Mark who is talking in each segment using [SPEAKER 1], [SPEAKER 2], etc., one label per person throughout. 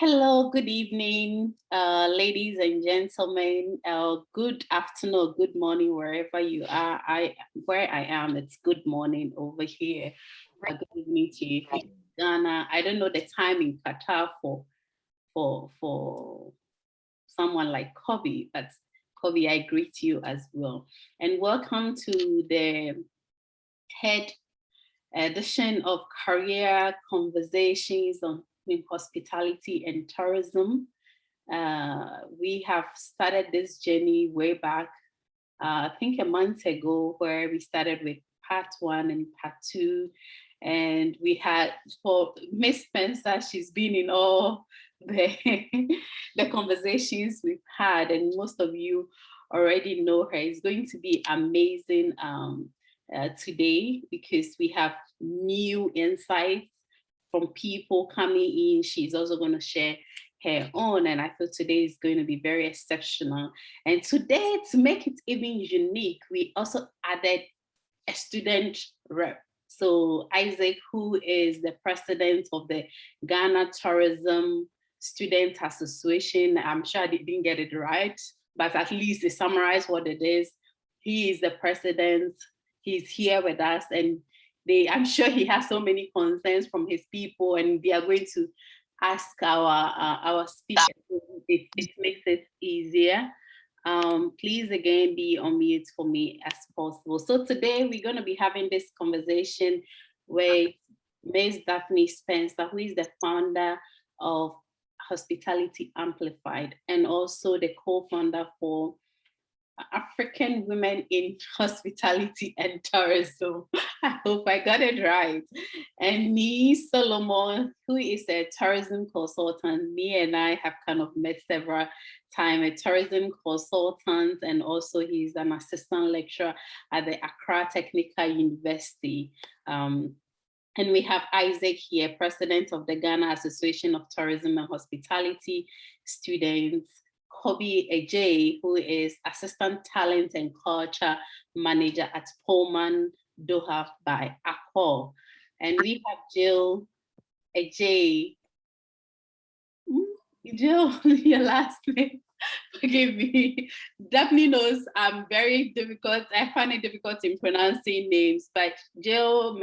[SPEAKER 1] Hello, good evening, ladies and gentlemen. Good afternoon, good morning, wherever you are. Where I am, it's good morning over here. Good evening to you. If it's Ghana, I don't know the time in Qatar for someone like Kobe, but Kobe, I greet you as well. And welcome to the third edition of Career Conversations in Hospitality and Tourism. We have started this journey way back, I think a month ago, where we started with part 1 and part 2. And we had, for Miss Spencer, she's been in all the, the conversations we've had, and most of you already know her. It's going to be amazing today because we have new insights from people coming in. She's also going to share her own, and I feel today is going to be very exceptional. And today, to make it even unique, we also added a student rep. So Isaac, who is the president of the Ghana Tourism Student Association, I'm sure I didn't get it right, but at least to summarize what it is, he is the president. He's here with us, and I'm sure he has so many concerns from his people, and they are going to ask our speaker if it makes it easier. Please again be on mute for me as possible. So today we're going to be having this conversation with Ms. Daphne Spencer, who is the founder of Hospitality Amplified and also the co-founder for African Women in Hospitality and Tourism. I hope I got it right. And me, Solomon, who is a tourism consultant. Me and I have kind of met several times, a tourism consultant, and also he's an assistant lecturer at the Accra Technical University. And we have Isaac here, president of the Ghana Association of Tourism and Hospitality Students. Kobe Ajay, who is Assistant Talent and Culture Manager at Pullman Doha by Accor. And we have Jill Ajay. Jill, your last name, forgive me. Daphne knows I'm very difficult. I find it difficult in pronouncing names, but Jill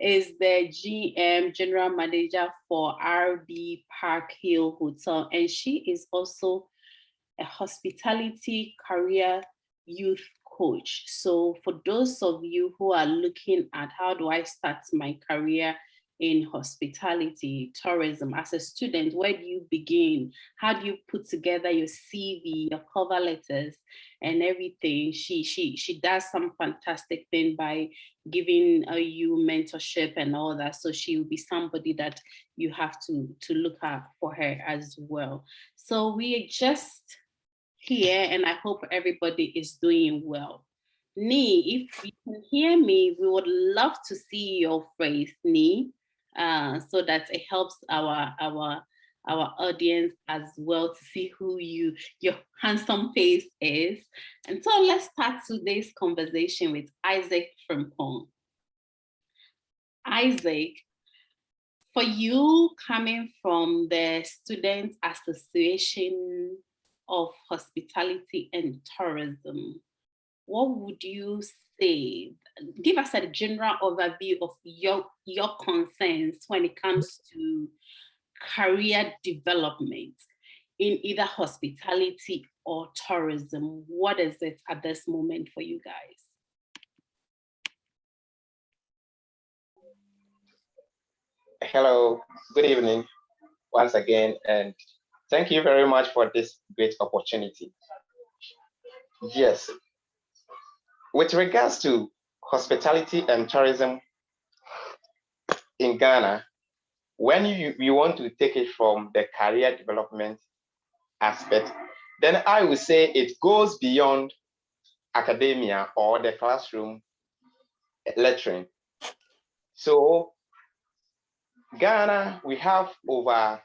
[SPEAKER 1] is the GM, General Manager for RB Park Hill Hotel. And she is also a hospitality career youth coach. So for those of you who are looking at how do I start my career in hospitality, tourism, as a student, where do you begin? How do you put together your CV, your cover letters, and everything? She does some fantastic thing by giving you mentorship and all that. So she will be somebody that you have to look at for her as well. So we are just here, and I hope everybody is doing well. Nee, if you can hear me, we would love to see your face, Nee, so that it helps our audience as well to see who your handsome face is. And so let's start today's conversation with Isaac Frimpong. Isaac, for you coming from the Student Association of Hospitality and Tourism, what would you say? Give us a general overview of your concerns when it comes to career development in either hospitality or tourism. What is it at this moment for you guys?
[SPEAKER 2] Hello, good evening once again, and thank you very much for this great opportunity. Yes, with regards to hospitality and tourism in Ghana, when you want to take it from the career development aspect, then I would say it goes beyond academia or the classroom lecturing. So Ghana, we have over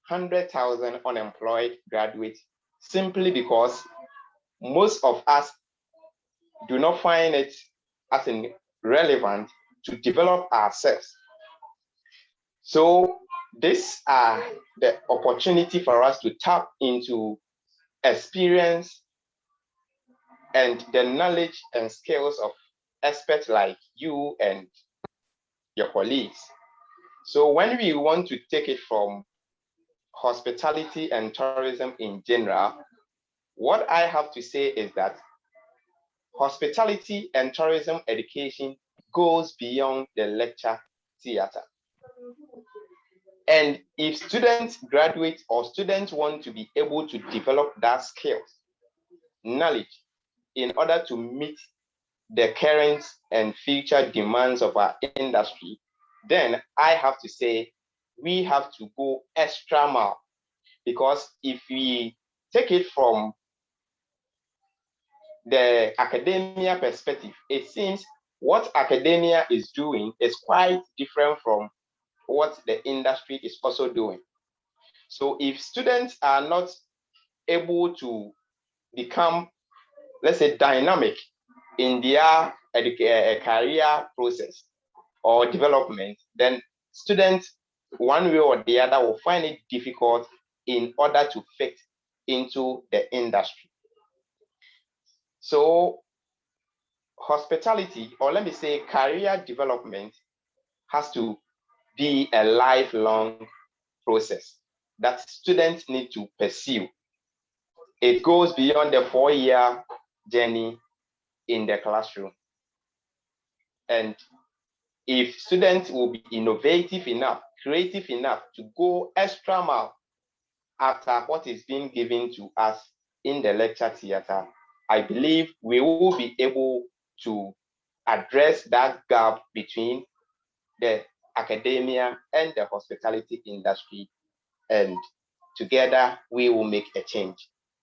[SPEAKER 2] 100,000 unemployed graduates simply because most of us do not find it as relevant to develop ourselves. So These are the opportunity for us to tap into experience and the knowledge and skills of experts like you and your colleagues. So when we want to take it from hospitality and tourism in general, what I have to say is that hospitality and tourism education goes beyond the lecture theater. And if students graduate or students want to be able to develop that skills, knowledge, in order to meet the current and future demands of our industry, then I have to say we have to go extra mile. Because if we take it from the academia perspective, it seems what academia is doing is quite different from what the industry is also doing. So if students are not able to become, let's say, dynamic in their career process or development, then students, one way or the other, will find it difficult in order to fit into the industry. So hospitality, or let me say career development, has to be a lifelong process that students need to pursue. It goes beyond the 4-year journey in the classroom. And if students will be innovative enough, creative enough to go extra mile after what is being given to us in the lecture theater, I believe we will be able to address that gap between the academia and the hospitality industry, and together we will make a change.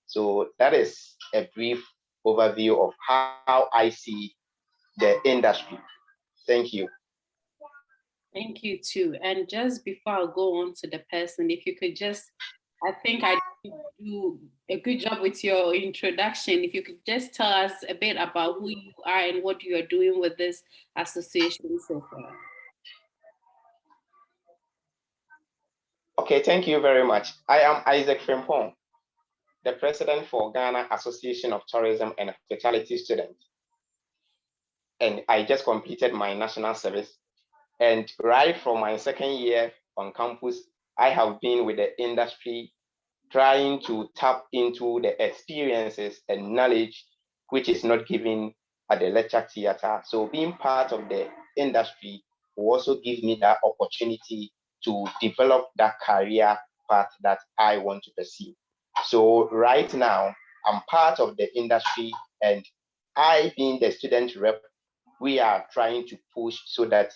[SPEAKER 2] So that is a brief overview of how I see the industry. Thank you.
[SPEAKER 1] Thank you too. And just before I go on to the person, if you could just, I think I do a good job with your introduction. If you could just tell us a bit about who you are and what you are doing with this association so far.
[SPEAKER 2] Okay, thank you very much. I am Isaac Frimpong, the president for Ghana Association of Tourism and Hospitality Students. And I just completed my national service. And right from my second year on campus, I have been with the industry trying to tap into the experiences and knowledge which is not given at the lecture theater. So being part of the industry will also give me that opportunity to develop that career path that I want to pursue. So right now, I'm part of the industry, and I, being the student rep, we are trying to push so that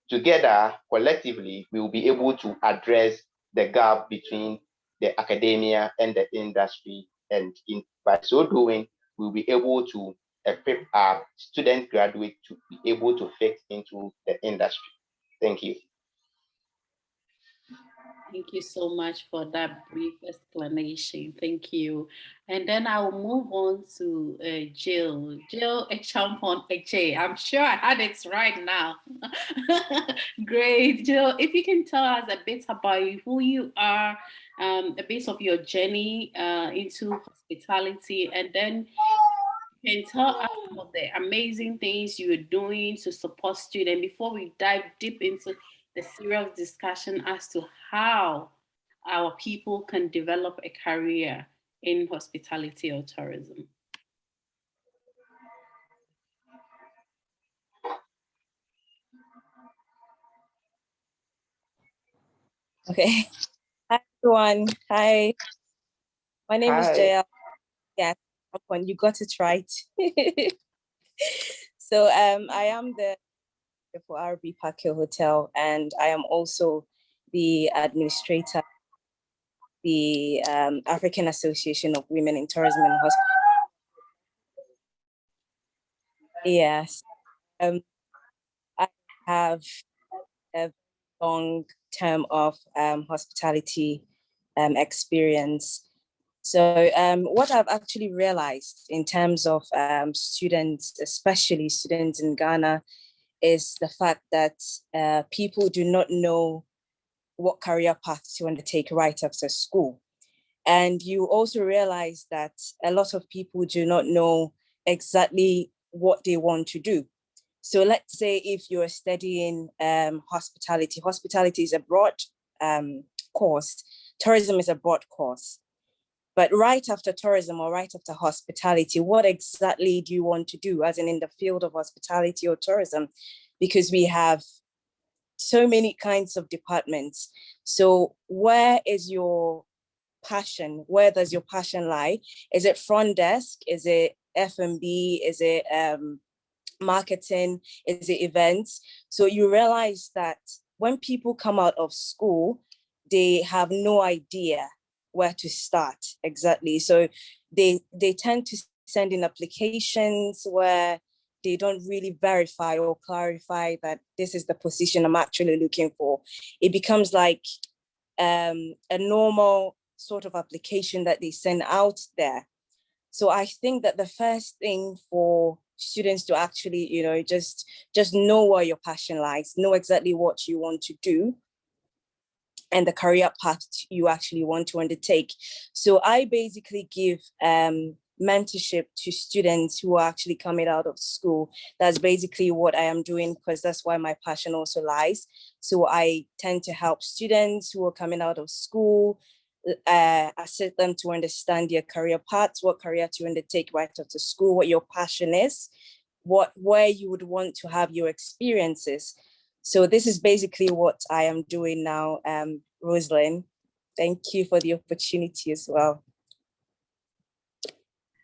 [SPEAKER 2] together, collectively, we will be able to address the gap between the academia and the industry. And by so doing, we'll be able to equip our student graduate to be able to fit into the industry. Thank you.
[SPEAKER 1] Thank you so much for that brief explanation. Thank you. And then I'll move on to Jill. Jill Echampon Eche. I'm sure I had it right now. Great. Jill, if you can tell us a bit about you, who you are, a bit of your journey into hospitality, and then you can tell us about the amazing things you're doing to support students before we dive deep into the serious discussion as to how our people can develop a career in hospitality or tourism.
[SPEAKER 3] Okay. Hi, everyone. Hi. My name is Jaya. Yeah, you got it right. So I am the for RB Park Hill Hotel, and I am also the administrator, the African Association of Women in Tourism and Hospitality. Yes. I have a long term of hospitality experience. So what I've actually realized in terms of students, especially students in Ghana, is the fact that people do not know what career path to undertake right after school. And you also realize that a lot of people do not know exactly what they want to do. So let's say if you're studying hospitality, hospitality is a broad course, tourism is a broad course. But right after tourism or right after hospitality, what exactly do you want to do, as in the field of hospitality or tourism? Because we have so many kinds of departments. So where is your passion? Where does your passion lie? Is it front desk? Is it F&B? Is it marketing? Is it events? So you realize that when people come out of school, they have no idea where to start exactly. So they tend to send in applications where they don't really verify or clarify that this is the position I'm actually looking for. It becomes like a normal sort of application that they send out there. So I think that the first thing for students to actually, just know where your passion lies, know exactly what you want to do, and the career path you actually want to undertake. So I basically give mentorship to students who are actually coming out of school. That's basically what I am doing, because that's why my passion also lies. So I tend to help students who are coming out of school, assist them to understand their career paths, what career to undertake right after school, what your passion is, where you would want to have your experiences. So this is basically what I am doing now, Rosalind. Thank you for the opportunity as well.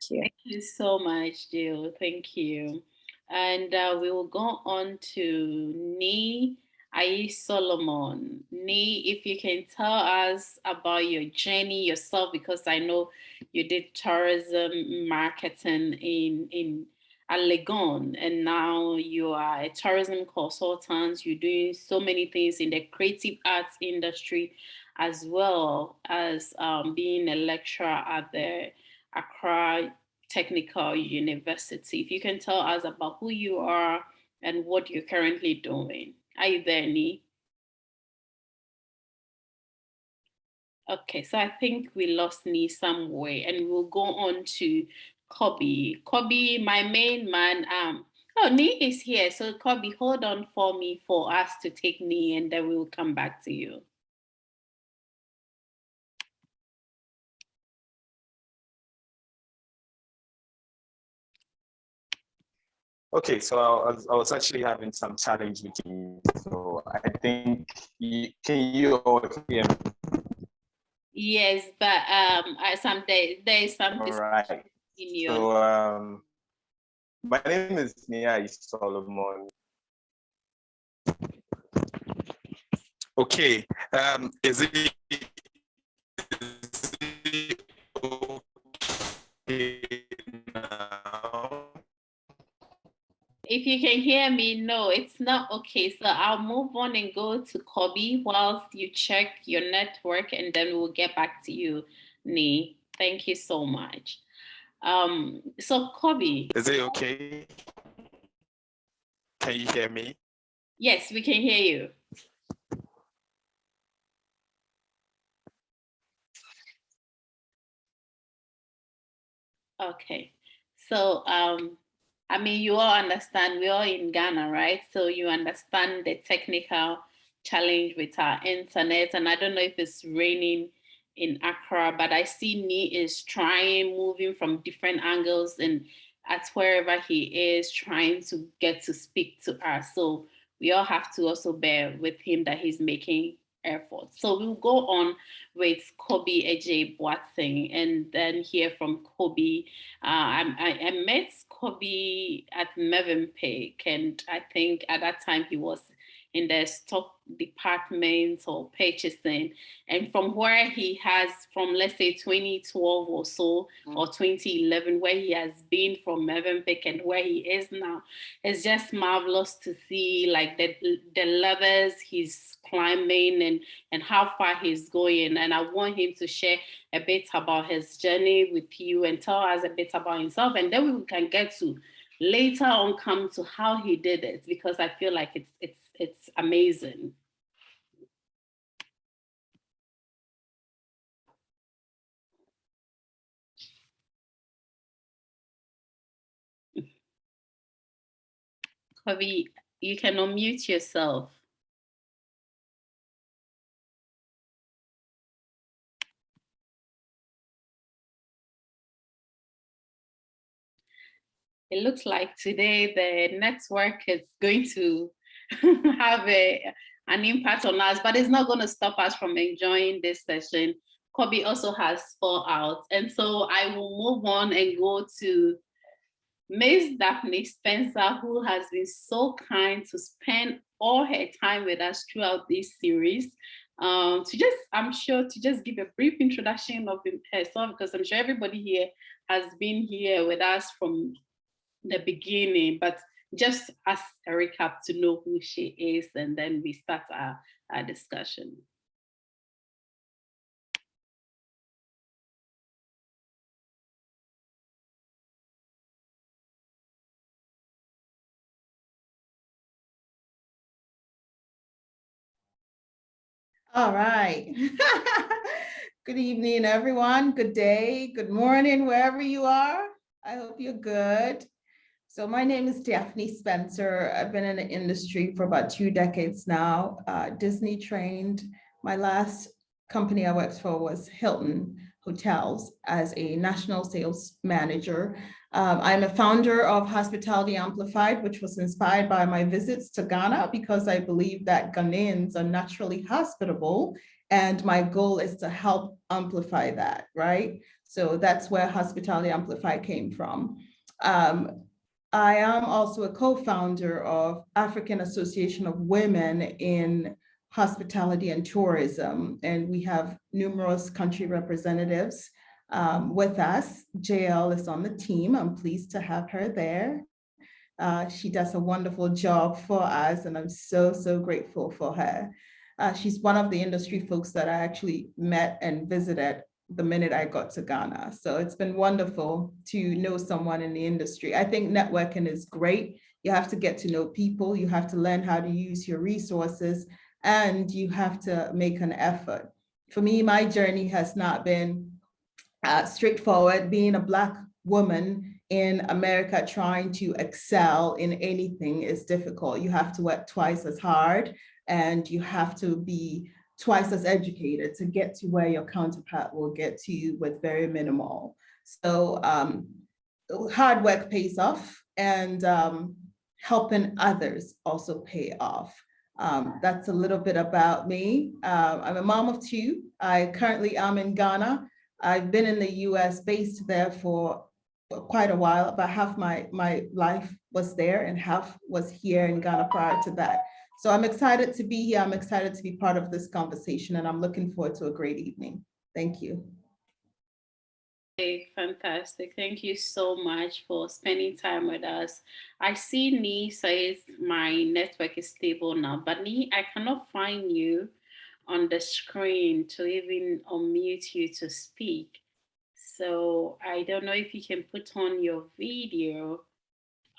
[SPEAKER 1] Thank you so much, Jill. Thank you. And we will go on to Nee Ayi Solomon. Nee, if you can tell us about your journey yourself, because I know you did tourism marketing in Legon, and now you are a tourism consultant. You're doing so many things in the creative arts industry, as well as being a lecturer at the Accra Technical University. If you can tell us about who you are and what you're currently doing. Are you there, Nee? Okay, so I think we lost Nee somewhere, and we'll go on to Kobe. Kobe, my main man. Oh, Nee is here. So Kobe, hold on for me for us to take Nee, and then we'll come back to you.
[SPEAKER 2] Okay, so I was actually having some challenge with you. So I think, can you all hear me?
[SPEAKER 1] Yes, but there is some
[SPEAKER 2] All right.
[SPEAKER 1] in your.
[SPEAKER 2] So my name is Nia Solomon. Okay. Is it okay now?
[SPEAKER 1] If you can hear me, no, it's not okay. So I'll move on and go to Kobe whilst you check your network, and then we'll get back to you, Nee. Thank you so much. So Kobe.
[SPEAKER 2] Is it okay? Can you hear me?
[SPEAKER 1] Yes, we can hear you. Okay. So I mean, you all understand we're all in Ghana, right? So you understand the technical challenge with our internet. And I don't know if it's raining in Accra, but I see Nee is trying, moving from different angles and at wherever he is, trying to get to speak to us. So we all have to also bear with him that he's making efforts. So we'll go on with Kobe Eje Boateng and then hear from Kobe. I met Kobe at Mövenpick, and I think at that time he was in the stock department or purchasing. And from where he has, from let's say 2012 or so, or 2011, where he has been from Mövenpick and where he is now, it's just marvelous to see like the levels he's climbing and how far he's going. And I want him to share a bit about his journey with you and tell us a bit about himself. And then we can get to later on come to how he did it, because I feel like it's amazing. Kobe, you can unmute yourself. It looks like today the network is going to have an impact on us, but it's not going to stop us from enjoying this session. Kobe also has 4 outs. And so I will move on and go to Miss Daphne Spencer, who has been so kind to spend all her time with us throughout this series. I'm sure to just give a brief introduction of herself, because I'm sure everybody here has been here with us from the beginning, but just as a recap to know who she is, and then we start our discussion.
[SPEAKER 4] All right. Good evening, everyone. Good day, good morning, wherever you are. I hope you're good. So my name is Daphne Spencer. I've been in the industry for about 2 decades now, Disney trained. My last company I worked for was Hilton Hotels as a national sales manager. I'm a founder of Hospitality Amplified, which was inspired by my visits to Ghana, because I believe that Ghanaians are naturally hospitable, and my goal is to help amplify that, right? So that's where Hospitality Amplified came from. I am also a co-founder of African Association of Women in Hospitality and Tourism, and we have numerous country representatives with us. JL is on the team. I'm pleased to have her there. She does a wonderful job for us, and I'm so, so grateful for her. She's one of the industry folks that I actually met and visited the minute I got to Ghana. So it's been wonderful to know someone in the industry. I think networking is great. You have to get to know people, you have to learn how to use your resources, and you have to make an effort. For me, my journey has not been straightforward. Being a Black woman in America trying to excel in anything is difficult. You have to work twice as hard, and you have to be twice as educated to get to where your counterpart will get to with very minimal. So hard work pays off, and helping others also pay off. That's a little bit about me. I'm a mom of 2. I currently am in Ghana. I've been in the US, based there for quite a while. About half my life was there, and half was here in Ghana prior to that. So I'm excited to be here. I'm excited to be part of this conversation, and I'm looking forward to a great evening. Thank you.
[SPEAKER 1] Fantastic. Thank you so much for spending time with us. I see Nee says my network is stable now, but Nee, I cannot find you on the screen to even unmute you to speak. So I don't know if you can put on your video.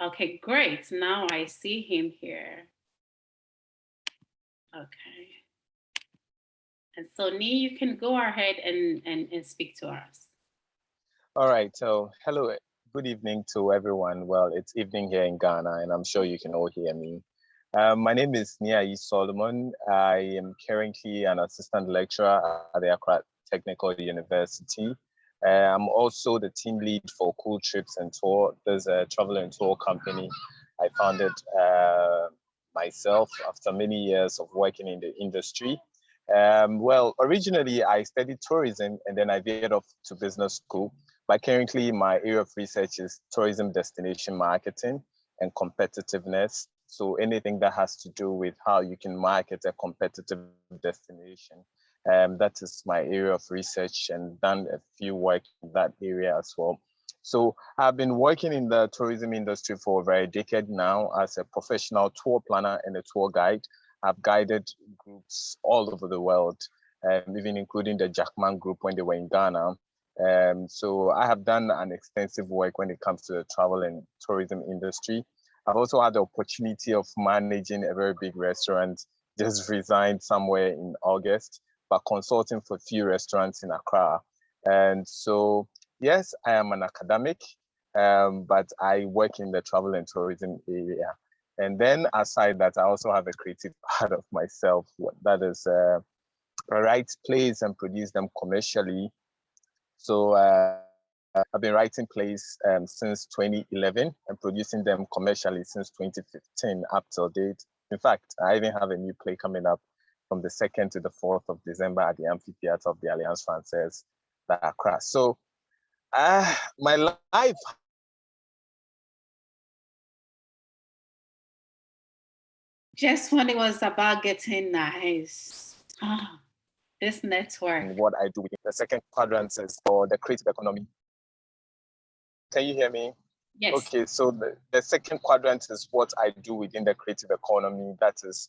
[SPEAKER 1] Okay, great. Now I see him here. Okay. And so Nee, you can go ahead and speak to us.
[SPEAKER 5] All right, so hello, good evening to everyone. Well, it's evening here in Ghana, and I'm sure you can all hear me. My name is Niai Solomon. I am currently an assistant lecturer at the Accra Technical University. I'm also the team lead for Cool Trips and Tour. There's a travel and tour company I founded myself after many years of working in the industry. Well, originally I studied tourism, and then I veered off to business school. But currently, my area of research is tourism destination marketing and competitiveness. So anything that has to do with how you can market a competitive destination. That is my area of research, and done a few work in that area as well. So I've been working in the tourism industry for over a decade now as a professional tour planner and a tour guide. I've guided groups all over the world, even including the Jackman group when they were in Ghana. So I have done an extensive work when it comes to the travel and tourism industry. I've also had the opportunity of managing a very big restaurant, just resigned somewhere in August, but consulting for a few restaurants in Accra. And so, yes, I am an academic, but I work in the travel and tourism area. And then aside that, I also have a creative part of myself. That is, I write plays and produce them commercially. So I've been writing plays since 2011 and producing them commercially since 2015 up till date. In fact, I even have a new play coming up from the 2nd to the 4th of December at the Amphitheatre of the Alliance Française, Accra. So my life.
[SPEAKER 1] Just when it was about getting nice. This network.
[SPEAKER 5] What I do within the second quadrant is for the creative economy. Can you hear me?
[SPEAKER 1] Yes.
[SPEAKER 5] Okay, so the second quadrant is what I do within the creative economy. That is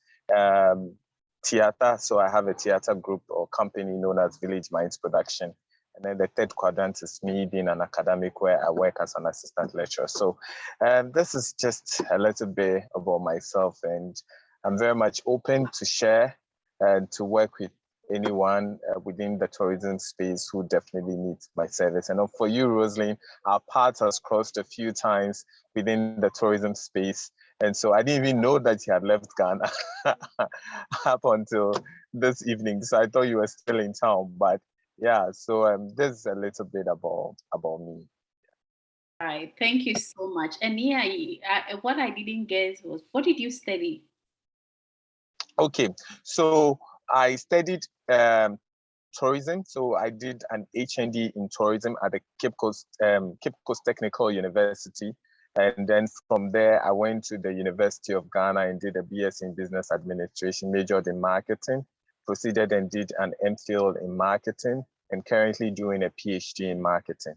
[SPEAKER 5] theater. So I have a theater group or company known as Village Minds Production. And then the third quadrant is me being an academic where I work as an assistant lecturer. So this is just a little bit about myself, and I'm very much open to share and to work with anyone within the tourism space who definitely needs my service. And for you, Rosalind, our paths has crossed a few times within the tourism space. And so I didn't even know that you had left Ghana up until this evening. So I thought you were still in town, but yeah, so this is a little bit about me.
[SPEAKER 1] All right, thank you so much. And yeah, what I didn't get was, what did you study?
[SPEAKER 5] Okay, so I studied tourism. So I did an HND in tourism at the Cape Coast Technical University. And then from there, I went to the University of Ghana and did a BS in Business Administration, majored in marketing, proceeded and did an MPhil in marketing, and currently doing a PhD in marketing.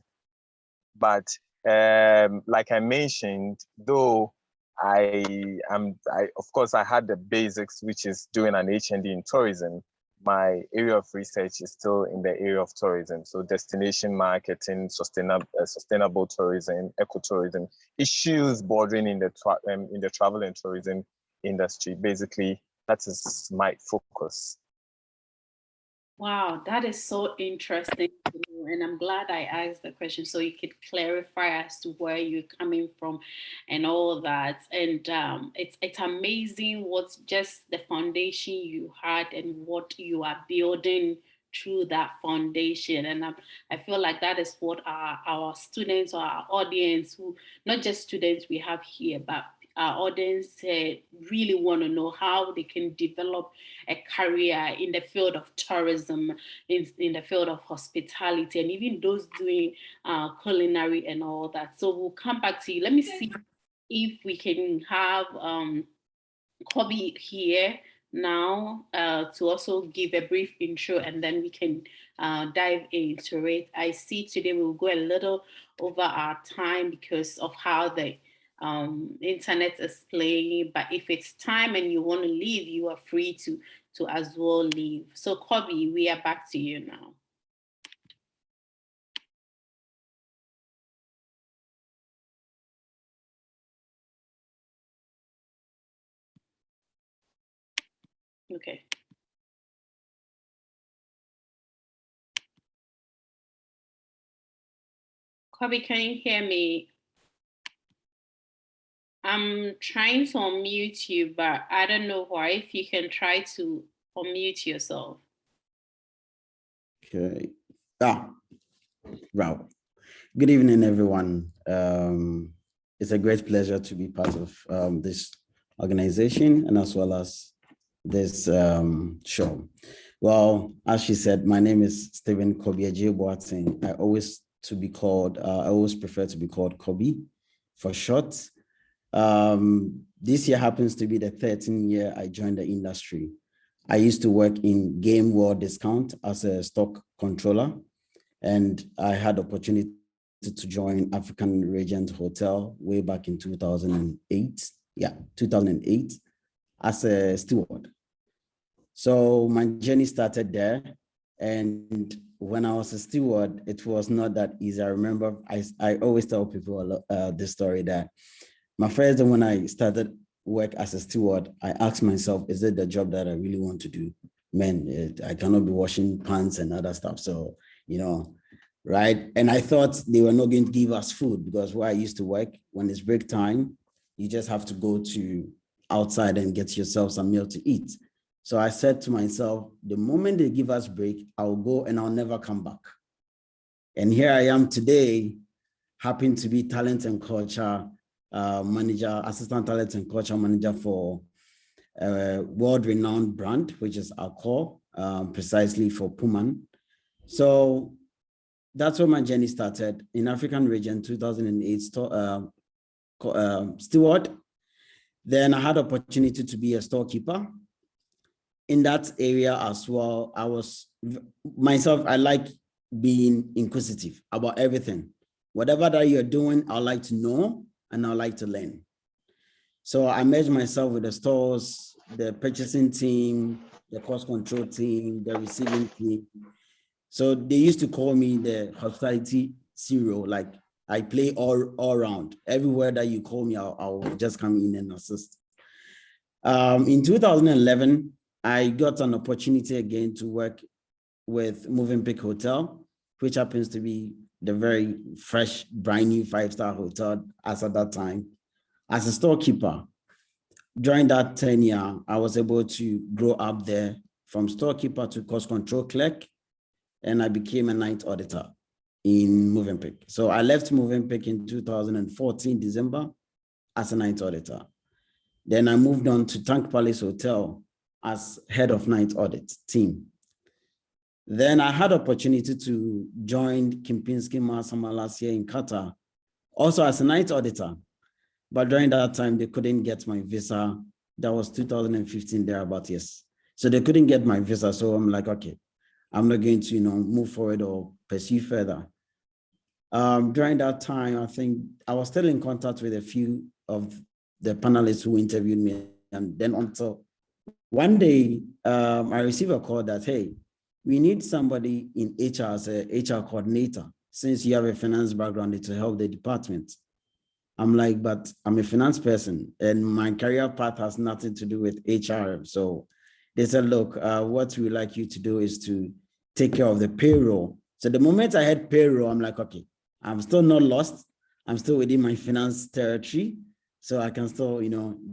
[SPEAKER 5] But like I mentioned, though of course I had the basics, which is doing an HND in tourism, my area of research is still in the area of tourism. So destination marketing, sustainable tourism, ecotourism, issues bordering in the travel and tourism industry. Basically, that is my focus.
[SPEAKER 1] Wow, that is so interesting to know. And I'm glad I asked the question so you could clarify as to where you're coming from and all that. And it's amazing what's just the foundation you had and what you are building through that foundation. And I feel like that is what our students or our audience, who not just students we have here, but our audience really want to know how they can develop a career in the field of tourism, in the field of hospitality, and even those doing culinary and all that. So we'll come back to you. Let me see if we can have Kobe here now to also give a brief intro, and then we can dive into it. I see today we'll go a little over our time because of how the internet is playing, but if it's time and you want to leave, you are free to as well leave. So Kobe, we are back to you now. Okay. Kobe, can you hear me? I'm trying to unmute you, but I don't know why. If you can try to unmute yourself.
[SPEAKER 6] Okay. Wow. Good evening, everyone. It's a great pleasure to be part of this organization and as well as this show. Well, as she said, my name is Stephen Kobe Boateng. I always prefer to be called Kobe for short. This year happens to be the 13th year I joined the industry. I used to work in Game World Discount as a stock controller, and I had the opportunity to join African Regent Hotel way back in 2008. Yeah, 2008 as a steward. So my journey started there. And when I was a steward, it was not that easy. I remember I always tell people this story that my first day when I started work as a steward, I asked myself, is it the job that I really want to do? Man, I cannot be washing pants and other stuff. So, right? And I thought they were not going to give us food because where I used to work, when it's break time, you just have to go to outside and get yourself some meal to eat. So I said to myself, the moment they give us break, I'll go and I'll never come back. And here I am today, happen to be talent and culture manager, assistant talent and culture manager for a world-renowned brand, which is Accor, precisely for Pullman. So that's where my journey started in African region, 2008, steward. Then I had opportunity to be a storekeeper. In that area as well, I like being inquisitive about everything. Whatever that you're doing, I like to know and I like to learn. So I merged myself with the stores, the purchasing team, the cost control team, the receiving team. So they used to call me the hospitality CEO. Like I play all around. Everywhere that you call me, I'll just come in and assist. In 2011, I got an opportunity again to work with Movenpick Hotel, which happens to be the very fresh, brand new 5-star hotel as at that time, as a storekeeper. During that tenure, I was able to grow up there from storekeeper to cost control clerk, and I became a night auditor in Movenpick. So I left Movenpick in 2014, December, as a night auditor. Then I moved on to Tank Palace Hotel as head of night audit team. Then I had opportunity to join Kempinski Marsama last year in Qatar, also as a night auditor. But during that time, they couldn't get my visa. That was 2015 thereabout, yes. So they couldn't get my visa. So I'm like, okay, I'm not going to, move forward or pursue further. During that time, I think I was still in contact with a few of the panelists who interviewed me. And then until one day, I received a call that, hey, we need somebody in HR as a HR coordinator, since you have a finance background to help the department. I'm like, but I'm a finance person and my career path has nothing to do with HR. So they said, look, what we would like you to do is to take care of the payroll. So the moment I had payroll, I'm like, okay, I'm still not lost. I'm still within my finance territory. So I can still,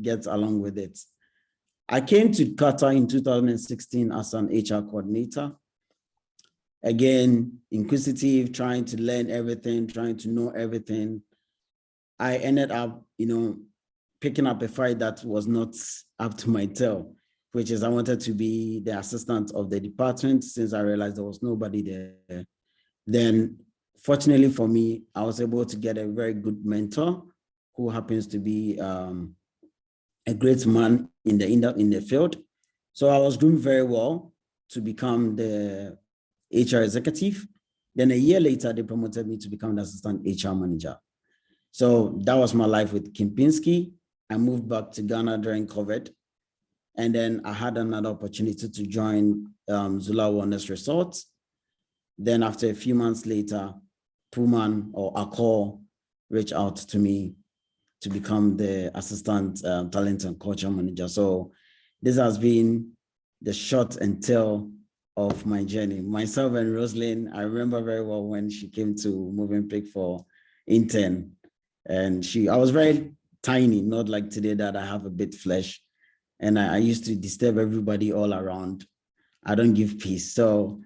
[SPEAKER 6] get along with it. I came to Qatar in 2016 as an HR coordinator. Again, inquisitive, trying to learn everything, trying to know everything. I ended up, picking up a fight that was not up to my tail, which is I wanted to be the assistant of the department since I realized there was nobody there. Then, fortunately for me, I was able to get a very good mentor who happens to be a great man in the field. So I was doing very well to become the HR executive. Then a year later, they promoted me to become the assistant HR manager. So that was my life with Kempinski. I moved back to Ghana during COVID. And then I had another opportunity to join Zula Wellness Resorts. Then after a few months later, Pullman or Accor reached out to me to become the assistant talent and culture manager. So this has been the short and tell of my journey. Myself and Rosalind, I remember very well when she came to Movenpick for intern. And I was very tiny, not like today that I have a bit flesh. And I used to disturb everybody all around. I don't give peace. So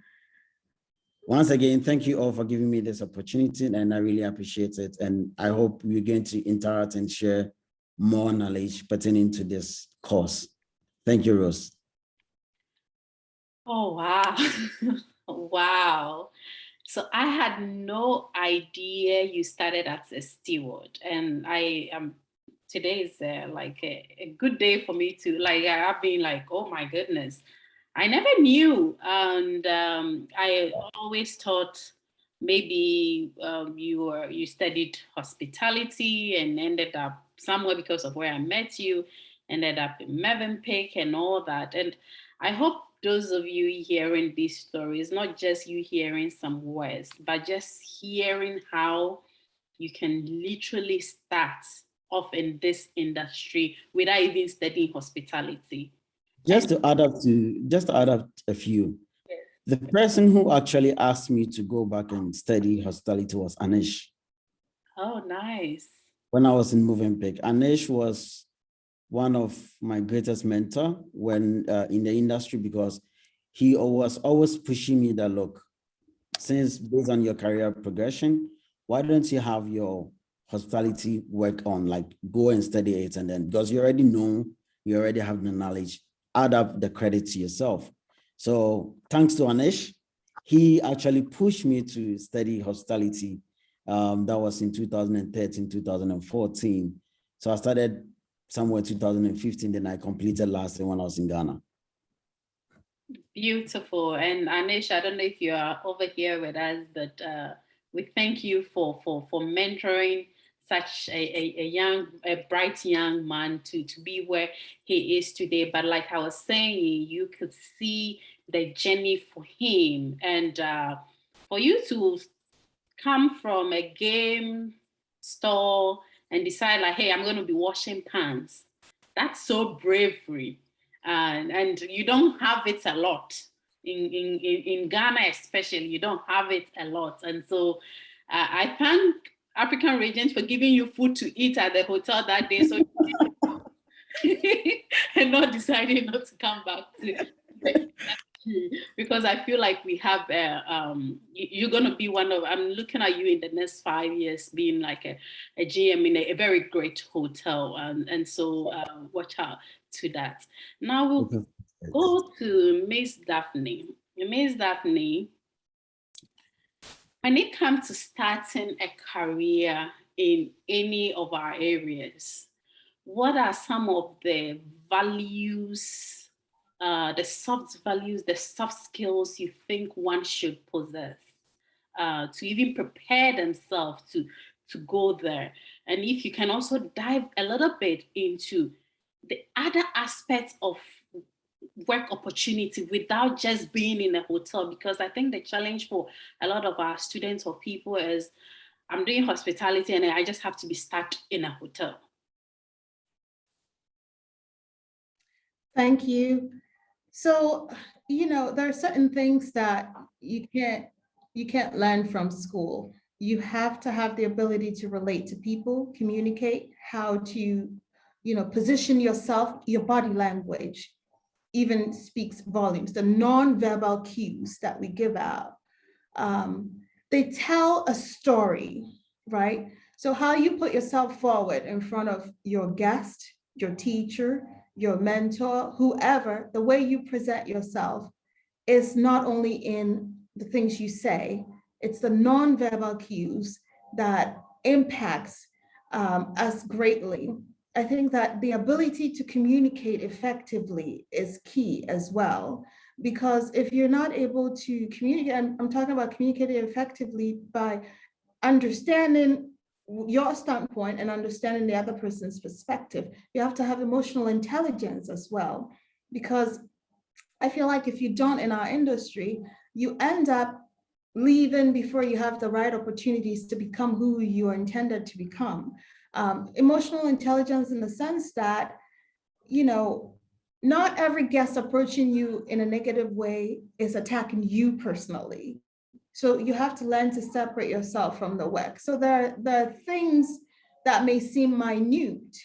[SPEAKER 6] once again, thank you all for giving me this opportunity and I really appreciate it. And I hope we're going to interact and share more knowledge pertaining to this course. Thank you, Rose.
[SPEAKER 1] Oh, wow. Wow. So I had no idea you started as a steward, and I am today is like a good day for me to I've been like, oh my goodness, I never knew, and I always thought maybe you studied hospitality and ended up somewhere because of where I met you, ended up in Movenpick and all that, and I hope those of you hearing these stories, not just you hearing some words, but just hearing how you can literally start off in this industry without even studying hospitality.
[SPEAKER 6] Just to add up a few, the person who actually asked me to go back and study hospitality was Anish.
[SPEAKER 1] Oh, nice.
[SPEAKER 6] When I was in Movenpick, Anish was one of my greatest mentor when in the industry, because he was always pushing me that, look, since based on your career progression, why don't you have your hospitality work on, like go and study it, and then because you already know, you already have the knowledge, add up the credit to yourself. So thanks to Anish, he actually pushed me to study hospitality. That was in 2013, 2014. So I started somewhere 2015, then I completed last year when I was in Ghana.
[SPEAKER 1] Beautiful. And Anish, I don't know if you are over here with us, but we thank you for mentoring such a bright young man to be where he is today. But like I was saying, you could see the journey for him, and for you to come from a game store and decide like, hey, I'm going to be washing pans. That's so bravery. And you don't have it a lot. In Ghana especially, you don't have it a lot. And so I thank African Regent for giving you food to eat at the hotel that day. So and not deciding not to come back to because I feel like we have you're going to be one of, I'm looking at you in the next 5 years being like a GM in a very great hotel, and so watch out to that. Now we'll go to Miss Daphne. Miss Daphne, when it comes to starting a career in any of our areas, what are some of the values, the soft values, the soft skills you think one should possess to even prepare themselves to go there? And if you can also dive a little bit into the other aspects of work opportunity without just being in a hotel, because I think the challenge for a lot of our students or people is, I'm doing hospitality and I just have to be stuck in a hotel.
[SPEAKER 4] Thank you. So, there are certain things that you can't learn from school. You have to have the ability to relate to people, communicate, how to, position yourself. Your body language even speaks volumes. The non-verbal cues that we give out, they tell a story, right? So how you put yourself forward in front of your guest, your teacher, your mentor, whoever, the way you present yourself is not only in the things you say, it's the non-verbal cues that impacts us greatly. I think that the ability to communicate effectively is key as well, because if you're not able to communicate, I'm talking about communicating effectively by understanding your standpoint and understanding the other person's perspective. You have to have emotional intelligence as well, because I feel like if you don't in our industry, you end up leaving before you have the right opportunities to become who you are intended to become. Emotional intelligence in the sense that, not every guest approaching you in a negative way is attacking you personally. So you have to learn to separate yourself from the work. So there are things that may seem minute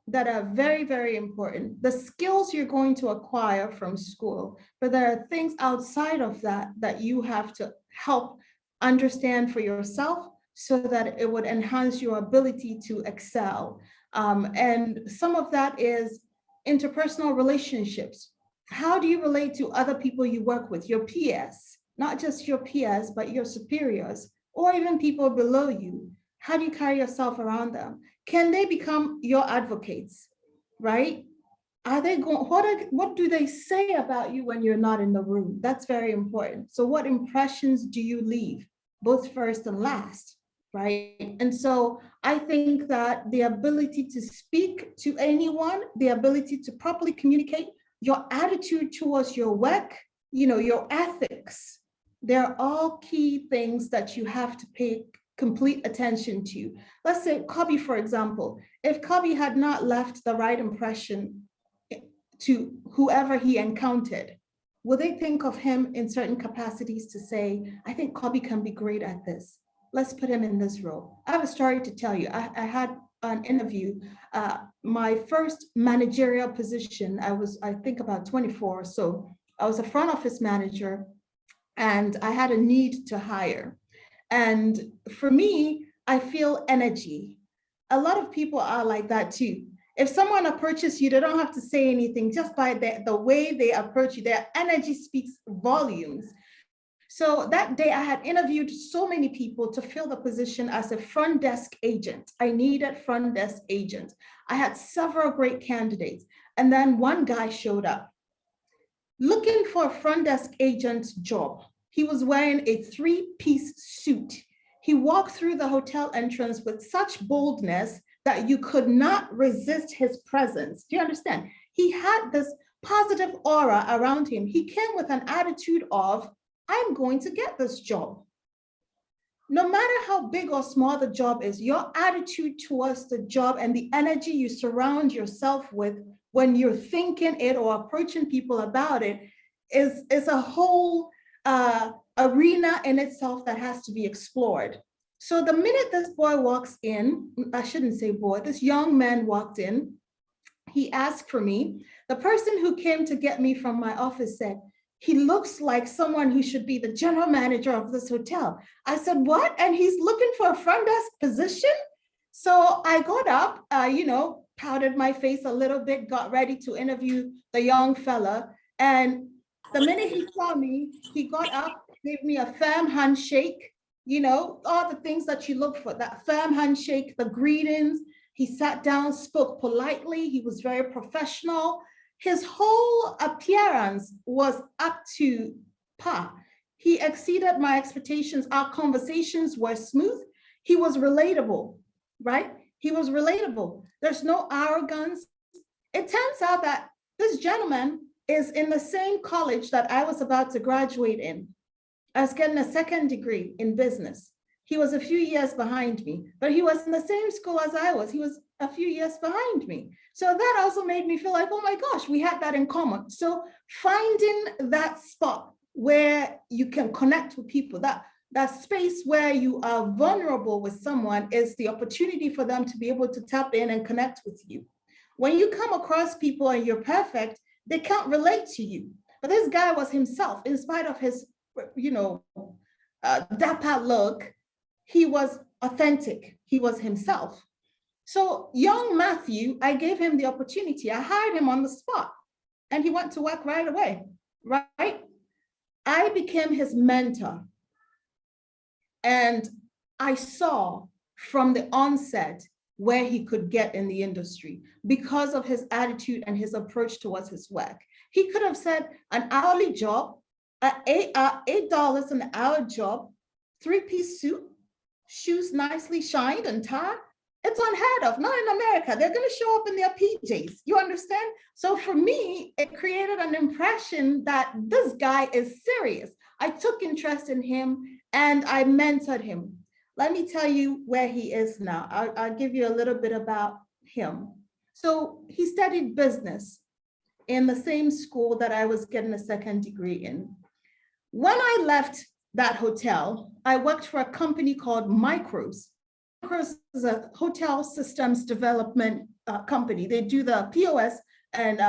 [SPEAKER 4] that are very, very important. The skills you're going to acquire from school, but there are things outside of that that you have to help understand for yourself so that it would enhance your ability to excel. And some of that is interpersonal relationships. How do you relate to other people you work with, your peers, not just your peers, but your superiors, or even people below you? How do you carry yourself around them? Can they become your advocates, right? Are they going, what do they say about you when you're not in the room? That's very important. So what impressions do you leave, both first and last, right? And so I think that the ability to speak to anyone, the ability to properly communicate, your attitude towards your work, your ethics, they're all key things that you have to pay complete attention to. Let's say Kobe, for example, if Kobe had not left the right impression to whoever he encountered, will they think of him in certain capacities to say, I think Kobe can be great at this. Let's put him in this role. I have a story to tell you. I had an interview my first managerial position, I think about 24 or so. I was a front office manager and I had a need to hire. And for me, I feel energy. A lot of people are like that too. If someone approaches you, they don't have to say anything, just by the way they approach you, their energy speaks volumes. So that day I had interviewed so many people to fill the position as a front desk agent. I needed front desk agent. I had several great candidates. And then one guy showed up looking for a front desk agent job. He was wearing a three-piece suit. He walked through the hotel entrance with such boldness that you could not resist his presence. Do you understand? He had this positive aura around him. He came with an attitude of, I'm going to get this job. No matter how big or small the job is, your attitude towards the job and the energy you surround yourself with when you're thinking it or approaching people about it is a whole arena in itself that has to be explored. So the minute this boy walks in, I shouldn't say boy, this young man walked in, he asked for me. The person who came to get me from my office said, he looks like someone who should be the general manager of this hotel. I said, what? And he's looking for a front desk position? So I got up, powdered my face a little bit, got ready to interview the young fella. And the minute he saw me, he got up, gave me a firm handshake, all the things that you look for, that firm handshake, the greetings. He sat down, spoke politely. He was very professional. His whole appearance was up to par. He exceeded my expectations. Our conversations were smooth. He was relatable, right? He was relatable. There's no arrogance. It turns out that this gentleman is in the same college that I was about to graduate in. I was getting a second degree in business. He was a few years behind me, but he was in the same school as I was. He was a few years behind me. So that also made me feel like, oh my gosh, we had that in common. So finding that spot where you can connect with people, that space where you are vulnerable with someone is the opportunity for them to be able to tap in and connect with you. When you come across people and you're perfect, they can't relate to you. But this guy was himself, in spite of his, dapper look. He was authentic. He was himself. So young Matthew, I gave him the opportunity. I hired him on the spot and he went to work right away, right? I became his mentor. And I saw from the onset where he could get in the industry because of his attitude and his approach towards his work. He could have said an hourly job, $8 an hour job, three-piece suit, shoes nicely shined and tied. It's unheard of, not in America. They're going to show up in their PJs. You understand? So for me, it created an impression that this guy is serious. I took interest in him and I mentored him. Let me tell you where he is now. I'll give you a little bit about him. So he studied business in the same school that I was getting a second degree in. When I left that hotel, I worked for a company called Micros. Micros is a hotel systems development company. They do the POS and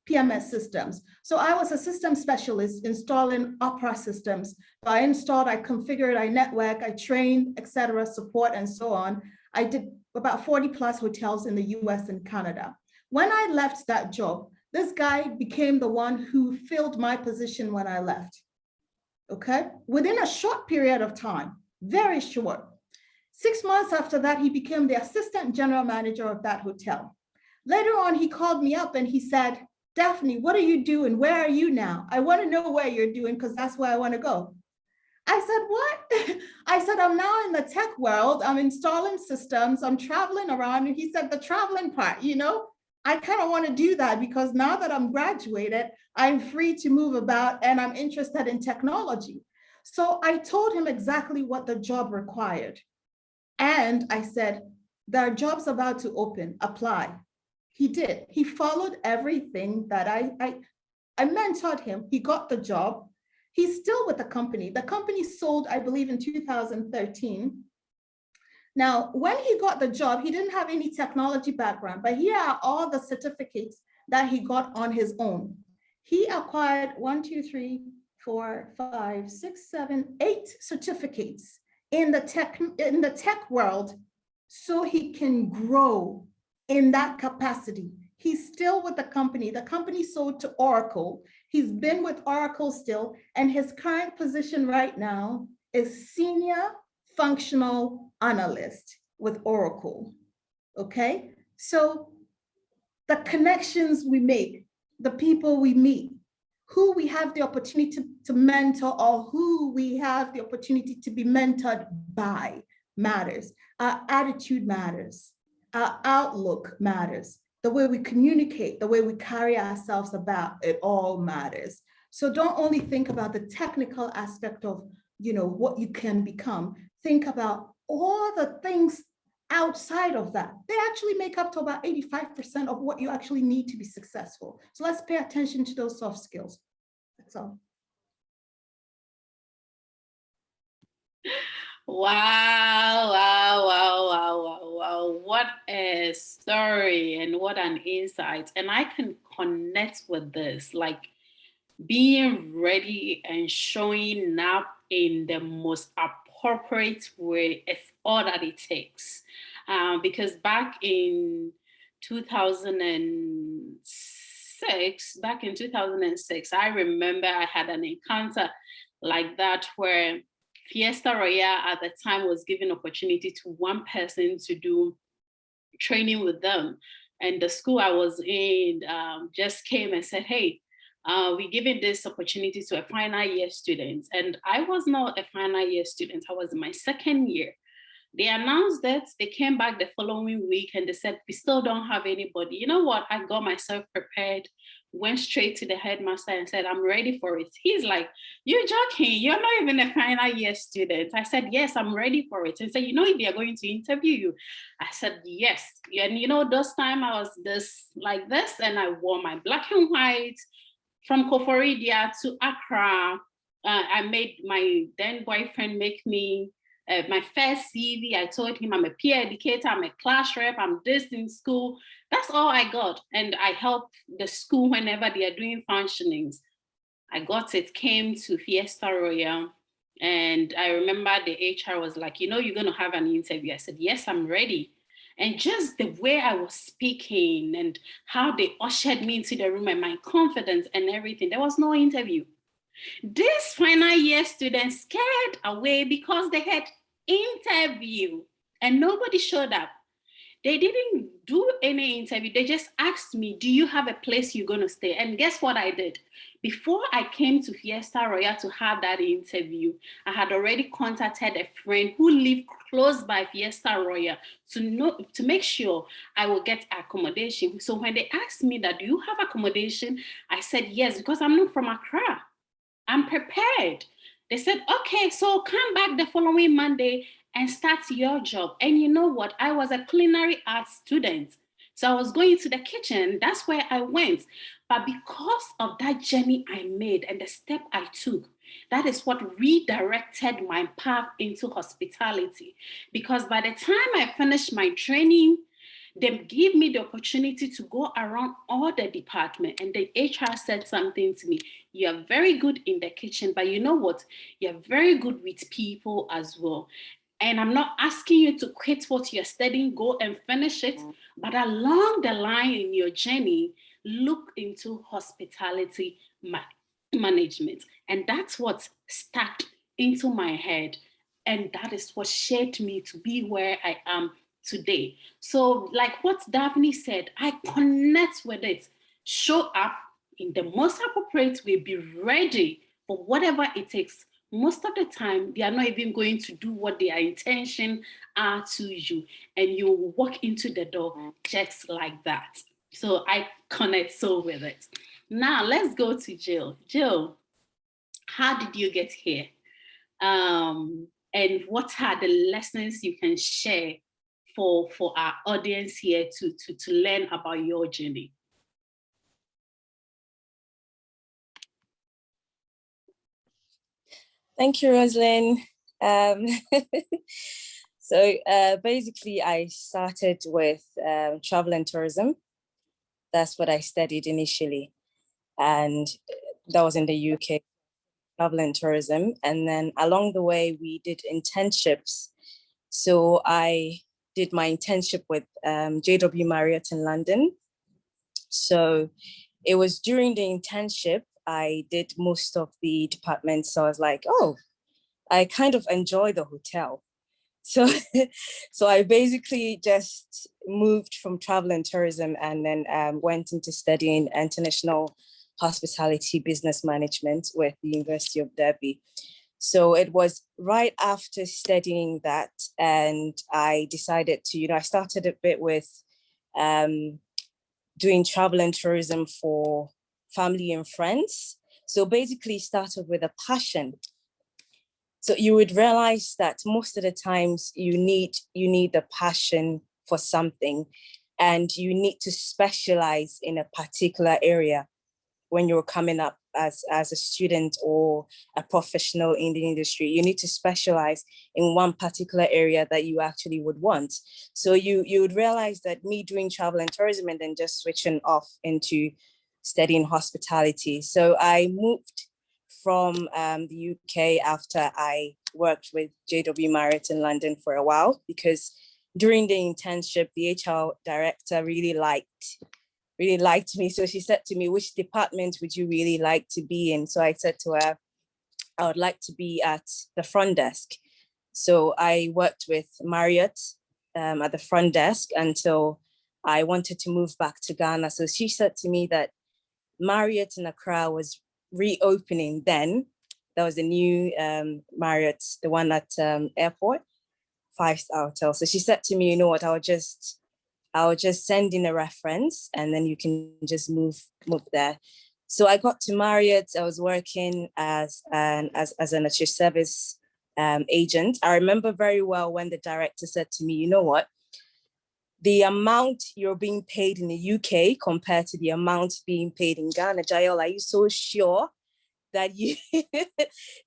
[SPEAKER 4] PMS systems. So I was a system specialist installing Opera systems. So I installed, I configured, I networked, I trained, etc., support, and so on. I did about 40 plus hotels in the US and Canada. When I left that job, this guy became the one who filled my position when I left. Okay, within a short period of time, very short. 6 months after that, he became the assistant general manager of that hotel. Later on, he called me up and he said, Daphne, what are you doing? Where are you now? I want to know where you're doing because that's where I want to go. I said, what? I said, I'm now in the tech world. I'm installing systems. I'm traveling around. And he said, the traveling part, I kind of want to do that because now that I'm graduated, I'm free to move about and I'm interested in technology. So I told him exactly what the job required. And I said, there are jobs about to open, apply. He did. He followed everything that I mentored him. He got the job. He's still with the company. The company sold, I believe, in 2013. Now, when he got the job, he didn't have any technology background, but here are all the certificates that he got on his own. He acquired 1, 2, 3, 4, 5, 6, 7, 8 certificates in the tech world, so he can grow in that capacity. He's still with the company. The company sold to Oracle. He's been with Oracle still, and his current position right now is senior functional analyst with Oracle. Okay, so the connections we make, the people we meet, who we have the opportunity to mentor, or who we have the opportunity to be mentored by matters. Our attitude matters. Our outlook matters. The way we communicate, the way we carry ourselves about, it all matters. So don't only think about the technical aspect of, what you can become. Think about all the things outside of that. They actually make up to about 85% of what you actually need to be successful. So let's pay attention to those soft skills. That's all.
[SPEAKER 1] Wow, wow, wow, wow, wow, wow. What a story and what an insight. And I can connect with this, like being ready and showing up in the most appropriate way is all that it takes. Because back in 2006, I remember I had an encounter like that where Fiesta Royale at the time was giving opportunity to one person to do training with them. And the school I was in just came and said, hey, we're giving this opportunity to a final year student. And I was not a final year student. I was in my second year. They announced that. They came back the following week and they said, we still don't have anybody. You know what? I got myself prepared, went straight to the headmaster and said, I'm ready for it. He's like, you're joking. You're not even a final year student. I said, yes, I'm ready for it. And said, if they're going to interview you. I said, yes. And those time I was like this, and I wore my black and white from Koforidia to Accra. I made my then boyfriend make me my first CV. I told him I'm a peer educator, I'm a class rep, I'm this in school. That's all I got. And I help the school whenever they are doing functionings. I got it, came to Fiesta Royale. And I remember the HR was like, you're going to have an interview. I said, yes, I'm ready. And just the way I was speaking and how they ushered me into the room and my confidence and everything, there was no interview. These final year students scared away because they had interview and nobody showed up. They didn't do any interview. They just asked me, do you have a place you're going to stay? And guess what I did? Before I came to Fiesta Royale to have that interview, I had already contacted a friend who lived close by Fiesta Royale to make sure I will get accommodation. So when they asked me that, do you have accommodation? I said, yes, because I'm not from Accra. I'm prepared. They said, okay, so come back the following Monday and start your job. And you know what? I was a culinary arts student. So I was going to the kitchen. That's where I went. But because of that journey I made and the step I took, that is what redirected my path into hospitality. Because by the time I finished my training, they gave me the opportunity to go around all the department, and the HR said something to me. You are very good in the kitchen, but you know what? You're very good with people as well. And I'm not asking you to quit what you're studying, go and finish it. But along the line in your journey, look into hospitality management. And that's what stuck into my head. And that is what shaped me to be where I am today. So like what Daphne said, I connect with it. Show up in the most appropriate way, be ready for whatever it takes. Most of the time, they are not even going to do what their intention are to you. And you will walk into the door just like that. So I connect so with it. Now let's go to Jill. Jill, how did you get here? And what are the lessons you can share for our audience here to learn about your journey?
[SPEAKER 3] Thank you, Rosalind. So basically, I started with travel and tourism. That's what I studied initially. And that was in the UK, travel and tourism. And then along the way, we did internships. So I did my internship with JW Marriott in London. So it was during the internship, I did most of the departments. So I was like, oh, I kind of enjoy the hotel. So, so I basically just moved from travel and tourism and then went into studying international hospitality business management with the University of Derby. So it was right after studying that, and I decided to, I started a bit with doing travel and tourism for family and friends. So basically started with a passion. So you would realize that most of the times you need the passion for something, and you need to specialize in a particular area when you're coming up as a student or a professional in the industry. You need to specialize in one particular area that you actually would want. So you would realize that me doing travel and tourism and then just switching off into studying hospitality. So I moved from the UK after I worked with JW Marriott in London for a while, because during the internship, the HR director really liked me. So she said to me, which department would you really like to be in? So I said to her, I would like to be at the front desk. So I worked with Marriott at the front desk until I wanted to move back to Ghana. So she said to me that Marriott in Accra was reopening then. That was the new Marriott, the one at airport, 5-star hotel. So she said to me, you know what, I'll just send in a reference and then you can just move there. So I got to Marriott. I was working as an extra service agent. I remember very well when the director said to me, you know what, the amount you're being paid in the UK compared to the amount being paid in Ghana, Jael, are you so sure that you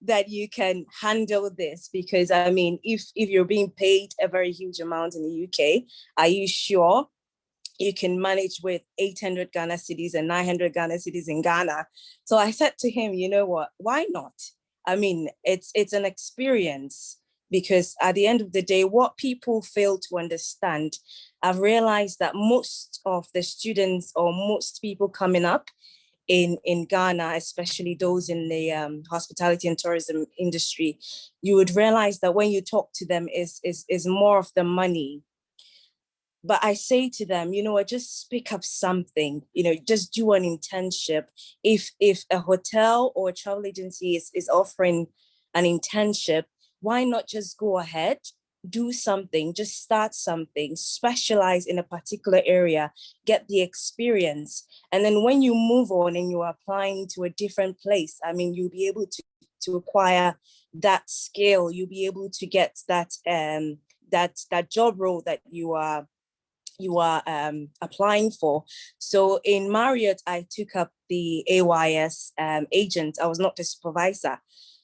[SPEAKER 3] that you can handle this? Because I mean, if you're being paid a very huge amount in the UK, are you sure you can manage with 800 Ghana cedis and 900 Ghana cedis in Ghana? So I said to him, you know what, why not? I mean, it's an experience, because at the end of the day, what people fail to understand, I've realized that most of the students or most people coming up in Ghana, especially those in the hospitality and tourism industry, you would realize that when you talk to them is more of the money. But I say to them, you know what, just pick up something, just do an internship. If a hotel or a travel agency is offering an internship, why not just go ahead, do something, just start something, specialize in a particular area, get the experience. And then when you move on and you're applying to a different place, I mean, you'll be able to acquire that skill. You'll be able to get that that job role that you are applying for. So in Marriott, I took up the AYS agent. I was not the supervisor.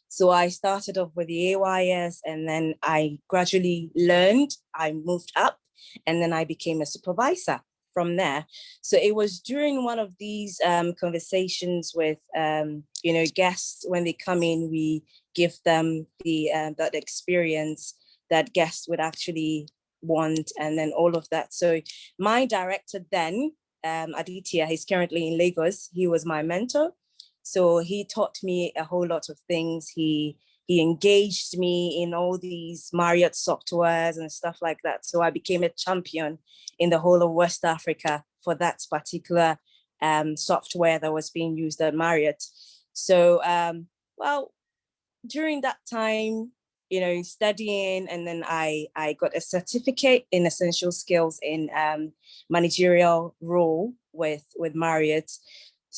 [SPEAKER 3] So I started off with the AYS, and then I gradually learned, I moved up, and then I became a supervisor from there. So it was during one of these conversations with, guests. When they come in, we give them that experience that guests would actually want, and then all of that. So my director then, Aditya, he's currently in Lagos. He was my mentor. So he taught me a whole lot of things. He engaged me in all these Marriott softwares and stuff like that. So I became a champion in the whole of West Africa for that particular software that was being used at Marriott. So, during that time, studying, and then I got a certificate in essential skills in managerial role with Marriott.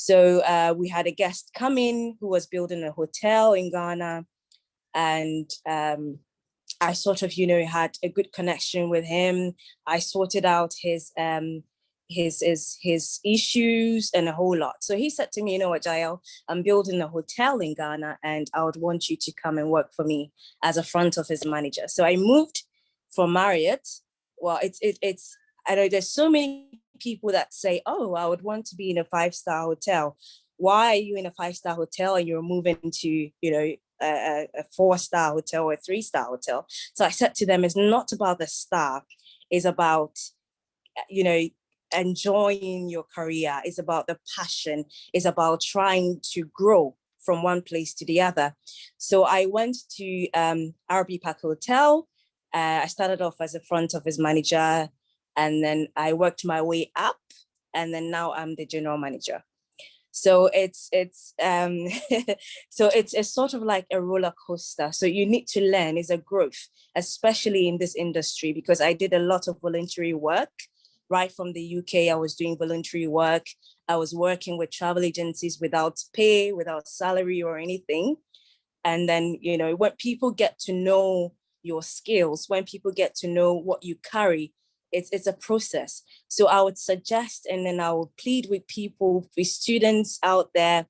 [SPEAKER 3] So we had a guest come in who was building a hotel in Ghana, and I sort of, had a good connection with him. I sorted out his issues and a whole lot. So he said to me, you know what, Jael, I'm building a hotel in Ghana and I would want you to come and work for me as a front office manager. So I moved for Marriott, well, I know there's so many people that say, oh, I would want to be in a 5-star hotel. Why are you in a 5-star hotel and you're moving to, a 4-star hotel or a 3-star hotel? So I said to them, it's not about the star, it's about, enjoying your career. It's about the passion. It's about trying to grow from one place to the other. So I went to RB Park Hotel. I started off as a front office manager, and then I worked my way up, and then now I'm the general manager. So it's so it's sort of like a roller coaster. So you need to learn. It's a growth, especially in this industry, because I did a lot of voluntary work. Right from the UK, I was doing voluntary work. I was working with travel agencies without pay, without salary or anything. And then, when people get to know your skills, when people get to know what you carry, it's a process. So I would suggest, and then I would plead with people, with students out there,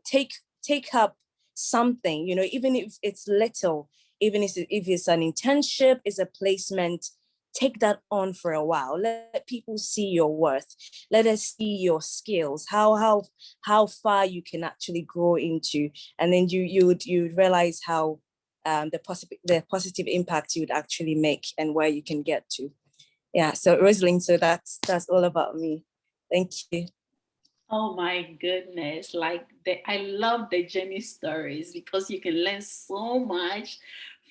[SPEAKER 3] take up something, even if it's little, even if it's an internship, it's a placement. Take that on for a while. Let people see your worth. Let us see your skills, how far you can actually grow into, and then you would realize how the positive impact you would actually make and where you can get to. Yeah. So Rosalind, so that's all about me. Thank you.
[SPEAKER 1] Oh my goodness. I love the journey stories because you can learn so much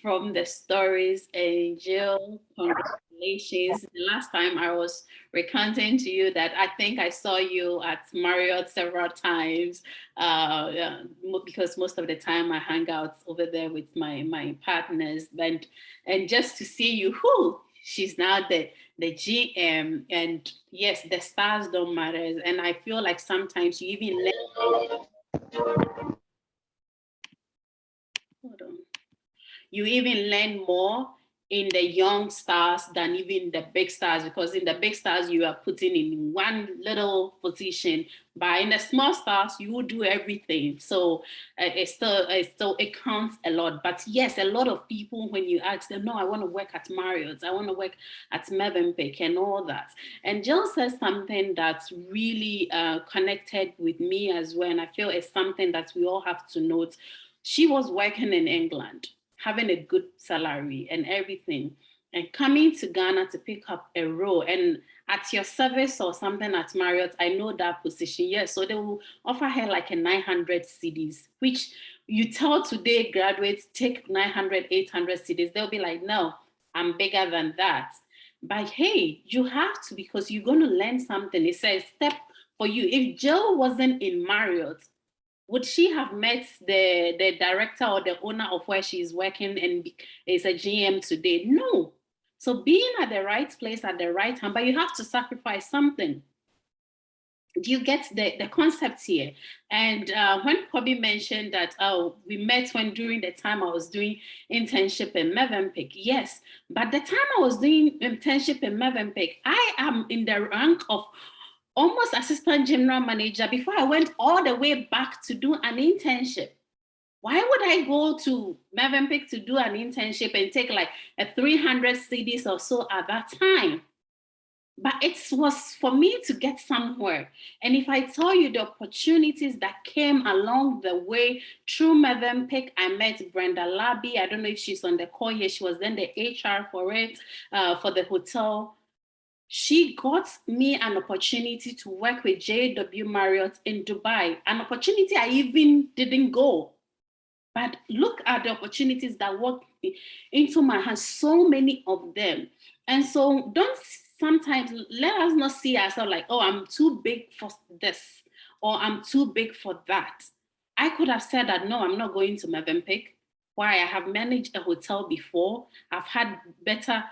[SPEAKER 1] from the stories. And Jill, congratulations. The last time I was recounting to you that I think I saw you at Marriott several times because most of the time I hang out over there with my partners. And just to see you, she's now the GM, and yes, the stars don't matter. And I feel like sometimes you even learn more in the young stars than even the big stars, because in the big stars you are putting in one little position, but in the small stars you will do everything. So it counts a lot. But yes, a lot of people, when you ask them, no, I want to work at Marriott, I want to work at Mövenpick and all that. And Jill says something that's really connected with me as well, and I feel it's something that we all have to note. She was working in England, having a good salary and everything, and coming to Ghana to pick up a role. And at your service or something at Marriott, I know that position. Yes, so they will offer her like a 900 cedis, which you tell today graduates take 900, 800 cedis. They'll be like, no, I'm bigger than that. But hey, you have to, because you're going to learn something. It's a step for you. If Jill wasn't in Marriott, would she have met the director or the owner of where she's working and is a GM today? No. So being at the right place at the right time, but you have to sacrifice something. Do you get the concept here? And when Kobe mentioned that, we met during the time I was doing internship in Mövenpick, yes, but the time I was doing internship in Mövenpick, I am in the rank of almost assistant general manager before I went all the way back to do an internship. Why would I go to Mövenpick to do an internship and take like a 300 cedis or so at that time? But it was for me to get somewhere. And if I tell you the opportunities that came along the way through Mövenpick, I met Brenda Labby. I don't know if she's on the call here. She was then the HR for it, for the hotel. She got me an opportunity to work with JW Marriott in Dubai, an opportunity I even didn't go. But look at the opportunities that walked into my hands, so many of them. And so sometimes let us not see ourselves like, oh, I'm too big for this, or I'm too big for that. I could have said that, no, I'm not going to Mövenpick. Why? I have managed a hotel before. I've had better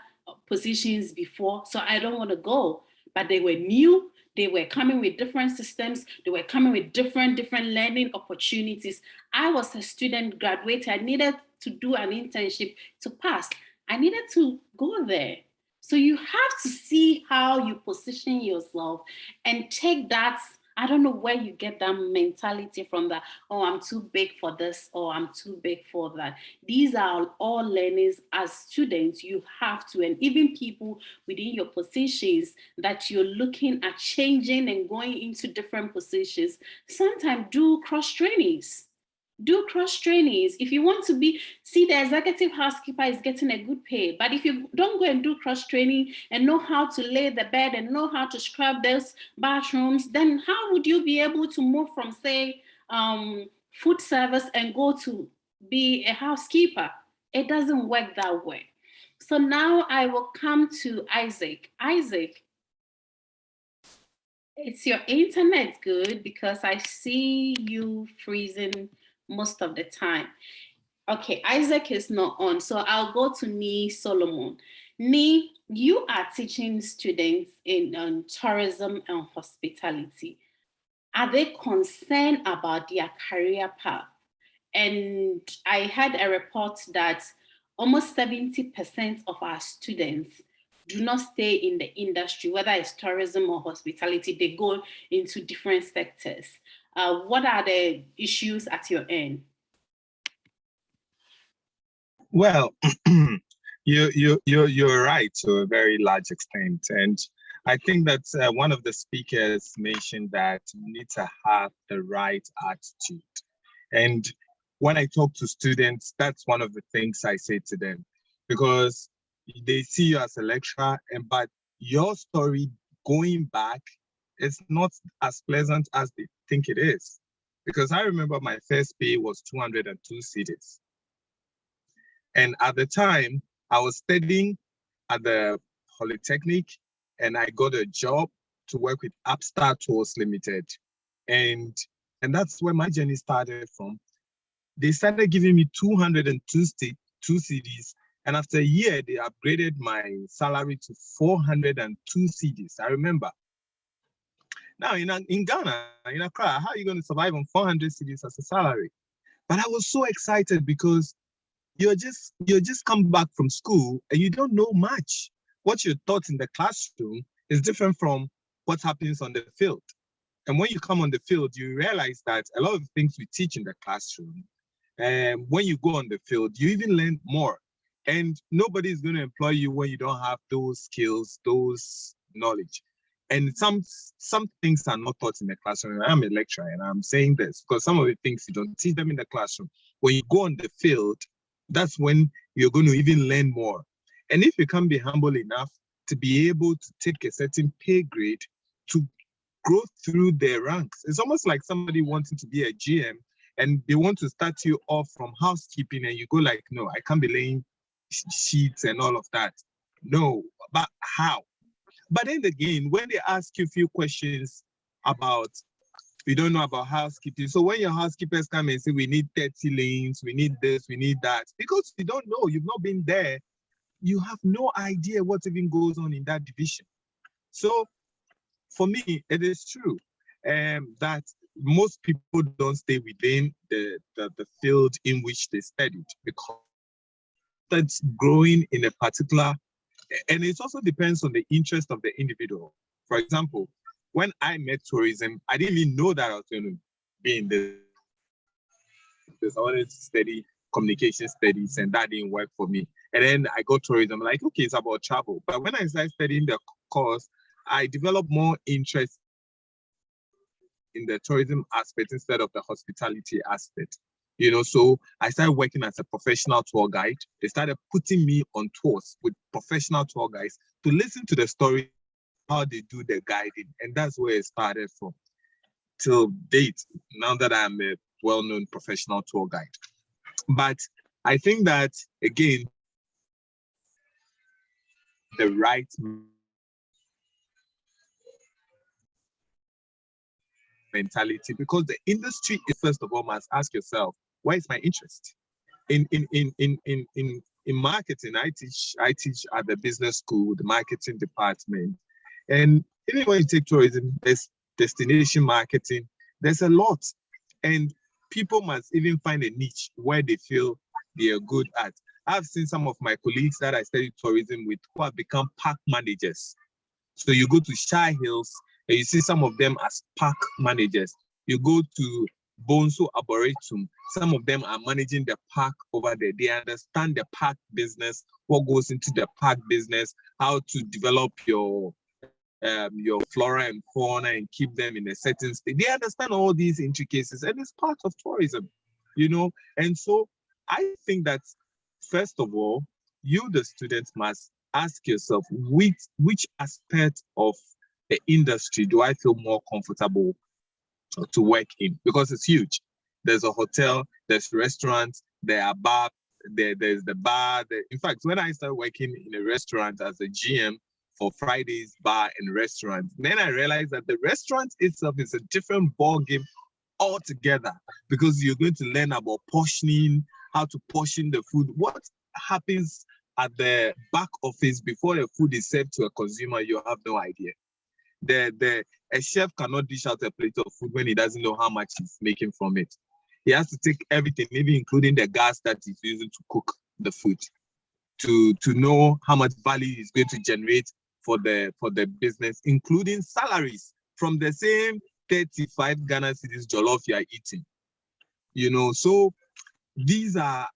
[SPEAKER 1] positions before, so I don't want to go. But they were new. They were coming with different systems. They were coming with different learning opportunities. I was a student graduate. I needed to do an internship to pass. I needed to go there. So you have to see how you position yourself and take that I don't know where you get that mentality from, that, oh, I'm too big for this, or I'm too big for that. These are all learnings as students you have to, and even people within your positions that you're looking at changing and going into different positions, sometimes do cross trainings. Do cross trainings. If you want to be, see, the executive housekeeper is getting a good pay, but if you don't go and do cross training and know how to lay the bed and know how to scrub those bathrooms, then how would you be able to move from, say, food service and go to be a housekeeper? It doesn't work that way. So now I will come to Isaac. Isaac, is your internet good? Because I see you freezing most of the time. Okay, Isaac is not on, so I'll go to Nee Solomon. Nee, you are teaching students in tourism and hospitality. Are they concerned about their career path? And I had a report that almost 70% of our students do not stay in the industry, whether it's tourism or hospitality, they go into different sectors. What are the issues at your end?
[SPEAKER 5] Well, you're right to a very large extent, and I think that one of the speakers mentioned that you need to have the right attitude. And when I talk to students, that's one of the things I say to them, because they see you as a lecturer, but your story going back is not as pleasant as they think it is. Because I remember my first pay was 202 cedis. And at the time, I was studying at the Polytechnic, and I got a job to work with Upstart Tours Limited. And that's where my journey started from. They started giving me 202 cedis. And after a year, they upgraded my salary to 402 cedis. I remember. Now, in Ghana, in Accra, how are you going to survive on 400 cedis as a salary? But I was so excited because you're just come back from school and you don't know much. What you're taught in the classroom is different from what happens on the field. And when you come on the field, you realize that a lot of things we teach in the classroom, when you go on the field, you even learn more. And nobody is going to employ you when you don't have those skills, those knowledge. And some things are not taught in the classroom. I'm a lecturer and I'm saying this because some of the things you don't teach them in the classroom. When you go on the field, that's when you're going to even learn more. And if you can be humble enough to be able to take a certain pay grade to grow through their ranks, it's almost like somebody wanting to be a GM and they want to start you off from housekeeping and you go like, no, I can't be laying sheets and all of that. No, but how? But then again, when they ask you a few questions about, we don't know about housekeeping. So when your housekeepers come and say, we need 30 lanes, we need this, we need that, because you don't know, you've not been there, you have no idea what even goes on in that division. So for me, it is true that most people don't stay within the field in which they studied because that's growing in a particular, and it also depends on the interest of the individual. For example, when I met tourism, I didn't even know that I was going to be in this. I wanted to study communication studies, and that didn't work for me. And then I got tourism, like, okay, it's about travel. But when I started studying the course, I developed more interest in the tourism aspect instead of the hospitality aspect. You know, so I started working as a professional tour guide. They started putting me on tours with professional tour guides to listen to the story, how they do the guiding. And that's where it started from till date, now that I'm a well-known professional tour guide. But I think that, again, the right mentality, because the industry is, first of all, must ask yourself, where is my interest? In marketing, I teach at the business school, the marketing department. And even when you take tourism, there's destination marketing, there's a lot. And people must even find a niche where they feel they are good at. I've seen some of my colleagues that I studied tourism with who have become park managers. So you go to Shire Hills
[SPEAKER 7] And you see some of them as park managers. You go to Bonso Arboretum, some of them are managing the park over there. They understand the park business, what goes into the park business, how to develop your flora and fauna and keep them in a certain state. They understand all these intricacies, and it's part of tourism, you know. And so I think that, first of all, you, the students, must ask yourself, which aspect of the industry do I feel more comfortable to work in? Because it's huge. There's a hotel, there's restaurants, there are bars, there's the bar. In fact, when I started working in a restaurant as a GM for Friday's bar and restaurant, then I realized that the restaurant itself is a different ball game altogether, because you're going to learn about portioning, how to portion the food, what happens at the back office before the food is served to a consumer. You have no idea. A chef cannot dish out a plate of food when he doesn't know how much he's making from it. He has to take everything, maybe including the gas that he's using to cook the food, to know how much value he's going to generate for the business, including salaries from the same 35 Ghana cedis jollof you are eating. You know, so these are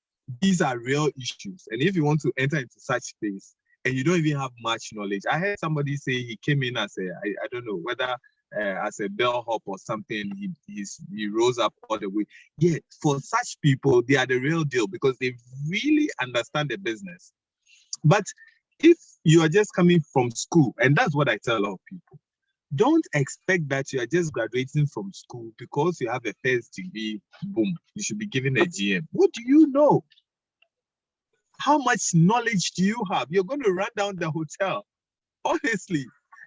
[SPEAKER 7] real issues. And if you want to enter into such space and you don't even have much knowledge, I heard somebody say he came in as I don't know whether as a bellhop or something, he rose up all the way. Yeah, for such people, they are the real deal, because they really understand the business. But if you are just coming from school, and that's what I tell a lot of people, don't expect that you are just graduating from school because you have a first degree, boom, you should be given a GM. What do you know? How much knowledge do you have? You're going to run down the hotel. Honestly,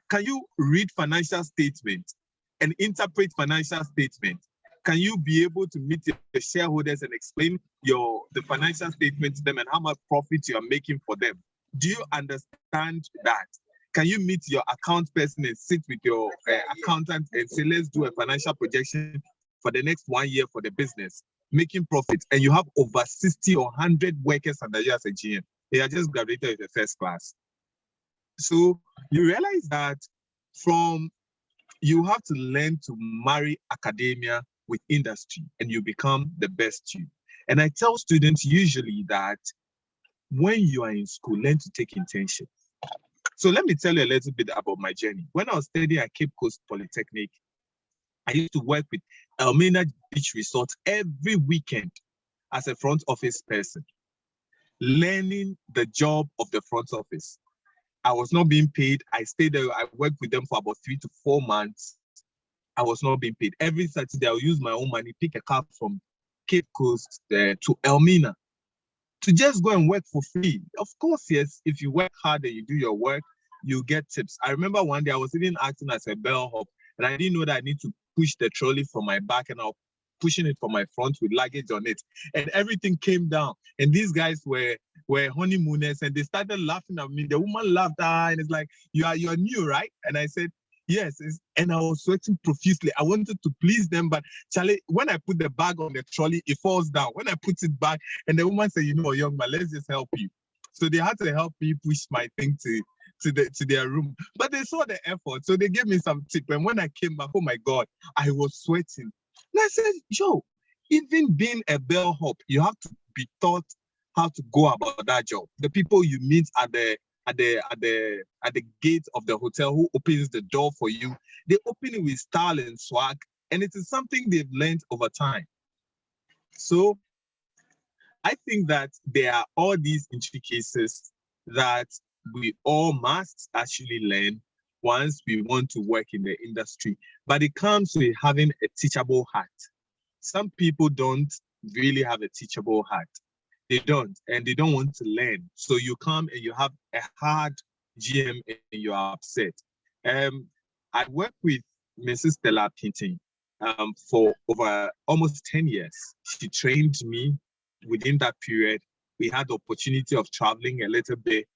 [SPEAKER 7] can you read financial statements and interpret financial statements? Can you be able to meet the shareholders and explain the financial statement to them and how much profit you are making for them? Do you understand that? Can you meet your account person and sit with your accountant and say, let's do a financial projection for the next 1 year for the business, making profit, and you have over 60 or 100 workers under you as a GM. They are just graduated with the first class. So you realize that you have to learn to marry academia with industry, and you become the best you. And I tell students usually that when you are in school, learn to take intention. So let me tell you a little bit about my journey. When I was studying at Cape Coast Polytechnic, I used to work with Elmina Beach Resort every weekend as a front office person, learning the job of the front office. I was not being paid. I stayed there. I worked with them for about 3 to 4 months. I was not being paid. Every Saturday, I'll use my own money, pick a cab from Cape Coast to Elmina to just go and work for free. Of course, yes, if you work hard and you do your work, you get tips. I remember one day I was even acting as a bellhop, and I didn't know that I need to push the trolley from my back, and I was pushing it from my front with luggage on it, and everything came down. And these guys were honeymooners, and they started laughing at me. The woman laughed, and it's like, you're new, right? And I said, yes. And I was sweating profusely. I wanted to please them, but Charlie, when I put the bag on the trolley, it falls down. When I put it back, and the woman said, young man, let's just help you. So they had to help me push my thing to their room. But they saw the effort, so they gave me some tip. And when I came back, oh my God, I was sweating. And I said, even being a bellhop, you have to be taught how to go about that job. The people you meet at the gate of the hotel who opens the door for you, they open it with style and swag, and it is something they've learned over time. So I think that there are all these intricacies that we all must actually learn once we want to work in the industry. But it comes with having a teachable heart. Some people don't really have a teachable heart. They don't, and they don't want to learn. So you come and you have a hard GM and you are upset. I worked with Mrs. Stella Pinting for over almost 10 years. She trained me. Within that period, we had the opportunity of traveling a little bit.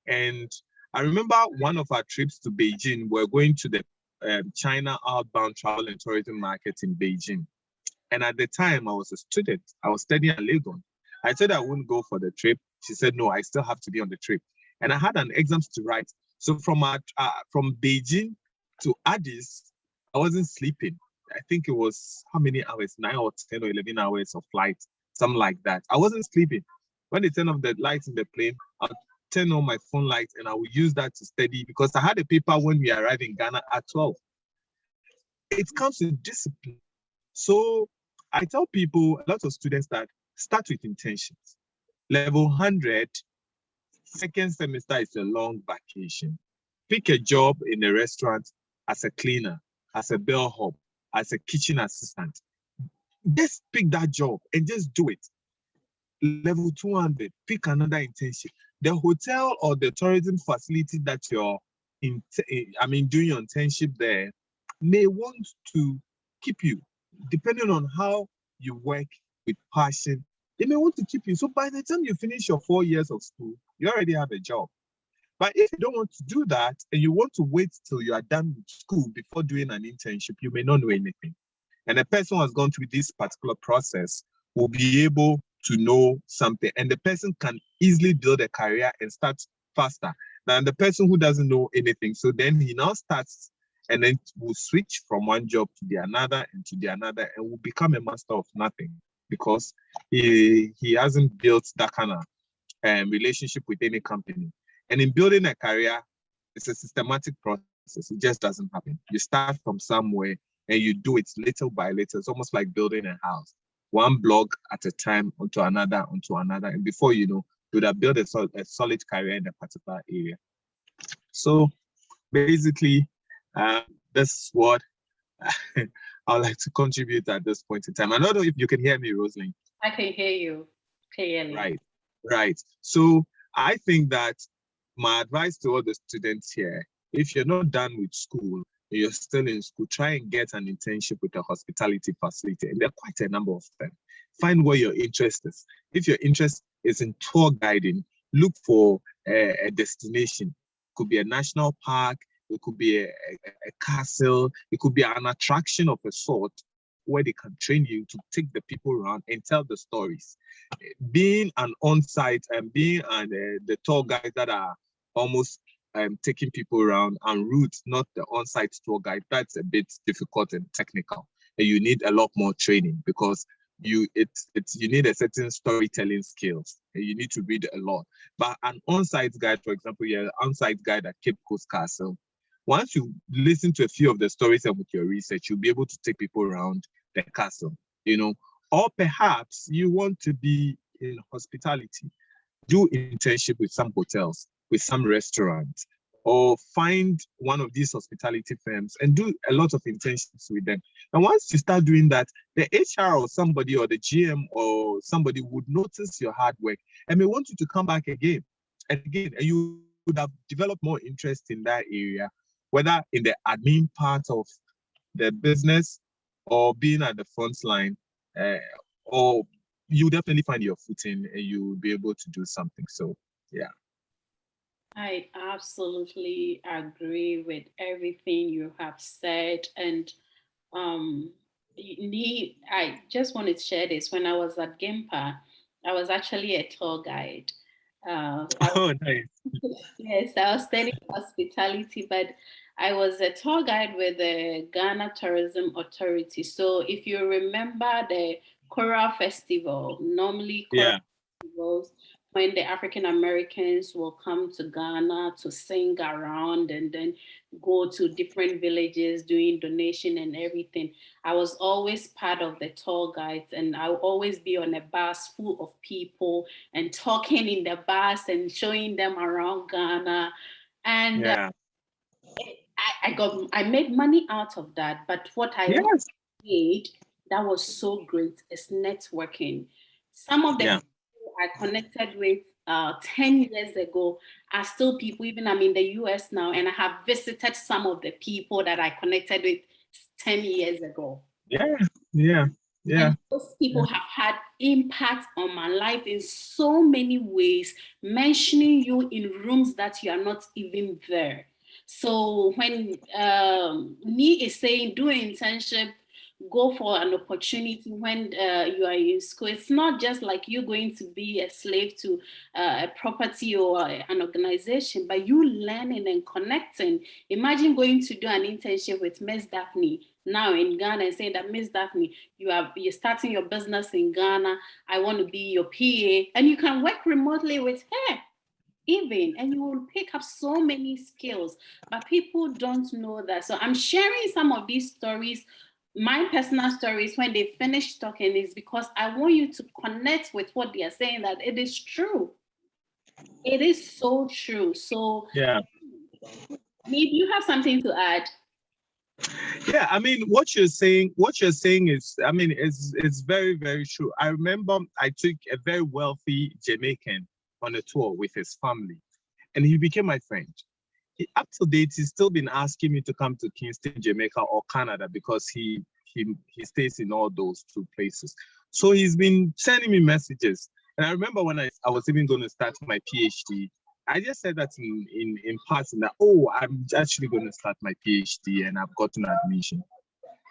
[SPEAKER 7] And I remember one of our trips to Beijing, we're going to the China outbound travel and tourism market in Beijing. And at the time, I was a student. I was studying at Legon. I said I wouldn't go for the trip. She said, no, I still have to be on the trip. And I had an exams to write. So from Beijing to add this, I wasn't sleeping. I think it was how many hours, 9 or 10 or 11 hours of flight, something like that. I wasn't sleeping. When they turn off the lights in the plane, I'll turn on my phone light and I will use that to study because I had a paper when we arrived in Ghana at 12. It comes with discipline. So I tell people, a lot of students, that start with intentions. Level 100, second semester is a long vacation. Pick a job in a restaurant as a cleaner, as a bellhop, as a kitchen assistant. Just pick that job and just do it. Level 200, pick another internship. The hotel or the tourism facility that you're doing your internship there may want to keep you, depending on how you work with passion. They may want to keep you. So by the time you finish your 4 years of school, you already have a job. But if you don't want to do that and you want to wait till you are done with school before doing an internship, you may not know anything. And a person who has gone through this particular process will be able to know something, and the person can easily build a career and start faster than the person who doesn't know anything. So then he now starts and then will switch from one job to the another and to the another and will become a master of nothing because he hasn't built that kind of relationship with any company. And in building a career, it's a systematic process. It just doesn't happen. You start from somewhere and you do it little by little. It's almost like building a house, one block at a time onto another. And before you know, you would have built a solid career in a particular area. So basically, that's what I would like to contribute at this point in time. I don't know if you can hear me, Rosalind.
[SPEAKER 1] I can hear you clearly.
[SPEAKER 7] Right. So I think that my advice to all the students here, if you're not done with school, you're still in school, try and get an internship with a hospitality facility. And there are quite a number of them. Find where your interest is. If your interest is in tour guiding, look for a destination. It could be a national park, it could be a castle, it could be an attraction of a sort where they can train you to take the people around and tell the stories. Being an on-site and being the tour guides that are almost taking people around en route, not the on-site tour guide, that's a bit difficult and technical. And you need a lot more training because you need a certain storytelling skills and you need to read a lot. But an on-site guide, for example, you're an on-site guide at Cape Coast Castle. Once you listen to a few of the stories and with your research, you'll be able to take people around the castle, or perhaps you want to be in hospitality, do internship with some hotels, with some restaurants, or find one of these hospitality firms and do a lot of internships with them. And once you start doing that, the HR or somebody or the GM or somebody would notice your hard work and may want you to come back again and again, and you would have developed more interest in that area, whether in the admin part of the business or being at the front line, or you definitely find your footing and you will be able to do something. So, yeah.
[SPEAKER 1] I absolutely agree with everything you have said. And I just wanted to share this. When I was at GIMPA, I was actually a tour guide.
[SPEAKER 7] Oh, nice.
[SPEAKER 1] Yes, I was studying hospitality, but I was a tour guide with the Ghana Tourism Authority. So if you remember the Choral Festival, normally choral festivals, when the African Americans will come to Ghana to sing around and then go to different villages doing donation and everything. I was always part of the tour guides, and I would always be on a bus full of people and talking in the bus and showing them around Ghana. And I made money out of that. But what I made that was so great is networking. Some of the people I connected with 10 years ago are still people, even I'm in the US now, and I have visited some of the people that I connected with 10 years ago.
[SPEAKER 7] Yeah.
[SPEAKER 1] And those people have had impact on my life in so many ways, mentioning you in rooms that you are not even there. So when Nee is saying do internship go for an opportunity when you are in school. It's not just like you're going to be a slave to a property or an organization, but you learning and connecting. Imagine going to do an internship with Miss Daphne now in Ghana and saying that, Miss Daphne, you're starting your business in Ghana. I want to be your PA, and you can work remotely with her even, and you will pick up so many skills, but people don't know that. So I'm sharing some of these stories, my personal stories. When they finish talking, is because I want you to connect with what they are saying, that it is true. It is so true. So
[SPEAKER 7] Yeah.
[SPEAKER 1] maybe you have something to add.
[SPEAKER 7] Yeah, I mean, what you're saying is, I mean, it's very, very true. I remember I took a very wealthy Jamaican on a tour with his family, and he became my friend. Up to date, he's still been asking me to come to Kingston, Jamaica, or Canada, because he stays in all those two places. So he's been sending me messages. And I remember when I was even going to start my PhD, I just said that in passing that, oh, I'm actually going to start my PhD and I've gotten admission.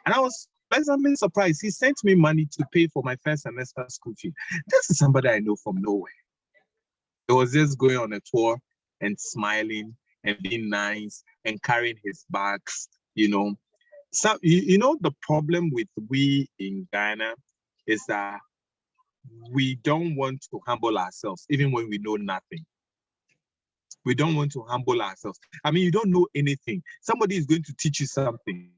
[SPEAKER 7] And I was pleasantly surprised. He sent me money to pay for my first semester school fee. This is somebody I know from nowhere. He was just going on a tour and smiling and being nice and carrying his bags, you know. So, you know, the problem with we in Ghana is that we don't want to humble ourselves, even when we know nothing. We don't want to humble ourselves. I mean, you don't know anything. Somebody is going to teach you something.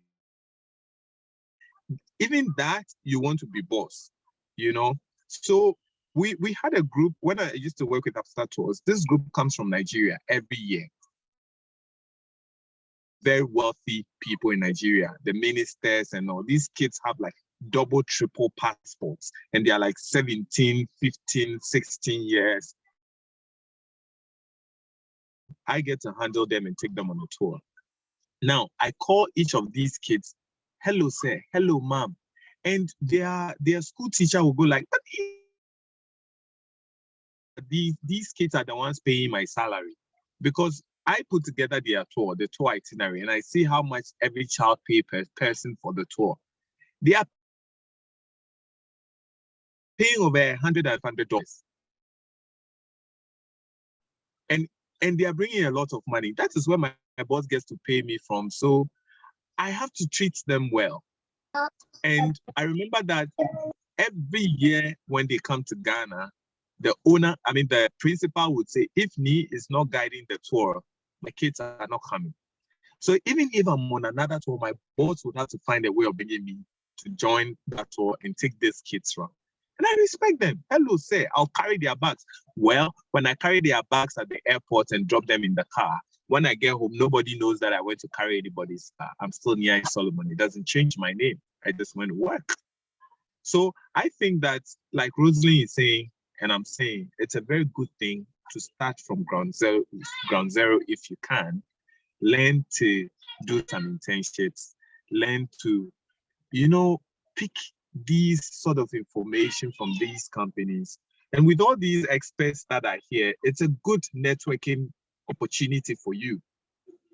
[SPEAKER 7] Even that, you want to be boss, you know? So we had a group, when I used to work with After Tours, this group comes from Nigeria every year. Very wealthy people in Nigeria, the ministers and all. These kids have like double, triple passports, and they are like 17, 15, 16 years. I get to handle them and take them on a tour. Now, I call each of these kids, hello, sir, hello, ma'am. And their school teacher will go like, these kids are the ones paying my salary, because I put together their tour, the tour itinerary, and I see how much every child pays per person for the tour. They are paying over $100. And they are bringing a lot of money. That is where my boss gets to pay me from. So I have to treat them well. And I remember that every year when they come to Ghana, the principal would say, if me is not guiding the tour, my kids are not coming. So even if I'm on another tour, my boss would have to find a way of bringing me to join that tour and take these kids around. And I respect them. Hello, sir, I'll carry their bags. Well, when I carry their bags at the airport and drop them in the car, when I get home, nobody knows that I went to carry anybody's car. I'm still Nia Solomon. It doesn't change my name. I just went to work. So I think that, like Rosalind is saying, and I'm saying, it's a very good thing to start from ground zero if you can. Learn to do some internships, learn to, pick these sort of information from these companies. And with all these experts that are here, it's a good networking opportunity for you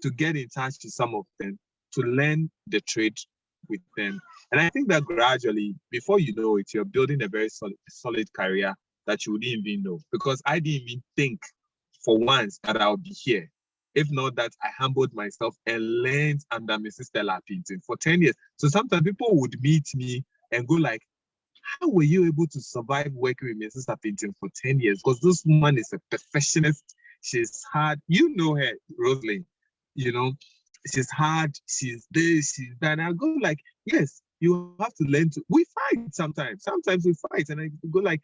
[SPEAKER 7] to get in touch with some of them, to learn the trade with them. And I think that gradually, before you know it, you're building a very solid career that you wouldn't even know. Because I didn't even think for once that I'll be here. If not that, I humbled myself and learned under Mrs. Stella Pinton for 10 years. So sometimes people would meet me and go like, how were you able to survive working with Mrs. Pinton for 10 years? Because this woman is a perfectionist. She's hard. You know her, Rosalind. She's hard. She's this, she's that. And I go like, yes, you have to learn to. We fight sometimes. Sometimes we fight. And I go like,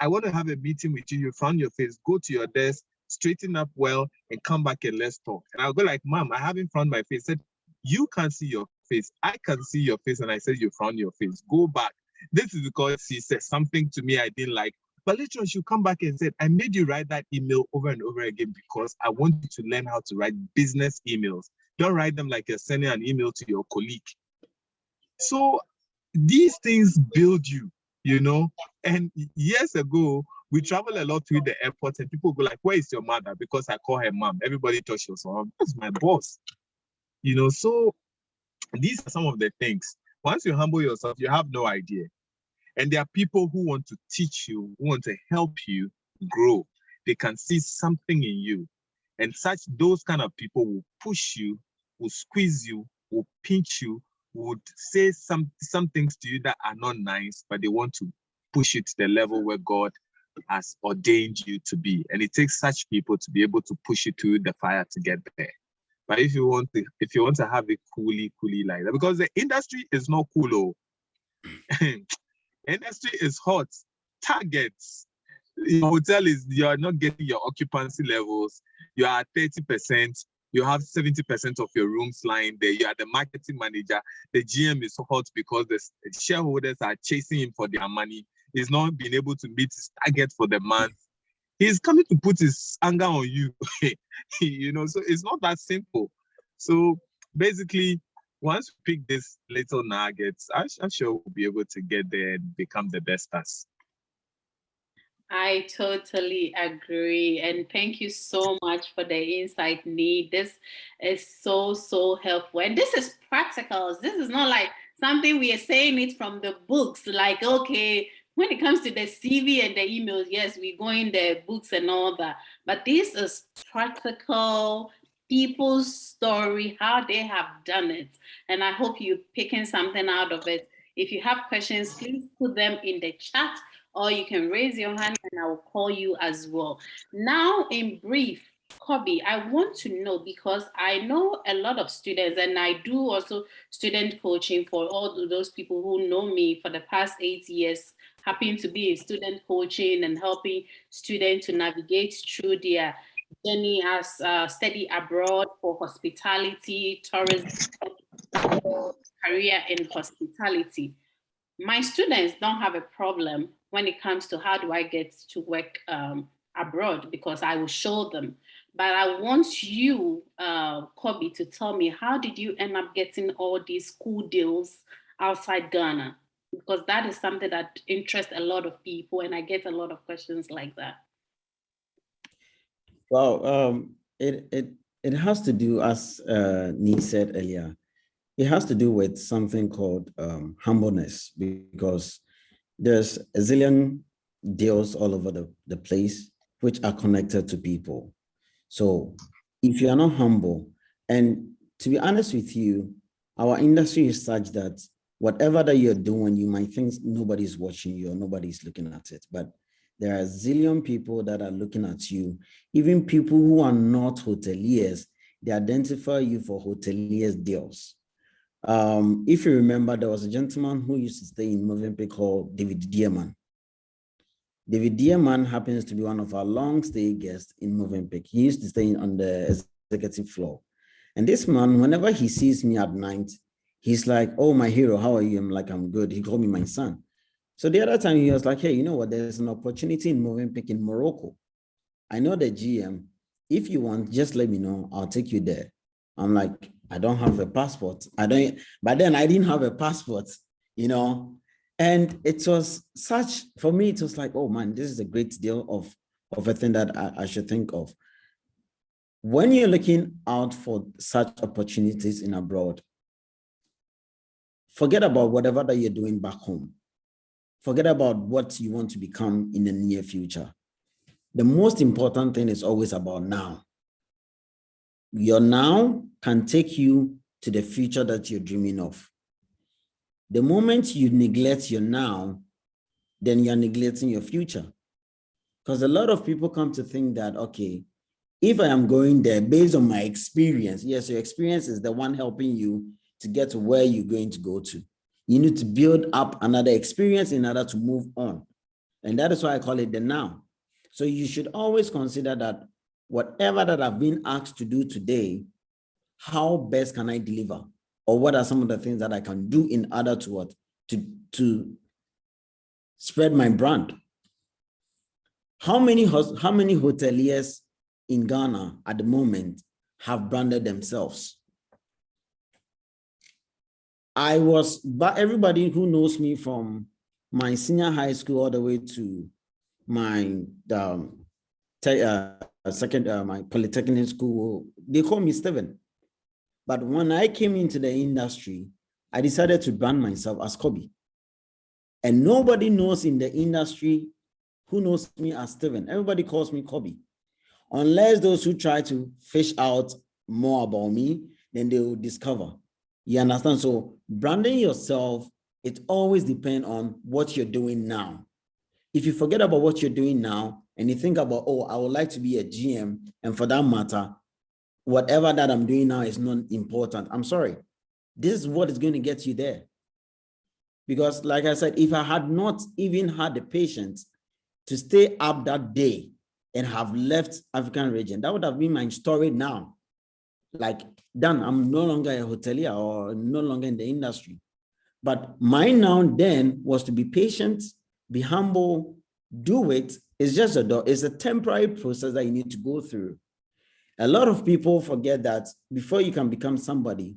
[SPEAKER 7] I want to have a meeting with you. You frown your face. Go to your desk, straighten up well, and come back and let's talk. And I'll go like, Mom, I haven't frowned my face. I said, you can't see your face. I can see your face. And I said, you frown your face. Go back. This is because she said something to me I didn't like. But later on, she'll come back and said, I made you write that email over and over again because I want you to learn how to write business emails. Don't write them like you're sending an email to your colleague. So these things build you, And years ago, we travel a lot through the airport and people go like, where is your mother? Because I call her mom. Everybody thought she was mom. That's my boss. So these are some of the things. Once you humble yourself, you have no idea. And there are people who want to teach you, who want to help you grow. They can see something in you. And those kind of people will push you, will squeeze you, will pinch you, would say some things to you that are not nice, but they want to push you to the level where God has ordained you to be. And it takes such people to be able to push you to the fire to get there. But if you want to have it coolly like that, because the industry is not cool. Industry is hot. Targets. Your hotel you are not getting your occupancy levels. You are at 30%. You have 70% of your rooms lying there. You are the marketing manager. The GM is hot because the shareholders are chasing him for their money. He's not been able to meet his target for the month. He's coming to put his anger on you. So it's not that simple. So basically, once we pick these little nuggets, I'm sure we'll be able to get there and become the best us.
[SPEAKER 1] I totally agree. And thank you so much for the insight, Nee. This is so helpful. And this is practical. This is not like something we are saying it from the books. Like, okay, when it comes to the CV and the emails, yes, we go in the books and all that. But this is practical people's story, how they have done it. And I hope you're picking something out of it. If you have questions, please put them in the chat, or you can raise your hand and I will call you as well. Now, in brief, Kobe, I want to know, because I know a lot of students, and I do also student coaching for all those people who know me for the past 8 years, happen to be in student coaching and helping students to navigate through their journey as study abroad for hospitality, tourism, career in hospitality. My students don't have a problem when it comes to how do I get to work abroad, because I will show them. But I want you, Kobe, to tell me, how did you end up getting all these cool deals outside Ghana? Because that is something that interests a lot of people, and I get a lot of questions like that.
[SPEAKER 6] Well, it has to do, as Nee said earlier, it has to do with something called humbleness, because there's a zillion deals all over the place which are connected to people. So if you are not humble, and to be honest with you, our industry is such that whatever that you're doing, you might think nobody's watching you or nobody's looking at it, but there are a zillion people that are looking at you. Even people who are not hoteliers, they identify you for hoteliers deals. If you remember, there was a gentleman who used to stay in Movenpick called David Dearman. David Dearman happens to be one of our long stay guests in Movenpick. He used to stay on the executive floor. And this man, whenever he sees me at night, he's like, "Oh, my hero, how are you?" I'm like, "I'm good." He called me my son. So the other time he was like, "Hey, you know what? There's an opportunity in Movenpick in Morocco. I know the GM. If you want, just let me know. I'll take you there." I'm like, "I don't have a passport. But then I didn't have a passport, And it was for me, it was like, oh man, this is a great deal of a thing that I should think of. When you're looking out for such opportunities in abroad, forget about whatever that you're doing back home. Forget about what you want to become in the near future. The most important thing is always about now. Your now can take you to the future that you're dreaming of. The moment you neglect your now, then you're neglecting your future. Because a lot of people come to think that, okay, if I am going there based on my experience, yes, your experience is the one helping you to get to where you're going to go to. You need to build up another experience in order to move on. And that is why I call it the now. So you should always consider that whatever that I've been asked to do today, how best can I deliver? Or what are some of the things that I can do in order to spread my brand? How many hoteliers in Ghana at the moment have branded themselves? But everybody who knows me from my senior high school all the way to my my polytechnic school, they call me Steven. But when I came into the industry, I decided to brand myself as Kobe. And nobody knows in the industry who knows me as Steven. Everybody calls me Kobe. Unless those who try to fish out more about me, then they will discover. You understand? So branding yourself, it always depends on what you're doing now. If you forget about what you're doing now and you think about, oh, I would like to be a GM, and for that matter, whatever that I'm doing now is not important. I'm sorry. This is what is going to get you there. Because like I said, if I had not even had the patience to stay up that day and have left African region, that would have been my story now. Like, done, I'm no longer a hotelier or no longer in the industry. But mine now then was to be patient, be humble, do it. It's just it's a temporary process that you need to go through. A lot of people forget that before you can become somebody,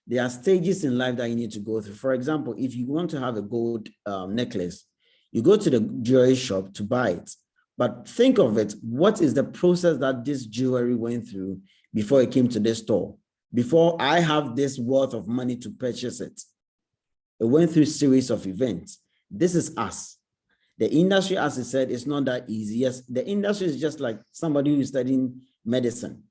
[SPEAKER 6] there are stages in life that you need to go through. For example, if you want to have a gold necklace, you go to the jewelry shop to buy it. But think of it, what is the process that this jewelry went through before it came to this store? Before I have this worth of money to purchase it, it went through a series of events. This is us. The industry, as I said, is not that easy. Yes, the industry is just like somebody who is studying medicine.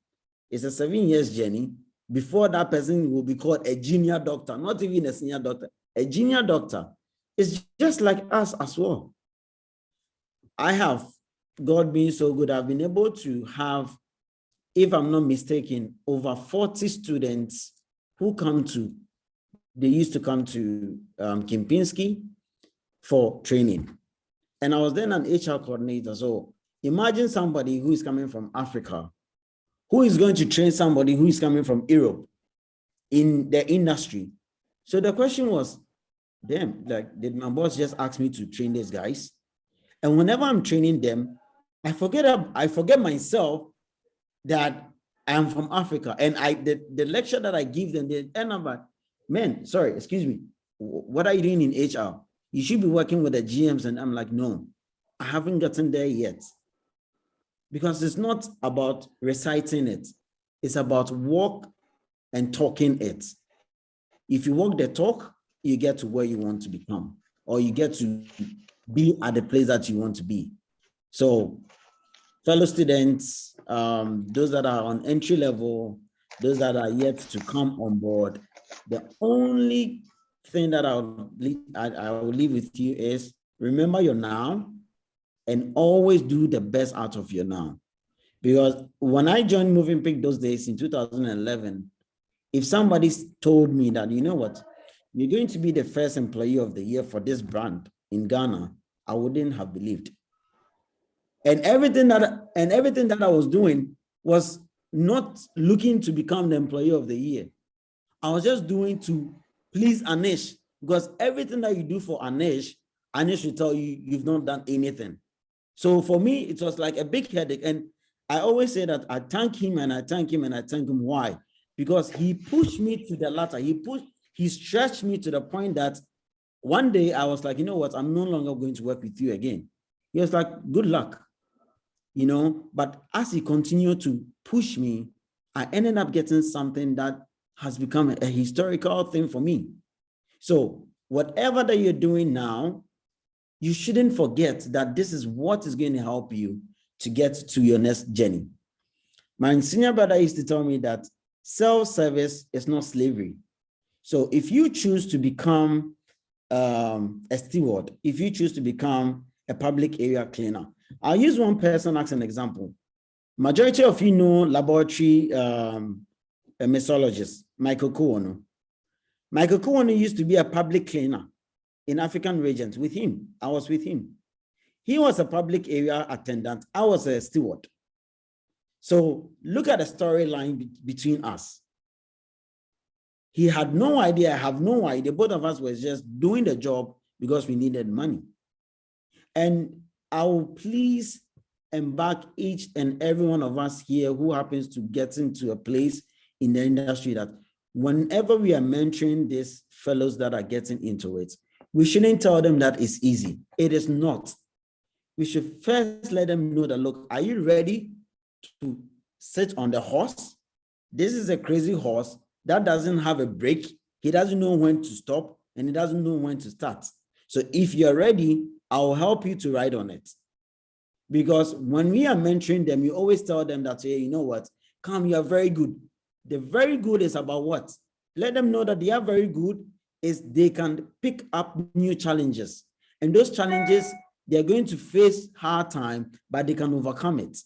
[SPEAKER 6] It's a 7 years journey. Before that person will be called a junior doctor, not even a senior doctor. A junior doctor is just like us as well. I have, God being so good, I've been able to have, if I'm not mistaken, over 40 students who they used to come to Kempinski for training. And I was then an HR coordinator. So imagine somebody who is coming from Africa, who is going to train somebody who is coming from Europe in the industry. So the question was, damn, like, did my boss just ask me to train these guys? And whenever I'm training them, I forget myself that I am from Africa. And the lecture that I give them, they end up like, man, sorry, excuse me, what are you doing in HR? You should be working with the GMs. And I'm like, no, I haven't gotten there yet. Because it's not about reciting it. It's about walk and talking it. If you walk the talk, you get to where you want to become, or you get to be at the place that you want to be. So fellow students, those that are on entry level, those that are yet to come on board, the only thing that I will leave with you is remember your now and always do the best out of your now. Because when I joined Moving Pick those days in 2011, if somebody told me that, you know what, you're going to be the first employee of the year for this brand in Ghana, I wouldn't have believed. And everything that I was doing was not looking to become the employee of the year. I was just doing to please Anish, because everything that you do for Anish will tell you you've not done anything. So for me, it was like a big headache. And I always say that I thank him and I thank him and I thank him. Why? Because he pushed me to the latter. He stretched me to the point that one day I was like, you know what, I'm no longer going to work with you again. He was like, good luck, you know. But as he continued to push me, I ended up getting something that has become a historical thing for me. So whatever that you're doing now, you shouldn't forget that this is what is going to help you to get to your next journey. My senior brother used to tell me that self-service is not slavery. So if you choose to become a steward, if you choose to become a public area cleaner, I'll use one person as an example. Majority of you know laboratory mesologist, Michael Kuono. Michael Kuono used to be a public cleaner in African regions with him. I was with him. He was a public area attendant. I was a steward. So look at the storyline between us. He had no idea, I have no idea. Both of us were just doing the job because we needed money. And I will please embark each and every one of us here who happens to get into a place in the industry that whenever we are mentoring these fellows that are getting into it, we shouldn't tell them that it's easy. It is not. We should first let them know that, look, are you ready to sit on the horse? This is a crazy horse that doesn't have a brake. He doesn't know when to stop and he doesn't know when to start. So if you're ready, I'll help you to ride on it. Because when we are mentoring them, you always tell them that, hey, you know what, come, you are very good. The very good is about what? Let them know that they are very good is they can pick up new challenges. And those challenges, they're going to face hard time, but they can overcome it.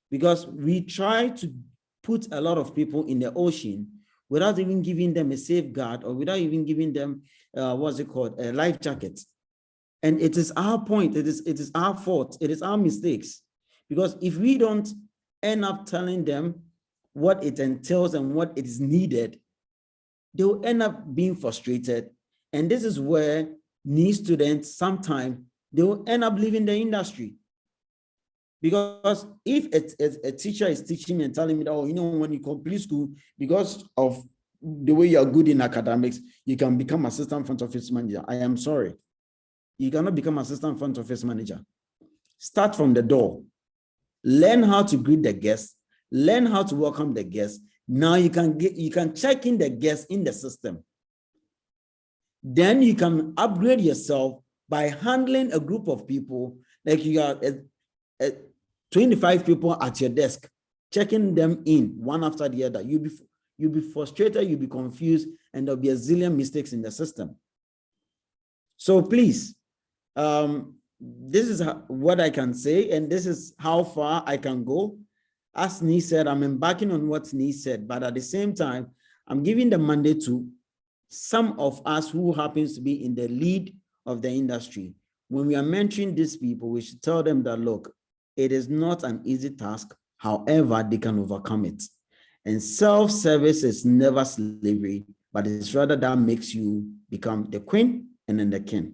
[SPEAKER 6] Because we try to put a lot of people in the ocean without even giving them a safeguard or without even giving them, what's it called, a life jacket. And it is our point, it is our fault, it is our mistakes. Because if we don't end up telling them what it entails and what it is needed, they will end up being frustrated. And this is where new students, sometimes they will end up leaving the industry. Because if a teacher is teaching me and telling me that, oh, you know, when you complete school, because of the way you are good in academics, you can become assistant front office manager. I am sorry. You cannot become assistant front office manager. Start from the door. Learn how to greet the guests. Learn how to welcome the guests. Now you can check in the guests in the system. Then you can upgrade yourself by handling a group of people, like you are 25 people at your desk, checking them in one after the other. You'll be frustrated, you'll be confused, and there'll be a zillion mistakes in the system. So please, this is what I can say, and this is how far I can go. As Nee said, I'm embarking on what Nee said, but at the same time, I'm giving the mandate to some of us who happens to be in the lead of the industry. When we are mentoring these people, we should tell them that, look, it is not an easy task. However, they can overcome it. And self-service is never slavery, but it's rather that makes you become the queen and then the king.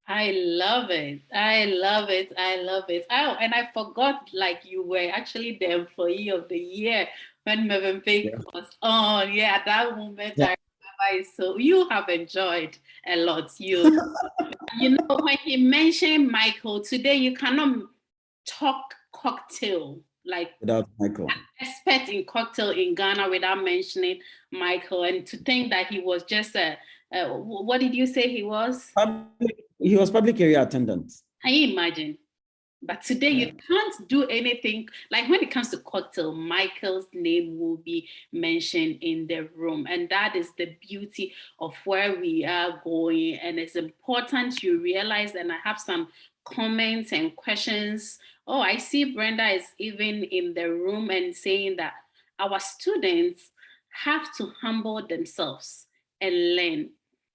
[SPEAKER 1] I love it. I love it. I love it. Oh, and I forgot, like, you were actually the employee of the year when Movenpick was on. Yeah, at that moment, I remember. So you have enjoyed a lot. You know, when he mentioned Michael today, you cannot talk cocktail like
[SPEAKER 6] without Michael.
[SPEAKER 1] Expert in cocktail in Ghana without mentioning Michael. And to think that he was just what did you say he was?
[SPEAKER 6] He was public area attendant.
[SPEAKER 1] Can you imagine? But today you can't do anything. Like when it comes to cocktail, Michael's name will be mentioned in the room. And that is the beauty of where we are going. And it's important you realize, and I have some comments and questions. Oh, I see Brenda is even in the room and saying that our students have to humble themselves and learn.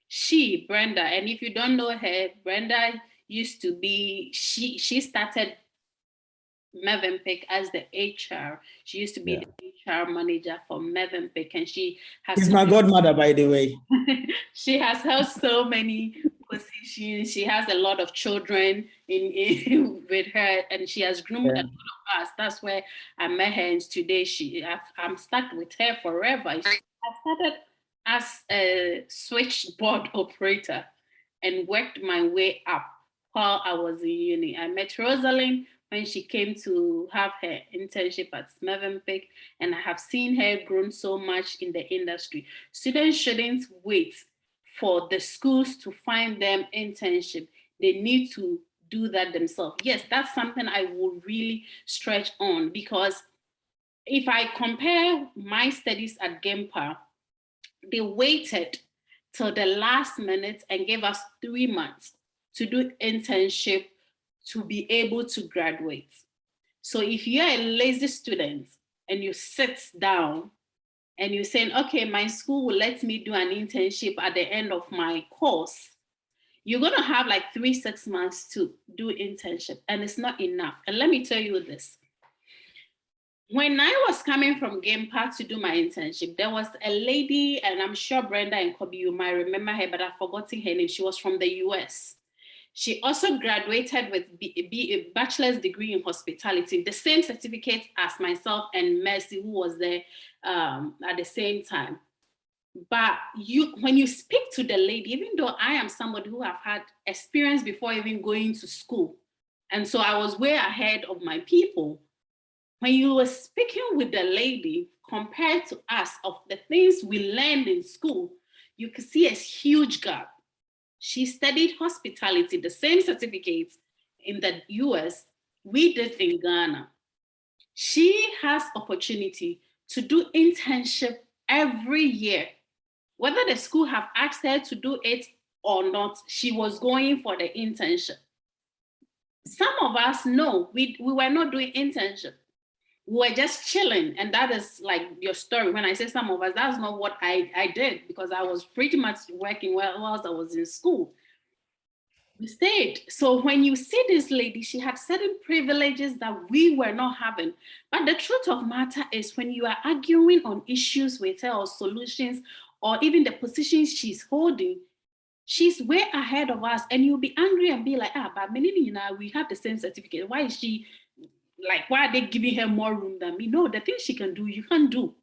[SPEAKER 1] She, Brenda, and if you don't know her, Brenda used to be, she started Movenpick as the HR. She used to be the HR manager for Movenpick, and she has.
[SPEAKER 6] She's my godmother, by the way.
[SPEAKER 1] She has held so many positions. She has a lot of children in with her, and she has groomed a lot of us. That's where I met her, and today I'm stuck with her forever. I started as a switchboard operator and worked my way up while I was in uni. I met Rosalind when she came to have her internship at Movenpick, and I have seen her grown so much in the industry. Students shouldn't wait for the schools to find them internship. They need to do that themselves. Yes, that's something I will really stretch on, because if I compare my studies at GEMPA, they waited till the last minute and gave us 3 months to do internship to be able to graduate. So if you're a lazy student and you sit down and you're saying, okay, my school will let me do an internship at the end of my course, you're going to have like 3-6 months to do internship, and it's not enough. And let me tell you this. When I was coming from GamePad to do my internship, there was a lady, and I'm sure Brenda and Kobe, you might remember her, but I've forgotten her name. She was from the US. She also graduated with a bachelor's degree in hospitality, the same certificate as myself and Mercy, who was there at the same time. But when you speak to the lady, even though I am somebody who have had experience before even going to school, and so I was way ahead of my people, when you were speaking with the lady, compared to us of the things we learned in school, you could see a huge gap. She studied hospitality, the same certificates in the US we did in Ghana. She has opportunity to do internship every year. Whether the school have asked her to do it or not, she was going for the internship. Some of us, no, we were not doing internship. We were just chilling. And that is like your story. When I say some of us, that's not what I did, because I was pretty much working whilst I was in school. We stayed. So when you see this lady, she had certain privileges that we were not having. But the truth of matter is, when you are arguing on issues with her or solutions, or even the positions she's holding, she's way ahead of us. And you'll be angry and be like, but we have the same certificate. Why is she like, why are they giving her more room than me? No, the things she can do, you can't do.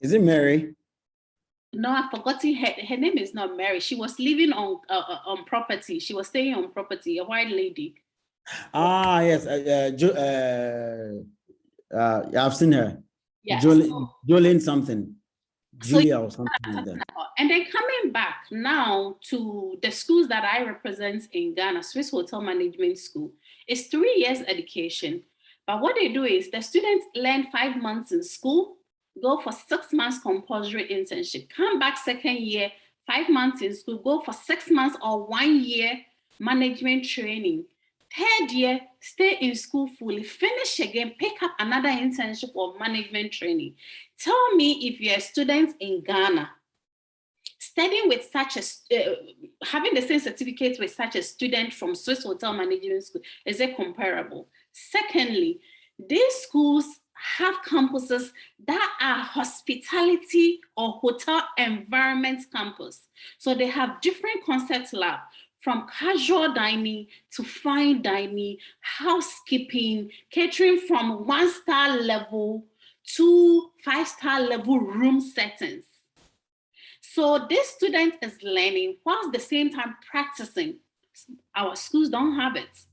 [SPEAKER 6] Is it Mary?
[SPEAKER 1] No, I've forgotten her name is not Mary. She was living on property. She was staying on property, a white lady.
[SPEAKER 6] Yes. I've seen her.
[SPEAKER 1] Yeah.
[SPEAKER 6] Jolene something. Julia or something like that.
[SPEAKER 1] And then coming back now to the schools that I represent in Ghana, Swiss Hotel Management School, it's 3 years education. But what they do is the students learn 5 months in school, go for 6 months compulsory internship, come back second year, 5 months in school, go for 6 months or 1 year management training. Third year, stay in school fully, finish again, pick up another internship or management training. Tell me, if you're a student in Ghana, studying with such a, having the same certificate with such a student from Swiss Hotel Management School, is it comparable? Secondly, these schools have campuses that are hospitality or hotel environment campus. So they have different concept lab, from casual dining to fine dining, housekeeping, catering from 1-star level to 5-star level room settings. So this student is learning whilst at the same time practicing. Our schools don't have it.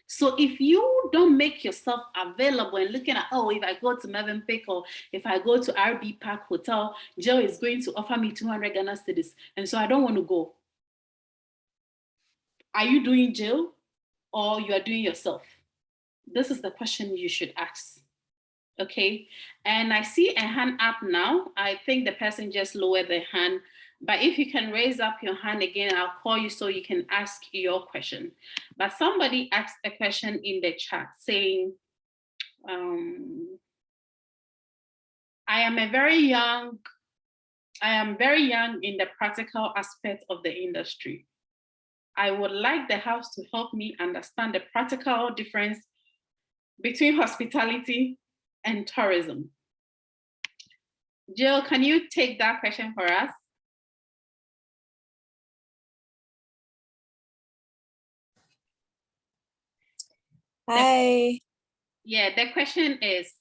[SPEAKER 1] So if you don't make yourself available and looking at, if I go to Mövenpick or if I go to RB Park Hotel, Joe is going to offer me 200 Ghana cedis, and so I don't want to go. Are you doing jail or you are doing yourself? This is the question you should ask. Okay, and I see a hand up now. I think the person just lowered their hand, but if you can raise up your hand again, I'll call you so you can ask your question. But somebody asked a question in the chat saying, I am very young in the practical aspect of the industry. I would like the house to help me understand the practical difference between hospitality and tourism. Jill, can you take that question for us?
[SPEAKER 3] Hi.
[SPEAKER 1] The question is,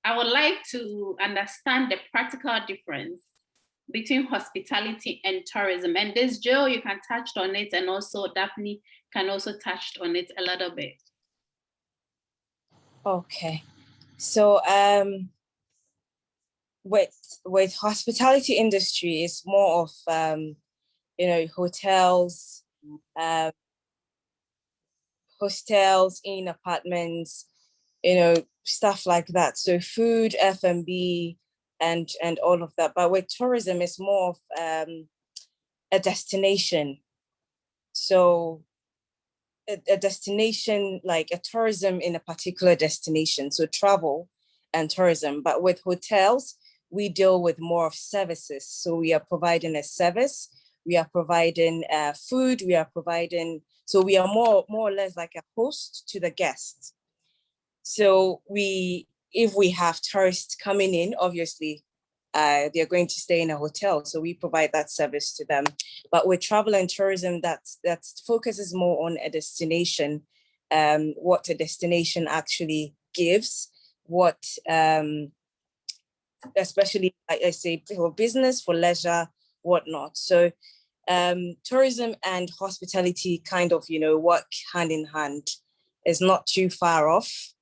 [SPEAKER 1] I would like to understand the practical difference between hospitality and tourism. And this, Jill, you can touch on it, and also Daphne can also touch on it a little bit.
[SPEAKER 3] Okay. So with hospitality industry, it's more of hotels, hostels, in apartments, stuff like that. So food, F&B, and all of that. But with tourism, it's more of a destination. So a destination, like a tourism in a particular destination. So travel and tourism. But with hotels, we deal with more of services. So we are providing a service, we are providing food, we are providing, so we are more or less like a host to the guests. So if we have tourists coming in, obviously, they're going to stay in a hotel, so we provide that service to them. But with travel and tourism, that focuses more on a destination, what a destination actually gives, what especially, like I say, for business, for leisure, whatnot. So tourism and hospitality kind of work hand in hand. It's not too far off.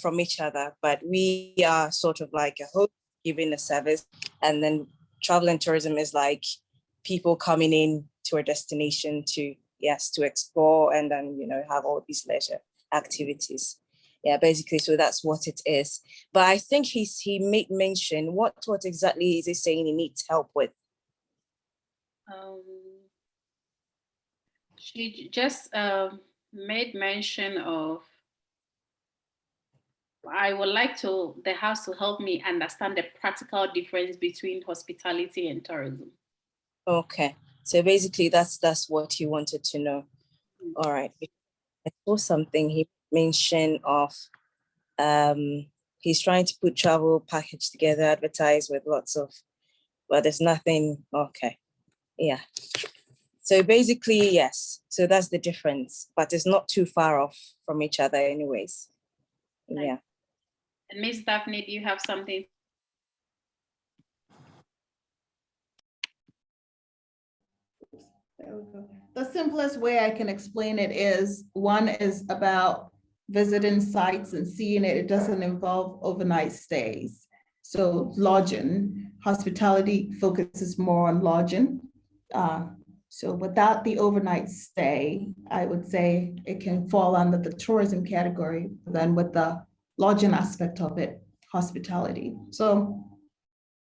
[SPEAKER 3] from each other, but we are sort of like a host giving a service, and then travel and tourism is like people coming in to a destination to explore and then have all these leisure activities. Yeah, basically, so that's what it is. But I think he made mention, what exactly is he saying he needs help with?
[SPEAKER 1] She just made mention of, I would like the house to help me understand the practical difference between hospitality and tourism.
[SPEAKER 3] Okay, so basically that's what you wanted to know. All right. I saw something he mentioned of he's trying to put travel package together, advertise with lots of, but there's nothing. Okay. Yeah. So basically, yes. So that's the difference, but it's not too far off from each other anyways. Yeah.
[SPEAKER 1] And Miss Daphne, do you have something?
[SPEAKER 4] There we go. The simplest way I can explain it is, one is about visiting sites and seeing it. It doesn't involve overnight stays. So lodging, hospitality focuses more on lodging. So without the overnight stay, I would say it can fall under the tourism category. Then with the lodging aspect of it, hospitality. So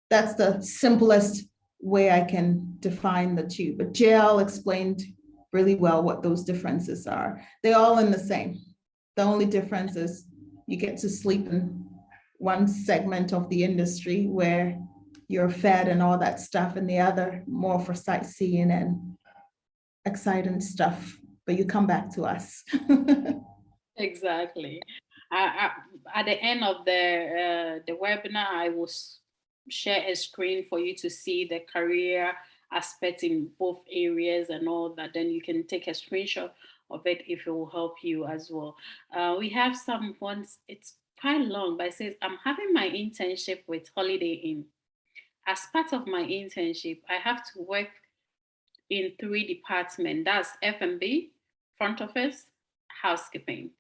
[SPEAKER 4] that's the simplest way I can define the two. But JL explained really well what those differences are. They're all in the same. The only difference is you get to sleep in one segment of the industry where you're fed and all that stuff, and the other more for sightseeing and exciting stuff. But you come back to us.
[SPEAKER 1] Exactly. At the end of the webinar, I will share a screen for you to see the career aspect in both areas and all that. Then you can take a screenshot of it if it will help you as well. We have some ones, it's quite long, but it says, I'm having my internship with Holiday Inn. As part of my internship, I have to work in 3 departments. That's F&B, front office, housekeeping.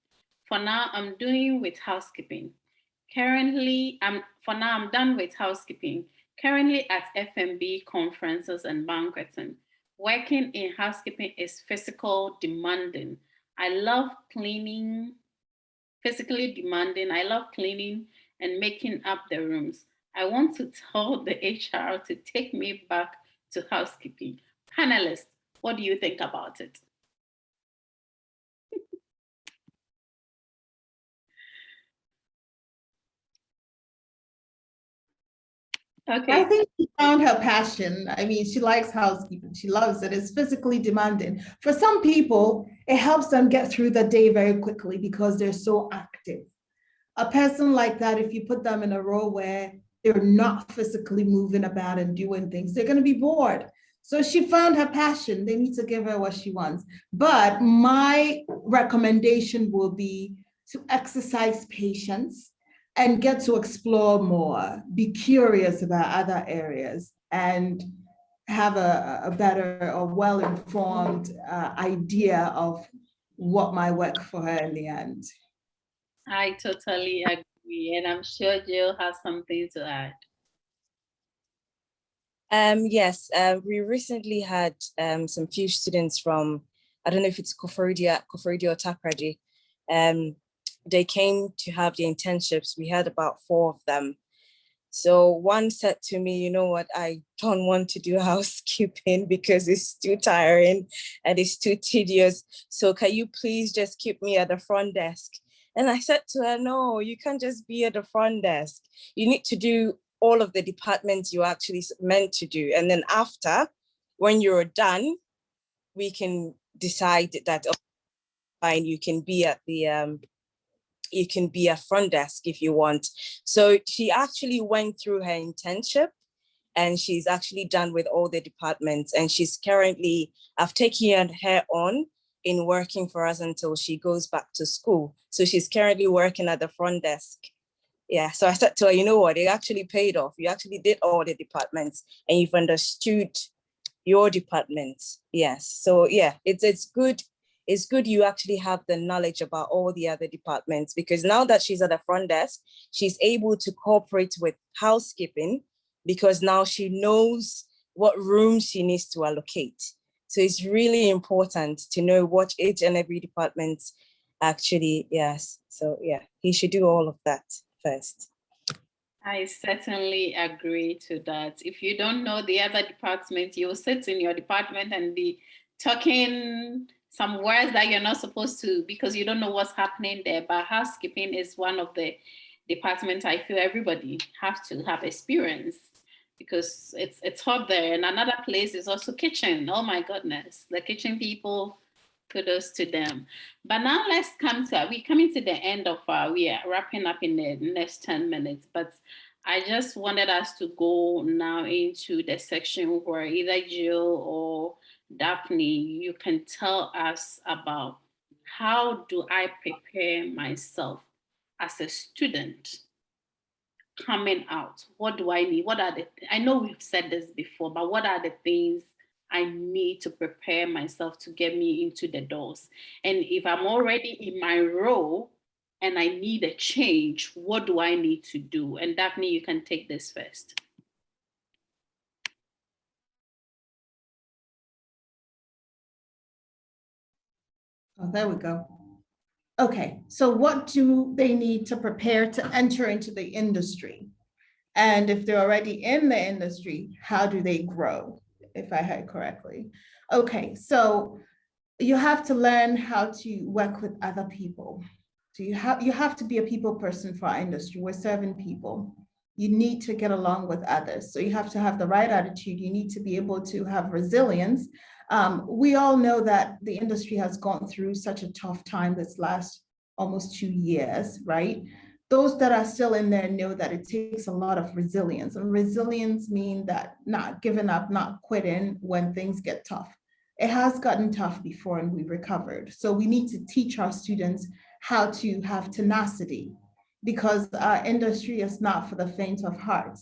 [SPEAKER 1] For now, I'm doing with housekeeping. Currently, I'm done with housekeeping. Currently at F&B, conferences and banqueting. Working in housekeeping is physically demanding. I love cleaning, physically demanding. I love cleaning and making up the rooms. I want to tell the HR to take me back to housekeeping. Panelists, what do you think about it? Okay.
[SPEAKER 4] I think she found her passion. I mean, she likes housekeeping. She loves it. It's physically demanding. For some people, it helps them get through the day very quickly because they're so active. A person like that, if you put them in a role where they're not physically moving about and doing things, they're going to be bored. So she found her passion. They need to give her what she wants. But my recommendation will be to exercise patience and get to explore more, be curious about other areas, and have a better or well-informed idea of what might work for her in the end.
[SPEAKER 1] I totally agree, and I'm sure Jill has something to add.
[SPEAKER 3] Yes, we recently had some few students from, I don't know if it's Koforidua or Takrady. They came to have the internships. We had about 4 of them. So one said to me, you know what, I don't want to do housekeeping because it's too tiring and it's too tedious. So can you please just keep me at the front desk? And I said to her, no, you can't just be at the front desk. You need to do all of the departments you're actually meant to do. And then after, when you're done, we can decide that, oh, fine, you can be at the you can be a front desk if you want. So she actually went through her internship and she's actually done with all the departments. And she's currently, I've taken her on in working for us until she goes back to school. So she's currently working at the front desk. Yeah, so I said to her, you know what, it actually paid off. You actually did all the departments and you've understood your departments. Yes, so yeah, it's good it's good you actually have the knowledge about all the other departments, because now that she's at the front desk, she's able to cooperate with housekeeping because now she knows what rooms she needs to allocate. So it's really important to know what each and every department actually, yes. So yeah, he should do all of that first.
[SPEAKER 1] I certainly agree to that. If you don't know the other department, you'll sit in your department and be talking some words that you're not supposed to because you don't know what's happening there. But housekeeping is one of the departments I feel everybody have to have experience because it's hot there. And another place is also kitchen. Oh my goodness, the kitchen people, kudos to them. But now let's we're coming to the end of we are wrapping up in the next 10 minutes, but I just wanted us to go now into the section where either Jill or Daphne, you can tell us about how do I prepare myself as a student coming out? What do I need? I know we've said this before, but what are the things I need to prepare myself to get me into the doors? And if I'm already in my role and I need a change, what do I need to do? And Daphne, you can take this first.
[SPEAKER 4] Oh, there we go. Okay, so what do they need to prepare to enter into the industry? And if they're already in the industry, how do they grow, if I heard correctly? Okay, so you have to learn how to work with other people. So you have to be a people person for our industry. We're serving people. You need to get along with others. So you have to have the right attitude. You need to be able to have resilience. We all know that the industry has gone through such a tough time this last almost 2 years, right? Those that are still in there know that it takes a lot of resilience, and resilience means that not giving up, not quitting when things get tough. It has gotten tough before and we recovered. So we need to teach our students how to have tenacity, because our industry is not for the faint of heart.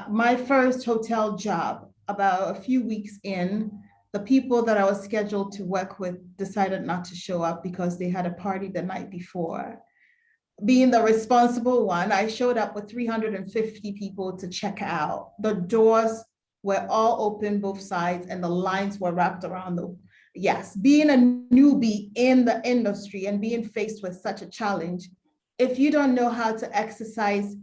[SPEAKER 4] My first hotel job, about a few weeks in, the people that I was scheduled to work with decided not to show up because they had a party the night before. Being the responsible one, I showed up with 350 people to check out. The doors were all open, both sides, and the lines were wrapped around them. Yes, being a newbie in the industry and being faced with such a challenge, if you don't know how to exercise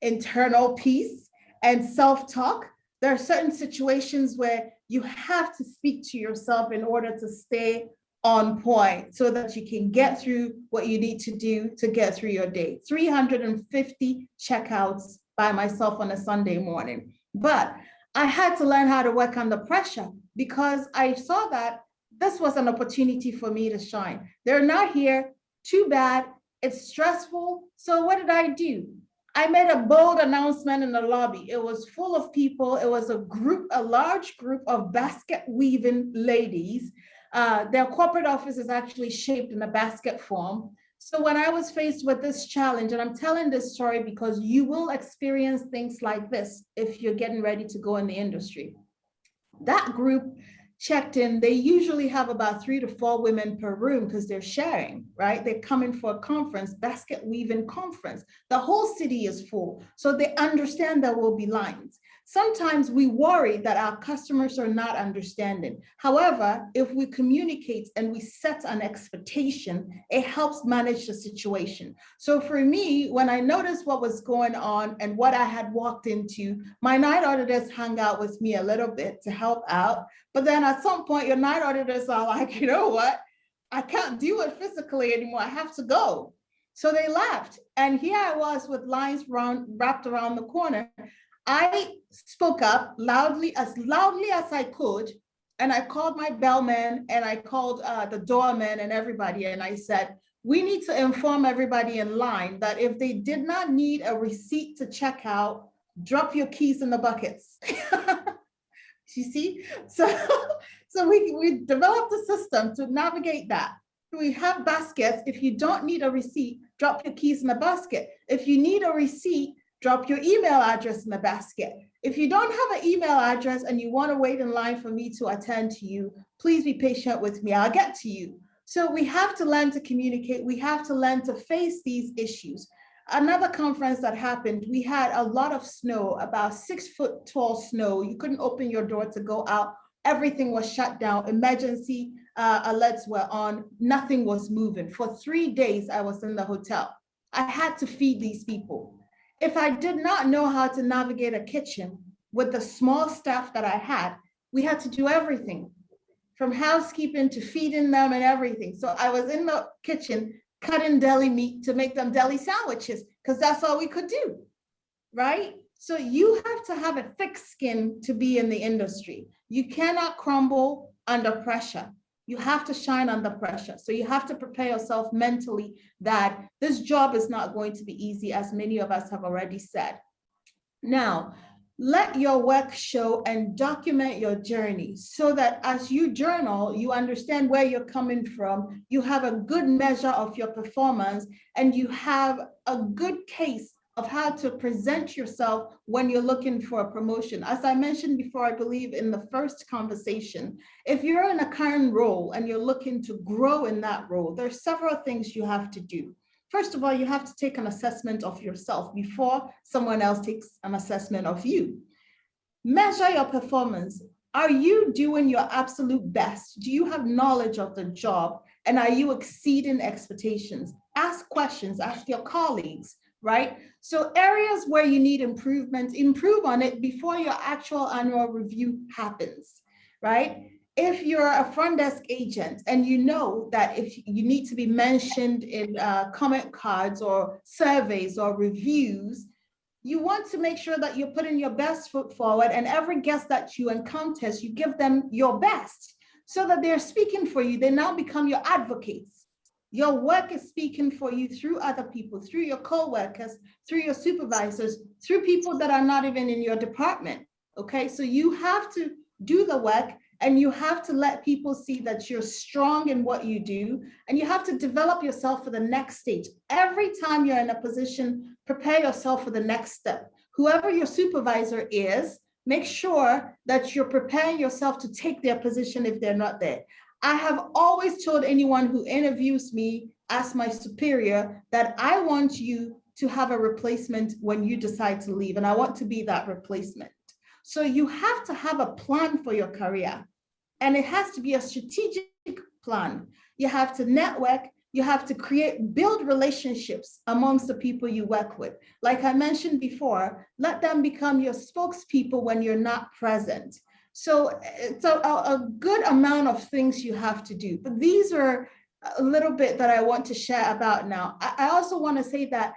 [SPEAKER 4] internal peace and self-talk, there are certain situations where you have to speak to yourself in order to stay on point so that you can get through what you need to do to get through your day. 350 checkouts by myself on a Sunday morning. But I had to learn how to work under pressure because I saw that this was an opportunity for me to shine. They're not here, too bad, it's stressful. So what did I do? I made a bold announcement in the lobby. It was full of people. It was a large group of basket weaving ladies. Their corporate office is actually shaped in a basket form. So when I was faced with this challenge, and I'm telling this story because you will experience things like this if you're getting ready to go in the industry. That group checked in. They usually have about 3 to 4 women per room because they're sharing, right? They're coming for a conference, basket weaving conference. The whole city is full. So they understand there will be lines. Sometimes we worry that our customers are not understanding. However, if we communicate and we set an expectation, it helps manage the situation. So for me, when I noticed what was going on and what I had walked into, my night auditors hung out with me a little bit to help out. But then at some point, your night auditors are like, you know what? I can't do it physically anymore. I have to go. So they left. And here I was with lines wrapped around the corner. I spoke up loudly as I could. And I called my bellman and I called the doorman and everybody. And I said, we need to inform everybody in line that if they did not need a receipt to check out, drop your keys in the buckets. You see? So we developed a system to navigate that. We have baskets. If you don't need a receipt, drop your keys in the basket. If you need a receipt, drop your email address in the basket. If you don't have an email address and you want to wait in line for me to attend to you, please be patient with me. I'll get to you. So we have to learn to communicate. We have to learn to face these issues. Another conference that happened, we had a lot of snow, about 6 foot tall snow. You couldn't open your door to go out. Everything was shut down. Emergency alerts were on. Nothing was moving. For 3 days, I was in the hotel. I had to feed these people. If I did not know how to navigate a kitchen with the small staff that I had, we had to do everything from housekeeping to feeding them and everything. So I was in the kitchen cutting deli meat to make them deli sandwiches because that's all we could do, right? So you have to have a thick skin to be in the industry. You cannot crumble under pressure. You have to shine under pressure. So you have to prepare yourself mentally that this job is not going to be easy, as many of us have already said. Now, let your work show and document your journey so that as you journal, you understand where you're coming from, you have a good measure of your performance, and you have a good case of how to present yourself when you're looking for a promotion. As I mentioned before, I believe in the first conversation, if you're in a current role and you're looking to grow in that role, there's several things you have to do. First of all, you have to take an assessment of yourself before someone else takes an assessment of you. Measure your performance. Are you doing your absolute best? Do you have knowledge of the job? And are you exceeding expectations? Ask questions, ask your colleagues, right? So areas where you need improvement, improve on it before your actual annual review happens, right? If you're a front desk agent and you know that if you need to be mentioned in comment cards or surveys or reviews, you want to make sure that you're putting your best foot forward, and every guest that you encounter, you give them your best so that they're speaking for you. They now become your advocates. Your work is speaking for you through other people, through your co-workers, through your supervisors, through people that are not even in your department, okay? So you have to do the work, and you have to let people see that you're strong in what you do, and you have to develop yourself for the next stage. Every time you're in a position, prepare yourself for the next step. Whoever your supervisor is, make sure that you're preparing yourself to take their position if they're not there. I have always told anyone who interviews me as my superior that I want you to have a replacement when you decide to leave, and I want to be that replacement. So you have to have a plan for your career, and it has to be a strategic plan. You have to network, you have to build relationships amongst the people you work with. Like I mentioned before, let them become your spokespeople when you're not present. So it's a good amount of things you have to do, but these are a little bit that I want to share about now. I also want to say that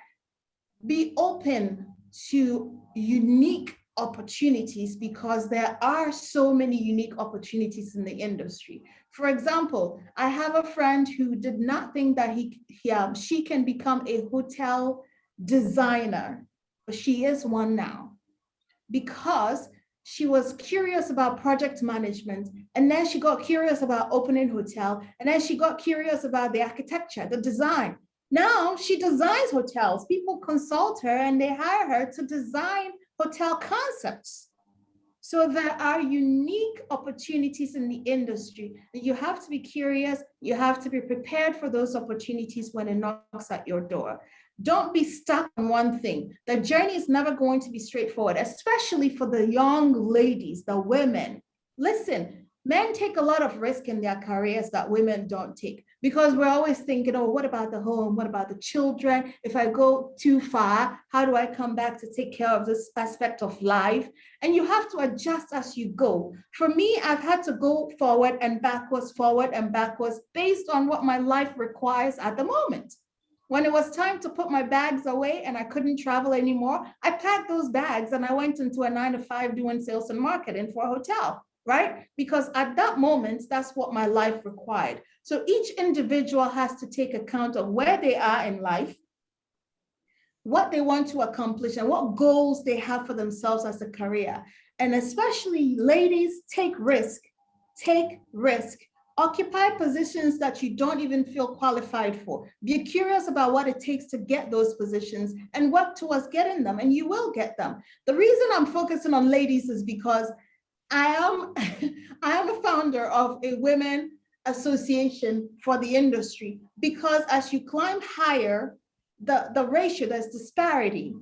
[SPEAKER 4] be open to unique opportunities, because there are so many unique opportunities in the industry. For example, I have a friend who did not think that she can become a hotel designer, but she is one now because she was curious about project management, and then she got curious about opening hotel, and then she got curious about the architecture, the design. Now she designs hotels. People consult her and they hire her to design hotel concepts. So there are unique opportunities in the industry. You have to be curious. You have to be prepared for those opportunities when it knocks at your door. Don't be stuck on one thing. The journey is never going to be straightforward, especially for the young ladies, the women. Listen, men take a lot of risk in their careers that women don't take, because we're always thinking, oh, what about the home? What about the children? If I go too far, how do I come back to take care of this aspect of life? And you have to adjust as you go. For me, I've had to go forward and backwards based on what my life requires at the moment. When it was time to put my bags away and I couldn't travel anymore, I packed those bags and I went into a 9-to-5 doing sales and marketing for a hotel, right? Because at that moment, that's what my life required. So each individual has to take account of where they are in life, what they want to accomplish, and what goals they have for themselves as a career. And especially ladies, take risk. Occupy positions that you don't even feel qualified for. Be curious about what it takes to get those positions and work towards getting them, and you will get them. The reason I'm focusing on ladies is because I am a founder of a women association for the industry, because as you climb higher, the ratio, there's disparity.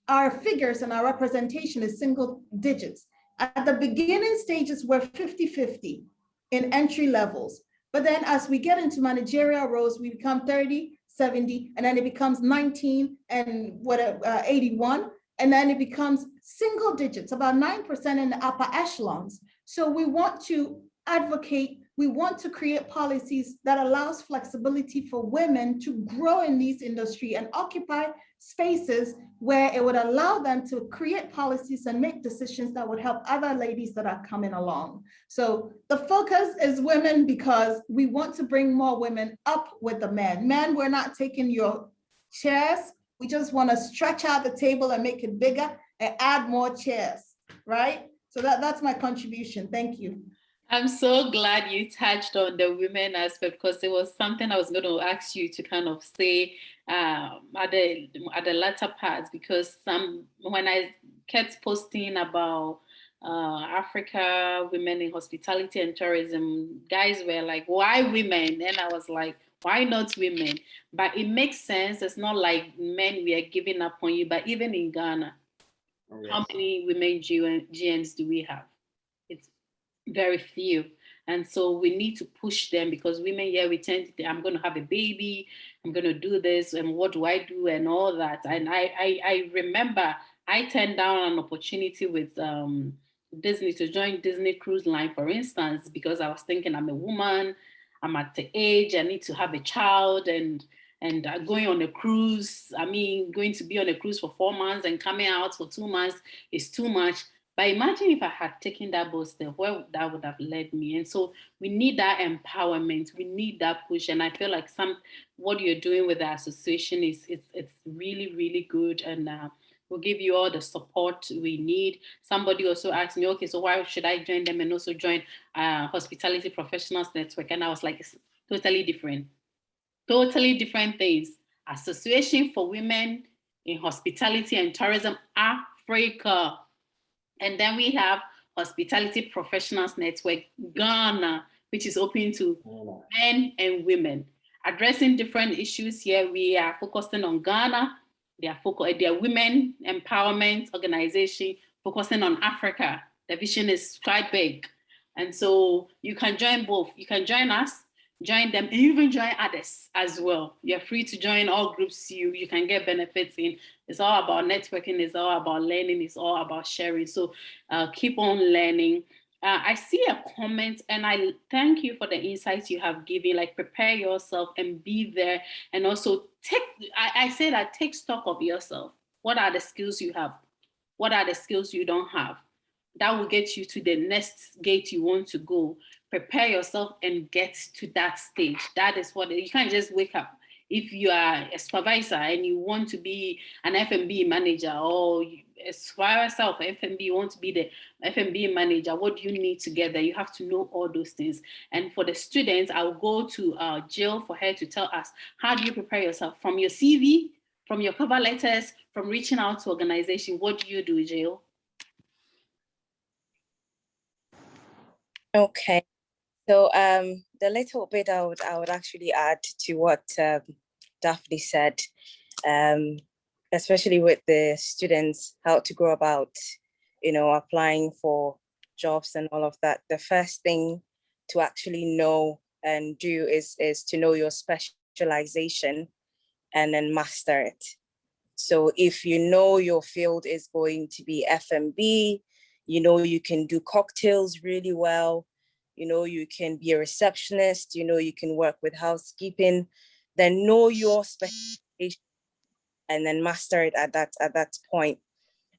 [SPEAKER 4] Our figures and our representation is single digits. At the beginning stages, we're 50-50 in entry levels. But then as we get into managerial roles, we become 30, 70, and then it becomes 19 and 81. And then it becomes single digits, about 9% in the upper echelons. So we want to advocate, we want to create policies that allows flexibility for women to grow in this industry and occupy spaces where it would allow them to create policies and make decisions that would help other ladies that are coming along. So the focus is women because we want to bring more women up with the men. Men, we're not taking your chairs. We just want to stretch out the table and make it bigger and add more chairs, right? So that's my contribution. Thank you.
[SPEAKER 1] I'm so glad you touched on the women aspect, because it was something I was going to ask you to kind of say at the latter part, because when I kept posting about Africa women in hospitality and tourism, guys were like, why women? And I was like, why not women? But it makes sense. It's not like men, we are giving up on you. But even in Ghana, yes, how many women GMs do we have? It's very few. And so we need to push them, because women, yeah, we tend to think, I'm going to have a baby, I'm going to do this, and what do I do, and all that. And I remember I turned down an opportunity with Disney to join Disney Cruise Line, for instance, because I was thinking, I'm a woman, I'm at the age, I need to have a child, and going on a cruise, I mean, going to be on a cruise for 4 months and coming out for 2 months is too much. But imagine if I had taken that bold step, where that would have led me. And so we need that empowerment. We need that push. And I feel like what you're doing with the association it's really, really good. And we'll give you all the support we need. Somebody also asked me, okay, so why should I join them and also join Hospitality Professionals Network? And I was like, it's totally different things. Association for Women in Hospitality and Tourism Africa. And then we have Hospitality Professionals Network Ghana, which is open to men and women. Addressing different issues here, we are focusing on Ghana. They are women empowerment organization focusing on Africa. The vision is quite big. And so you can join both. You can join us, join them, and even join others as well. You're free to join all groups you can get benefits in. It's all about networking, it's all about learning, it's all about sharing. So keep on learning. I see a comment, and I thank you for the insights you have given, like prepare yourself and be there. And also I say that take stock of yourself. What are the skills you have? What are the skills you don't have? That will get you to the next gate you want to go. Prepare yourself and get to that stage. That is what, you can't just wake up. If you are a supervisor and you want to be an F&B manager, or a supervisor of F&B, you want to be the F&B manager, what do you need together? You have to know all those things. And for the students, I'll go to Jill for her to tell us, how do you prepare yourself? From your CV, from your cover letters, from reaching out to organization, what do you do, Jill?
[SPEAKER 3] Okay. So the little bit I would actually add to what Daphne said, especially with the students, how to go about, applying for jobs and all of that. The first thing to actually know and do is to know your specialization and then master it. So if you know your field is going to be F&B, you can do cocktails really well, you can be a receptionist, you can work with housekeeping, then know your specialization and then master it at that point.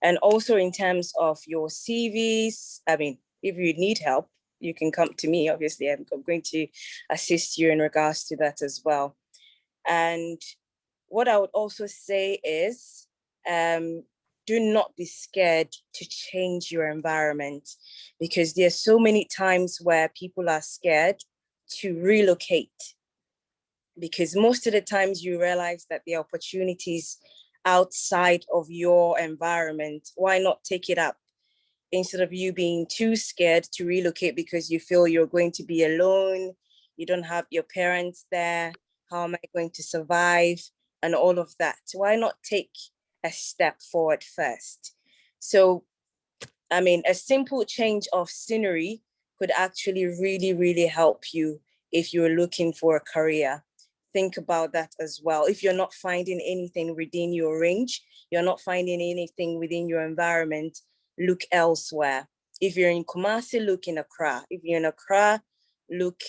[SPEAKER 3] And also in terms of your CVs, I mean, if you need help, you can come to me. Obviously, I'm going to assist you in regards to that as well. And what I would also say is, do not be scared to change your environment, because there's so many times where people are scared to relocate, because most of the times you realize that the opportunities outside of your environment, why not take it up instead of you being too scared to relocate because you feel you're going to be alone, you don't have your parents there. How am I going to survive? And all of that. Why not take a step forward first? So, I mean, a simple change of scenery could actually really, really help you if you're looking for a career. Think about that as well. If you're not finding anything within your range, you're not finding anything within your environment, look elsewhere. If you're in Kumasi, look in Accra. If you're in Accra, look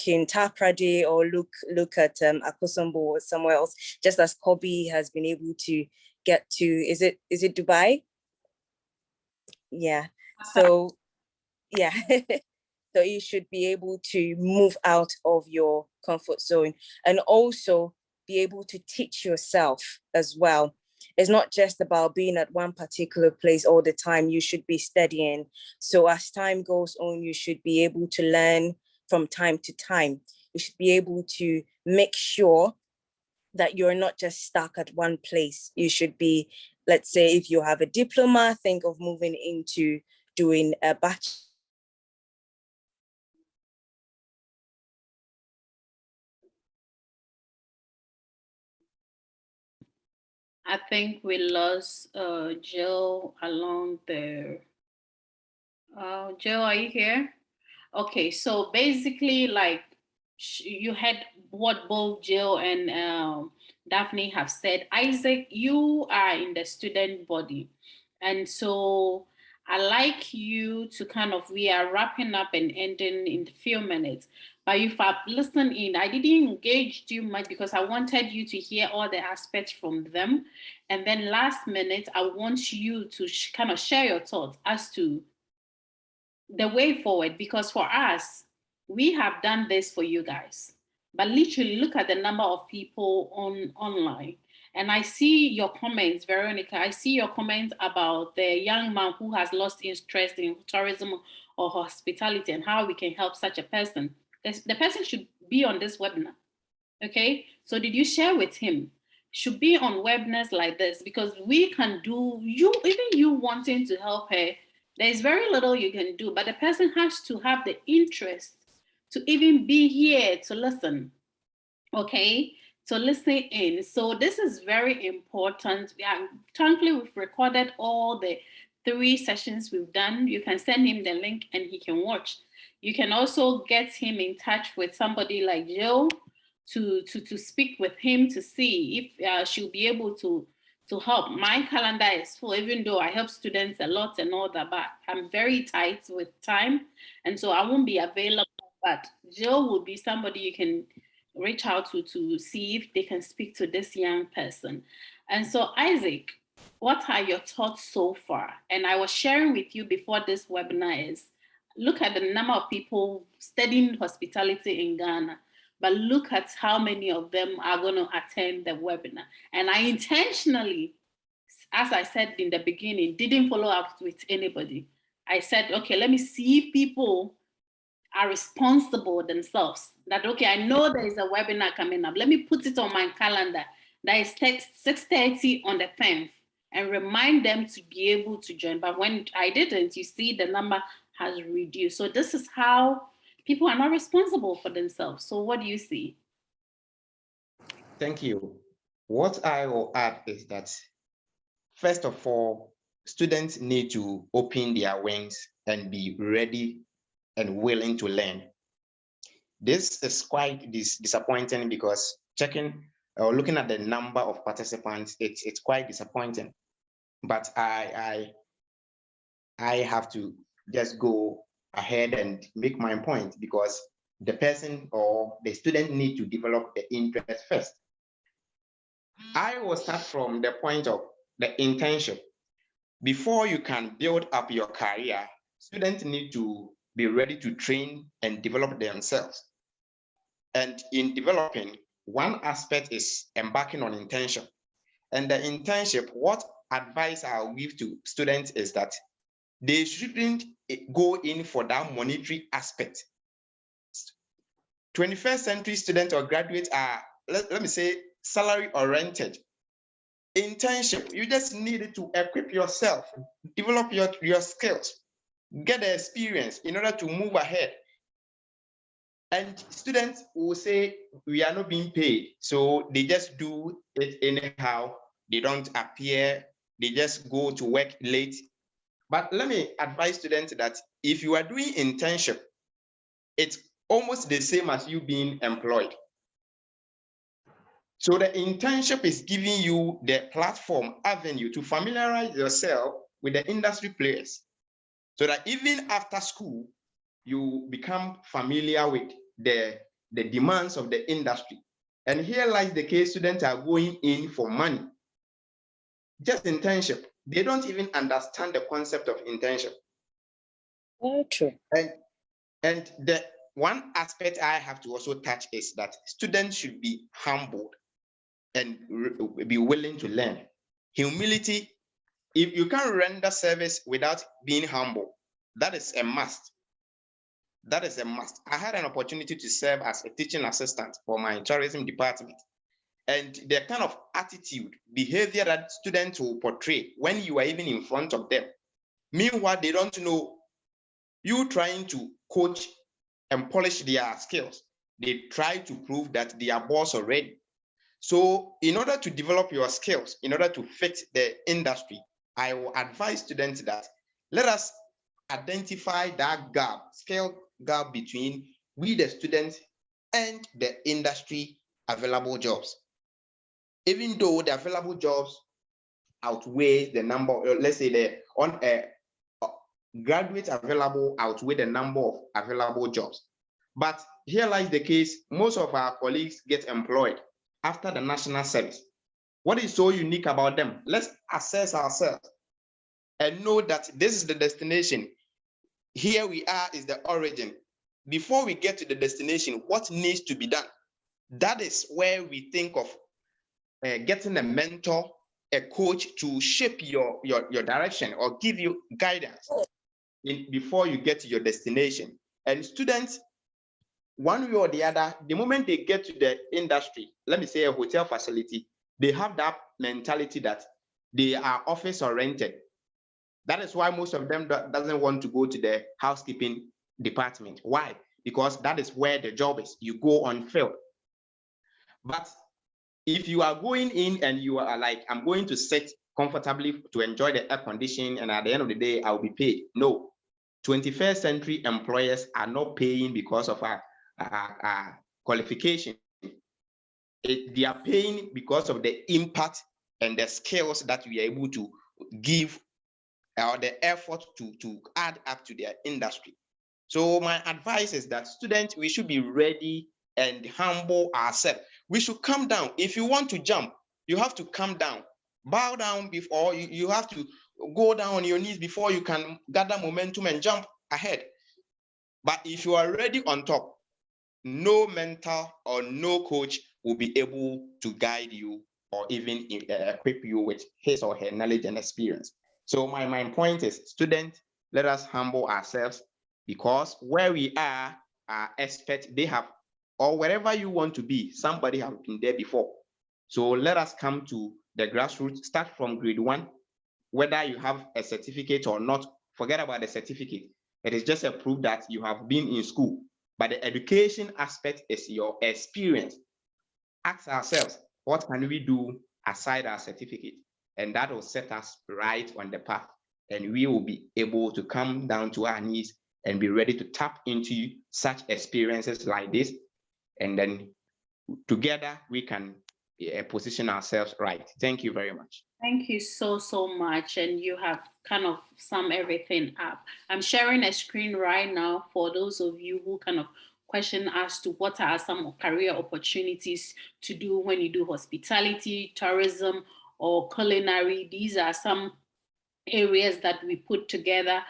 [SPEAKER 3] in Takrady, or look at Akosombo or somewhere else, just as Kobe has been able to get to, is it Dubai? Yeah, so yeah. So you should be able to move out of your comfort zone and also be able to teach yourself as well. It's not just about being at one particular place all the time. You should be studying. So as time goes on, you should be able to learn from time to time. You should be able to make sure that you're not just stuck at one place. You should be, let's say, if you have a diploma, think of moving into doing a bachelor.
[SPEAKER 1] I think we lost Jill along there. Jill, are you here? Okay, so basically, like you had what both Jill and Daphne have said. Isaac, you are in the student body, and so I like you to kind of, we are wrapping up and ending in a few minutes. But if I listen in, I didn't engage too much because I wanted you to hear all the aspects from them, and then last minute, I want you to kind of share your thoughts as to the way forward, because for us, we have done this for you guys, but literally look at the number of people online. And I see your comments, Veronica. I see your comments about the young man who has lost interest in tourism or hospitality and how we can help such a person. The person should be on this webinar. Okay, so did you share with him? Should be on webinars like this, because we can do, you, even you wanting to help her, there's very little you can do, but the person has to have the interest to even be here to listen. Okay, so listen in. So this is very important. Thankfully, we've recorded all the 3 sessions we've done. You can send him the link and he can watch. You can also get him in touch with somebody like Jill to speak with him to see if she'll be able to help. My calendar is full, even though I help students a lot and all that, but I'm very tight with time, and so I won't be available. But Jill will be somebody you can reach out to see if they can speak to this young person. And so, Isaac, what are your thoughts so far? And I was sharing with you before this webinar is, look at the number of people studying hospitality in Ghana, but look at how many of them are going to attend the webinar. And I intentionally, as I said in the beginning, didn't follow up with anybody. I said, okay, let me see if people are responsible themselves. That, okay, I know there is a webinar coming up. Let me put it on my calendar. That is 6:30 on the 10th, and remind them to be able to join. But when I didn't, you see the number has reduced. So this is how people are not responsible for themselves. So what do you see?
[SPEAKER 2] Thank you. What I will add is that, first of all, students need to open their wings and be ready and willing to learn. This is quite disappointing because checking or looking at the number of participants, it's quite disappointing. But I have to just go ahead and make my point, because the person or the student need to develop the interest first. I will start from the point of the internship. Before you can build up your career, students need to be ready to train and develop themselves. And in developing, one aspect is embarking on internship. And the internship, what advice I'll give to students is that they shouldn't go in for that monetary aspect. 21st century students or graduates are, let me say, salary oriented. Internship, you just need to equip yourself, develop your skills, get the experience in order to move ahead. And students will say, we are not being paid. So they just do it anyhow. They don't appear. They just go to work late. But let me advise students that if you are doing internship, it's almost the same as you being employed. So the internship is giving you the platform avenue to familiarize yourself with the industry players, so that even after school, you become familiar with the demands of the industry. And here lies the case: students are going in for money, just internship. They don't even understand the concept of internship.
[SPEAKER 3] Very true.
[SPEAKER 2] And the one aspect I have to also touch is that students should be humbled and be willing to learn. Humility, if you can't render service without being humble, that is a must. That is a must. I had an opportunity to serve as a teaching assistant for my tourism department. And the kind of attitude, behavior that students will portray when you are even in front of them. Meanwhile, they don't know you trying to coach and polish their skills. They try to prove that they are boss already. So in order to develop your skills, in order to fit the industry, I will advise students that let us identify that gap, skill gap between we, the students, and the industry available jobs. Even though the available jobs outweigh the number, let's say the graduates available outweigh the number of available jobs. But here lies the case: most of our colleagues get employed after the national service. What is so unique about them? Let's assess ourselves and know that this is the destination. Here we are is the origin. Before we get to the destination, what needs to be done? That is where we think of getting a mentor, a coach to shape your direction or give you guidance before you get to your destination. And students, one way or the other, the moment they get to the industry, let me say a hotel facility, they have that mentality that they are office oriented. That is why most of them doesn't want to go to the housekeeping department. Why? Because that is where the job is. You go on field. But if you are going in and you are like, I'm going to sit comfortably to enjoy the air conditioning, and at the end of the day, I'll be paid. No, 21st century employers are not paying because of our qualification. They are paying because of the impact and the skills that we are able to give, or the effort to add up to their industry. So my advice is that students, we should be ready and humble ourselves. We should come down. If you want to jump, you have to come down, bow down before you have to go down on your knees before you can gather momentum and jump ahead. But if you are already on top, no mentor or no coach will be able to guide you or even equip you with his or her knowledge and experience. So my point is, students, let us humble ourselves, because where we are experts, they have, or wherever you want to be, somebody has been there before. So let us come to the grassroots, start from grade 1, whether you have a certificate or not. Forget about the certificate. It is just a proof that you have been in school. But the education aspect is your experience. Ask ourselves, what can we do aside our certificate? And that will set us right on the path. And we will be able to come down to our knees and be ready to tap into such experiences like this. And then together we can position ourselves right. Thank you very much.
[SPEAKER 1] Thank you so much. And you have kind of summed everything up. I'm sharing a screen right now for those of you who kind of question as to what are some career opportunities to do when you do hospitality, tourism, or culinary. These are some areas that we put together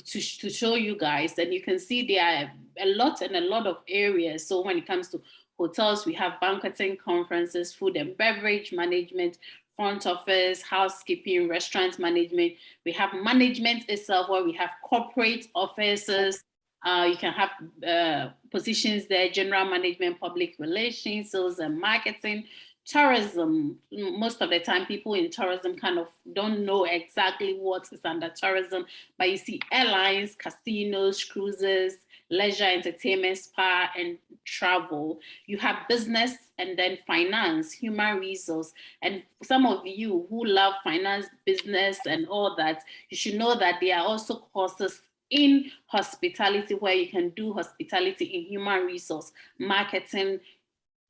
[SPEAKER 1] to show you guys. And you can see there are a lot of areas. So when it comes to hotels, we have banqueting, conferences, food and beverage management, front office, housekeeping, restaurant management. We have management itself, where we have corporate offices. You can have positions there: general management, public relations, sales and marketing. Tourism, most of the time people in tourism kind of don't know exactly what is under tourism, but you see airlines, casinos, cruises, leisure, entertainment, spa, and travel. You have business and then finance, human resource. And some of you who love finance, business, and all that, you should know that there are also courses in hospitality where you can do hospitality in human resource, marketing,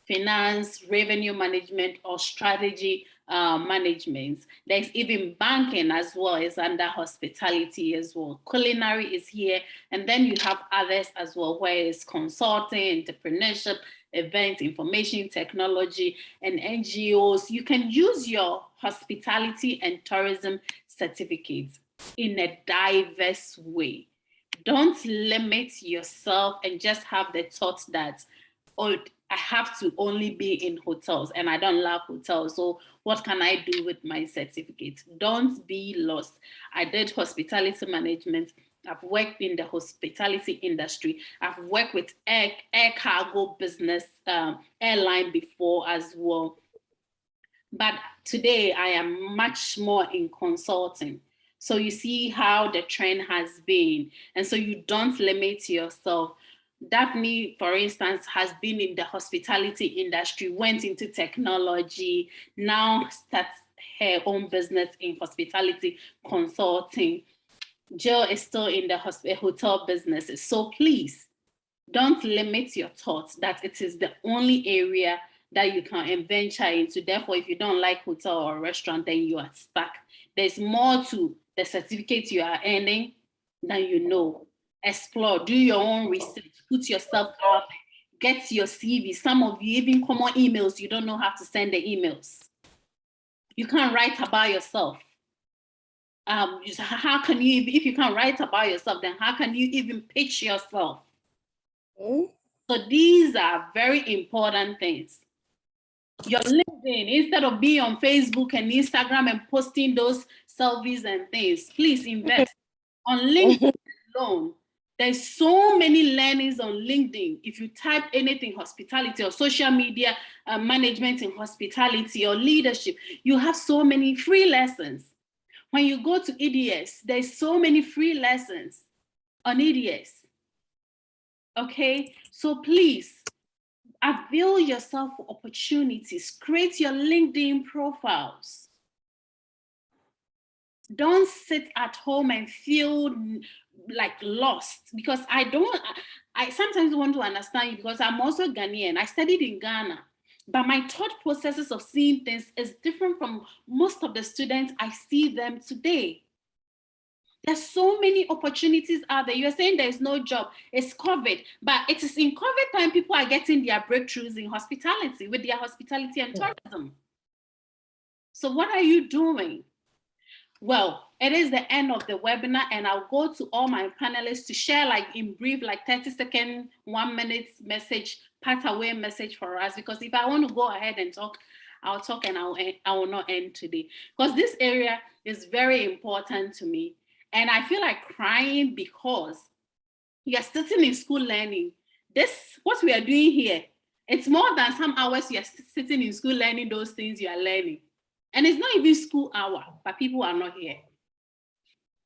[SPEAKER 1] finance, revenue management, or strategy management. There's even banking as well, is under hospitality as well. Culinary is here. And then you have others as well, where it's consulting, entrepreneurship, event, information technology, and NGOs. You can use your hospitality and tourism certificates in a diverse way. Don't limit yourself and just have the thought that, oh, I have to only be in hotels and I don't love hotels. So what can I do with my certificate? Don't be lost. I did hospitality management. I've worked in the hospitality industry. I've worked with air cargo business, airline before as well. But today I am much more in consulting. So you see how the trend has been. And so you don't limit yourself. Daphne, for instance, has been in the hospitality industry, went into technology, now starts her own business in hospitality consulting. Jill is still in the hotel businesses. So please don't limit your thoughts that it is the only area that you can venture into. Therefore, if you don't like hotel or restaurant, then you are stuck. There's more to the certificate you are earning than you know. Explore, do your own research, put yourself out, get your CV. Some of you, even common emails, you don't know how to send the emails. You can't write about yourself. How can you, if you can't write about yourself, then how can you even pitch yourself? So these are very important things. Your LinkedIn, instead of being on Facebook and Instagram and posting those selfies and things, please invest on LinkedIn alone. There's so many learnings on LinkedIn. If you type anything hospitality or social media management in hospitality or leadership, you have so many free lessons. When you go to EDS, there's so many free lessons on EDS. Okay, so please avail yourself for opportunities. Create your LinkedIn profiles. Don't sit at home and feel like lost, because I sometimes want to understand you, because I'm also Ghanaian. I studied in Ghana, but my thought processes of seeing things is different from most of the students I see them today. There's so many opportunities out there. You're saying there's no job, it's COVID, but it is in COVID time people are getting their breakthroughs in hospitality with their hospitality and tourism. So what are you doing? Well, it is the end of the webinar, and I'll go to all my panelists to share, like in brief, like 30-second, 1 minute message, part away message for us. Because if I want to go ahead and talk, I'll talk and I will not end today. Because this area is very important to me. And I feel like crying because you're sitting in school learning. What we are doing here, it's more than some hours you're sitting in school learning those things you are learning. And it's not even school hour, but people are not here.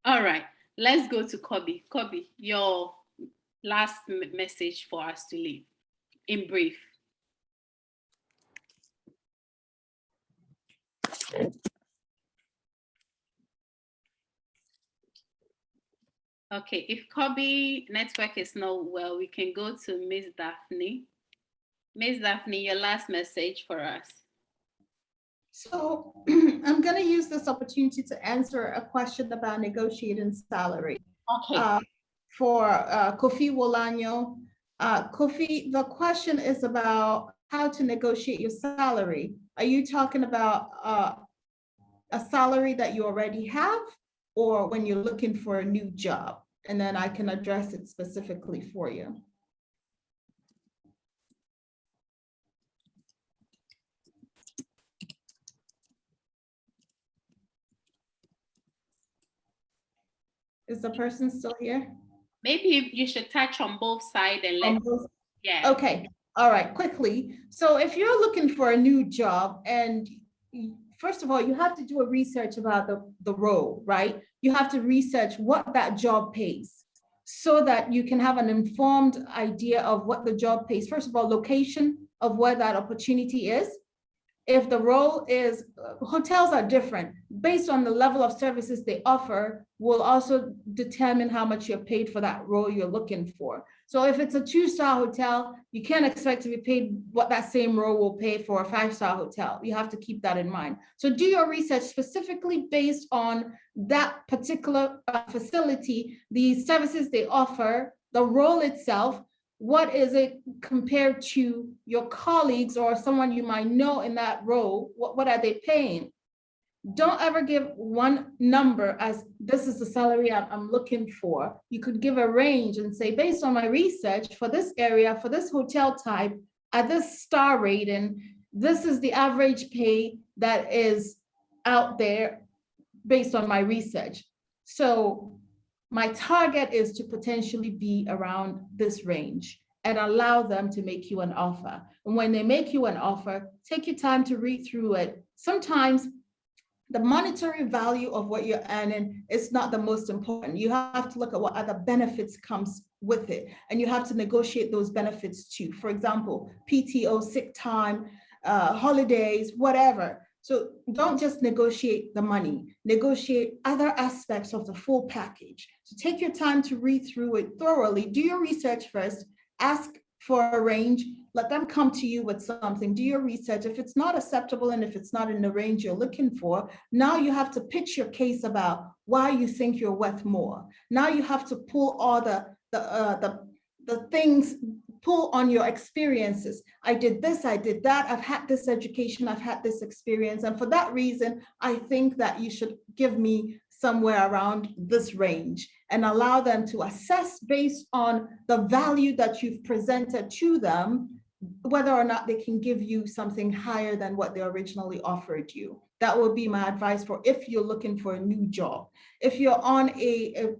[SPEAKER 1] All right, let's go to Kobe. Kobe, your last message for us to leave in brief. Okay, if Kobe network is not well, we can go to Miss Daphne. Miss Daphne, your last message for us.
[SPEAKER 4] So I'm going to use this opportunity to answer a question about negotiating salary.
[SPEAKER 1] Okay.
[SPEAKER 4] For Kofi Wolanyo. Kofi, the question is about how to negotiate your salary. Are you talking about a salary that you already have, or when you're looking for a new job? And then I can address it specifically for you. Is the person still here?
[SPEAKER 1] Maybe you should touch on both sides and let yeah.
[SPEAKER 4] Okay, all right, quickly. So if you're looking for a new job, and first of all, you have to do a research about the role, right? You have to research what that job pays. so that you can have an informed idea of what the job pays. First of all, location of where that opportunity is. If the role is, hotels are different. Based on the level of services they offer, will also determine how much you're paid for that role you're looking for. So if it's a 2-star hotel, you can't expect to be paid what that same role will pay for a 5-star hotel. You have to keep that in mind. So do your research specifically based on that particular facility, the services they offer, the role itself. What is it compared to your colleagues or someone you might know in that role? What are they paying? Don't ever give one number as this is the salary I'm looking for. You could give a range and say, based on my research for this area, for this hotel type, at this star rating, this is the average pay that is out there based on my research. So my target is to potentially be around this range and allow them to make you an offer. And when they make you an offer, take your time to read through it. Sometimes the monetary value of what you're earning is not the most important. You have to look at what other benefits comes with it, and you have to negotiate those benefits too. For example, PTO, sick time, holidays, whatever. So don't just negotiate the money, negotiate other aspects of the full package. So take your time to read through it thoroughly, do your research first, ask for a range, let them come to you with something, do your research. If it's not acceptable and if it's not in the range you're looking for, now you have to pitch your case about why you think you're worth more. Now you have to pull all the things, pull on your experiences. I did this, I did that, I've had this education, I've had this experience. And for that reason, I think that you should give me somewhere around this range and allow them to assess based on the value that you've presented to them, whether or not they can give you something higher than what they originally offered you. That would be my advice for if you're looking for a new job. If you're on a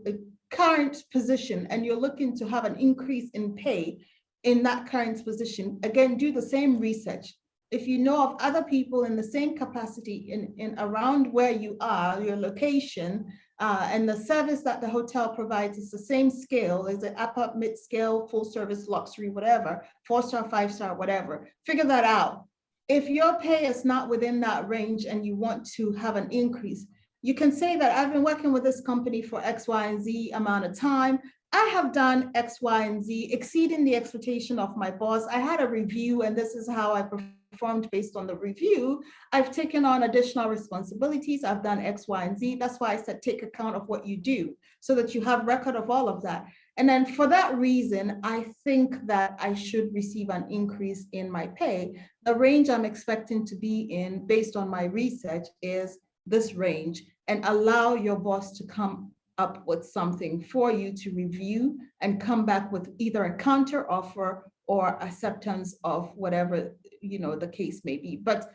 [SPEAKER 4] current position and you're looking to have an increase in pay in that current position, again, do the same research. If you know of other people in the same capacity in around where you are, your location, and the service that the hotel provides is the same scale, is it upper, mid-scale, full service, luxury, whatever, 4-star, 5-star, whatever, figure that out. If your pay is not within that range and you want to have an increase, you can say that I've been working with this company for X, Y, and Z amount of time. I have done X, Y, and Z, exceeding the expectation of my boss. I had a review and this is how I performed based on the review. I've taken on additional responsibilities. I've done X, Y, and Z. That's why I said take account of what you do so that you have record of all of that. And then for that reason, I think that I should receive an increase in my pay. The range I'm expecting to be in based on my research is this range, and allow your boss to come up with something for you to review and come back with either a counter offer or acceptance of whatever, you know, the case may be. But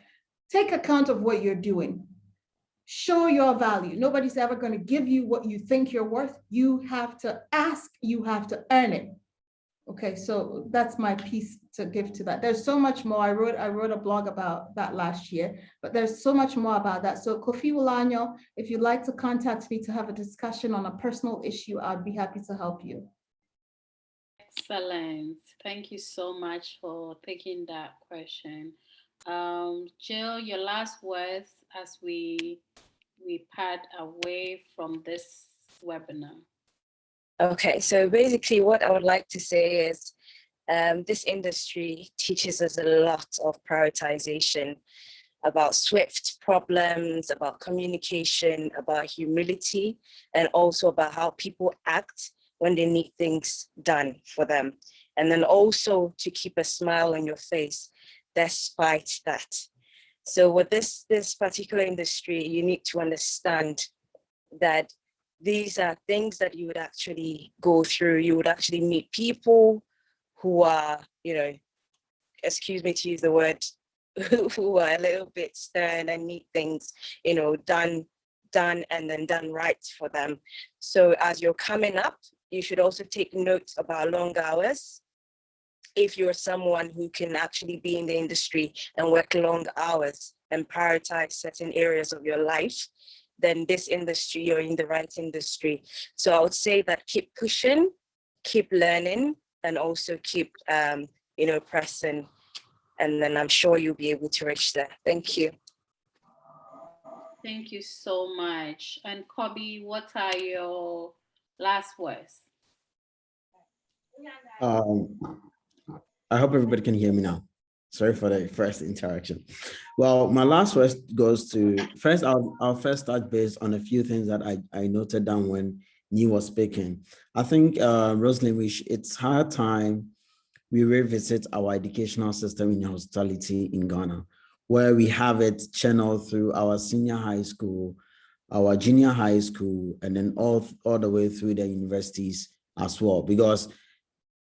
[SPEAKER 4] take account of what you're doing. Show your value. Nobody's ever going to give you what you think you're worth. You have to ask, you have to earn it. Okay, so that's my piece to give to that. There's so much more. I wrote a blog about that last year, but there's so much more about that. So Kofi Wulanyo, if you'd like to contact me to have a discussion on a personal issue, I'd be happy to help you.
[SPEAKER 1] Excellent. Thank you so much for taking that question. Jill, your last words as we part away from this webinar.
[SPEAKER 3] Okay, so basically what I would like to say is this industry teaches us a lot of prioritization about swift problems, about communication, about humility, and also about how people act when they need things done for them. And then also to keep a smile on your face despite that. So with this particular industry, you need to understand that these are things that you would actually go through. You would actually meet people who are, you know, excuse me to use the word, who are a little bit stern and need things, you know, done and then done right for them. So as you're coming up, you should also take note about long hours. If you're someone who can actually be in the industry and work long hours and prioritize certain areas of your life, then this industry, you're in the right industry. So I would say that keep pushing, keep learning and also keep, pressing. And then I'm sure you'll be able to reach there. Thank you.
[SPEAKER 1] Thank you so much. And Kobe, what are your last words?
[SPEAKER 6] I hope everybody can hear me now. Sorry for the first interaction. Well, my last words goes to first. I'll first start based on a few things that I noted down when Nii was speaking. I think Rosalind, it's high time we revisit our educational system in hospitality in Ghana, where we have it channeled through our senior high school, our junior high school, and then all the way through the universities as well. Because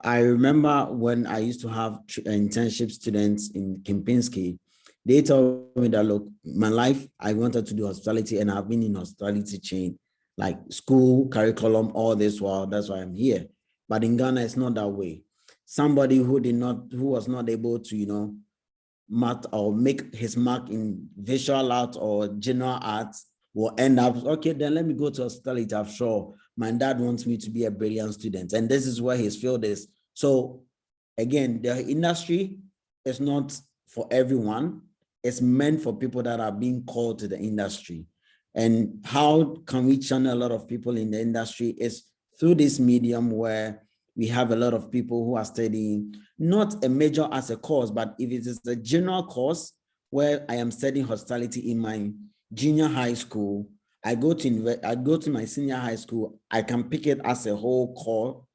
[SPEAKER 6] I remember when I used to have internship students in Kempinski, they told me that, look, my life, I wanted to do hospitality and I've been in hospitality chain, like school, curriculum, all this while, that's why I'm here. But in Ghana, it's not that way. Somebody who was not able to, mark or make his mark in visual art or general arts will end up, okay, then let me go to hospitality. I'm sure my dad wants me to be a brilliant student, and this is where his field is. So again, the industry is not for everyone. It's meant for people that are being called to the industry. And how can we channel a lot of people in the industry is through this medium where we have a lot of people who are studying, not a major as a course, but if it is a general course where I am studying hospitality in my junior high school, I go to my senior high school, I can pick it as a whole core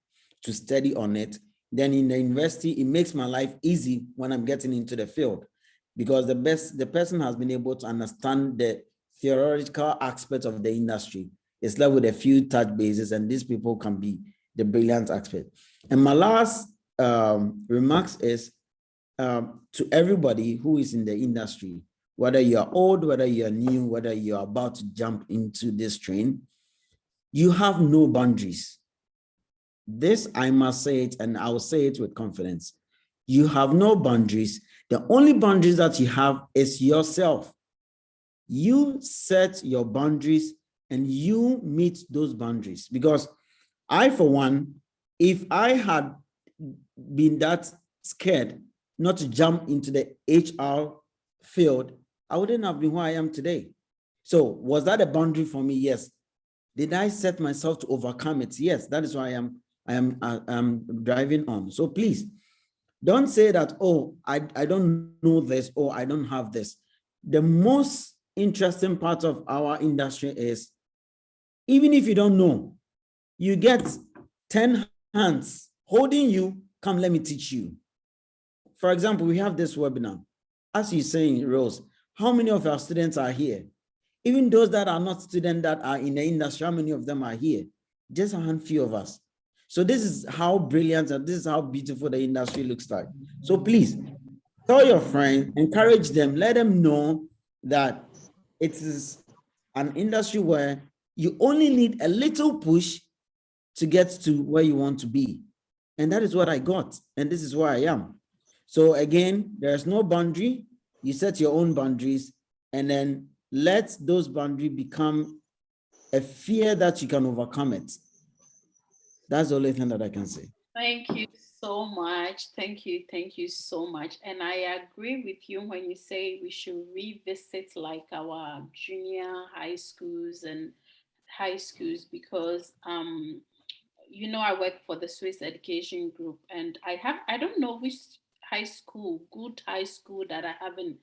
[SPEAKER 6] to study on it. Then in the university, it makes my life easy when I'm getting into the field, because the person has been able to understand the theoretical aspect of the industry. It's left with a few touch bases, and these people can be the brilliant expert. And my last remarks is to everybody who is in the industry, whether you're old, whether you're new, whether you're about to jump into this train, you have no boundaries. This, I must say it, and I'll say it with confidence. You have no boundaries. The only boundaries that you have is yourself. You set your boundaries and you meet those boundaries. Because I, for one, if I had been that scared not to jump into the HR field, I wouldn't have been who I am today. So was that a boundary for me? Yes. Did I set myself to overcome it? Yes. That is why I am driving on. So please don't say that, oh, I don't know this, or I don't have this. The most interesting part of our industry is, even if you don't know, you get 10 hands holding you, come, let me teach you. For example, we have this webinar. As you're saying, Rose, how many of our students are here? Even those that are not students that are in the industry, how many of them are here? Just a handful of us. So this is how brilliant and this is how beautiful the industry looks like. So please, tell your friends, encourage them, let them know that it is an industry where you only need a little push to get to where you want to be. And that is what I got. And this is where I am. So again, there's no boundary. You set your own boundaries, and then let those boundaries become a fear that you can overcome it. That's the only thing that I can say.
[SPEAKER 1] Thank you so much. Thank you so much. And I agree with you when you say we should revisit like our junior high schools and high schools, because I work for the Swiss Education Group, and I don't know which good high school that I haven't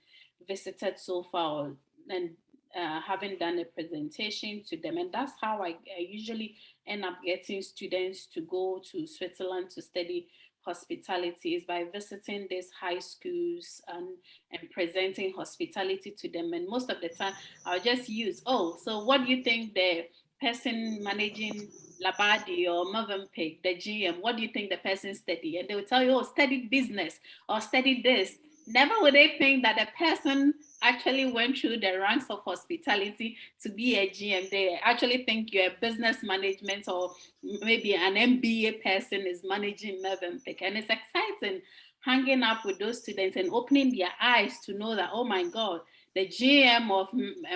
[SPEAKER 1] visited so far, and haven't done a presentation to them. And that's how I usually end up getting students to go to Switzerland to study hospitality, is by visiting these high schools and presenting hospitality to them. And most of the time I'll just use, so what do you think the person managing Labadi or Movenpick, the GM, what do you think the person studied? And they will tell you, oh, studied business or studied this. Never would they think that the person actually went through the ranks of hospitality to be a GM. They actually think you're a business management, or maybe an MBA person is managing Movenpick. And it's exciting hanging up with those students and opening their eyes to know that, oh my God, the GM of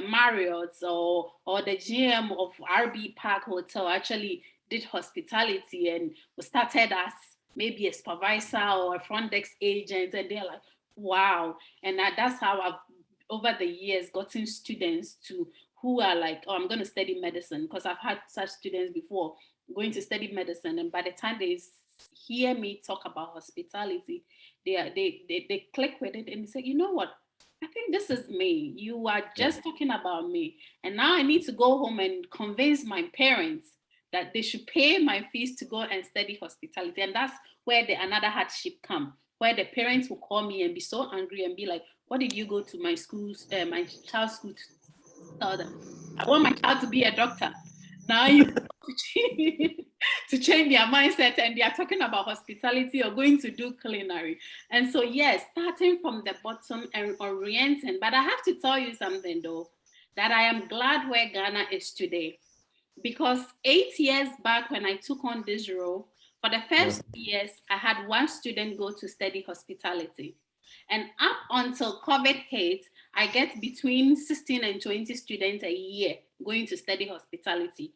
[SPEAKER 1] Marriott's or the GM of RB Park Hotel actually did hospitality and we started as maybe a supervisor or a front desk agent, and they're like, wow. And that's how I've, over the years, gotten students to who are like, oh, I'm going to study medicine, because I've had such students before going to study medicine, and by the time they hear me talk about hospitality, they click with it and they say, you know what, I think this is me. You are just talking about me, and now I need to go home and convince my parents that they should pay my fees to go and study hospitality. And that's where another hardship come, where the parents will call me and be so angry and be like, what did you go to my schools, my child's school to tell them? I want my child to be a doctor. Now you to change their mindset, and they are talking about hospitality or going to do culinary. And so, yes, starting from the bottom and orienting. But I have to tell you something though, that I am glad where Ghana is today. Because 8 years back when I took on this role, for the first years, I had one student go to study hospitality. And up until COVID hit, I get between 16 and 20 students a year going to study hospitality.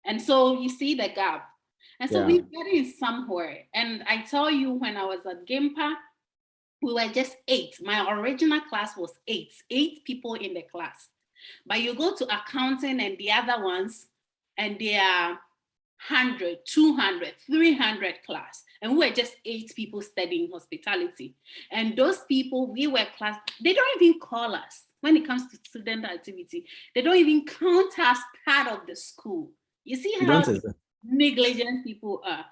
[SPEAKER 1] And so you see the gap. And so we're getting somewhere. And I tell you, when I was at GIMPA, we were just 8. My original class was 8 people in the class. But you go to accounting and the other ones, and they are 100, 200, 300 class. And we were just 8 people studying hospitality. And those people, we were class, they don't even call us when it comes to student activity. They don't even count us part of the school. You see how negligent people are.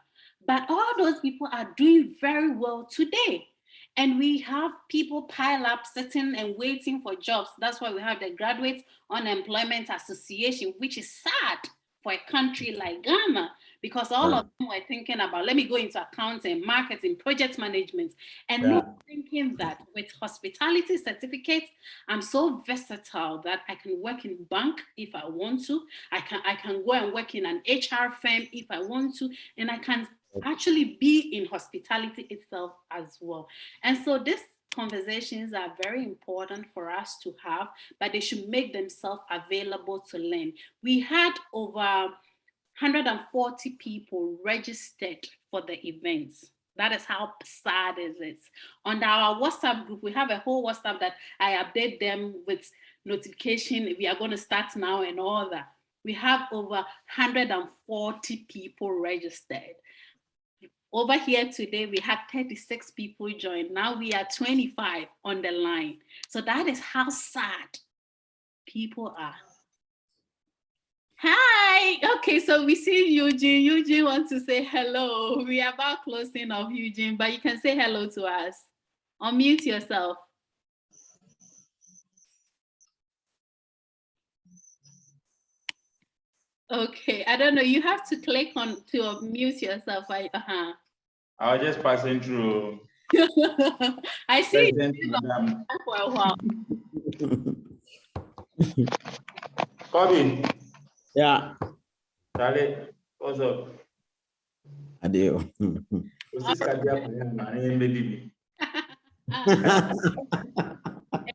[SPEAKER 1] But all those people are doing very well today. And we have people pile up sitting and waiting for jobs. That's why we have the Graduate Unemployment Association, which is sad for a country like Ghana, because all of them were thinking about, let me go into accounting, marketing, project management, and not thinking that with hospitality certificates, I'm so versatile that I can work in bank if I want to. I can go and work in an HR firm if I want to, and I can actually be in hospitality itself as well. And so these conversations are very important for us to have, but they should make themselves available to learn. We had over 140 people registered for the events. That is how sad it is. On our WhatsApp group, we have a whole WhatsApp that I update them with notification. We are going to start now and all that. We have over 140 people registered. Over here today, we had 36 people join. Now we are 25 on the line. So that is how sad people are. Hi. Okay, so we see Eugene. Eugene wants to say hello. We are about closing off, Eugene, but you can say hello to us. Unmute yourself. Okay, I don't know. You have to click on to mute yourself.
[SPEAKER 8] I was just passing through.
[SPEAKER 1] I see
[SPEAKER 8] you
[SPEAKER 1] for a while.
[SPEAKER 8] Kobe.
[SPEAKER 6] Yeah.
[SPEAKER 8] Charlie, what's up?
[SPEAKER 6] Adio.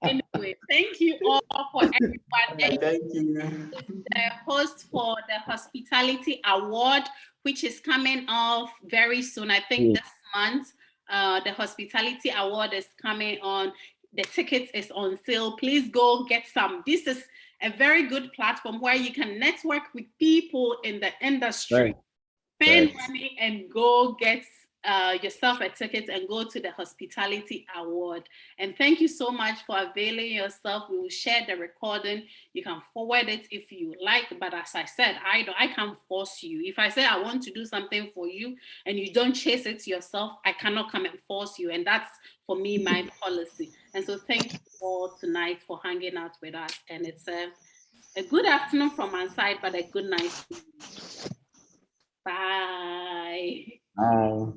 [SPEAKER 1] Anyway, thank you all for everyone.
[SPEAKER 8] Thank you.
[SPEAKER 1] The host for the Hospitality Award, which is coming off very soon. I think this month, the Hospitality Award is coming on. The tickets is on sale. Please go get some. This is a very good platform where you can network with people in the industry, spend money, and go get yourself a ticket and go to the Hospitality Award. And thank you so much for availing yourself. We will share the recording. You can forward it if you like, but as I said, I can't force you. If I say I want to do something for you and you don't chase it yourself, I cannot come and force you. And that's, for me, my policy. And so thank you all tonight for hanging out with us. And it's a good afternoon from my side, but a good night. Bye.
[SPEAKER 6] Bye.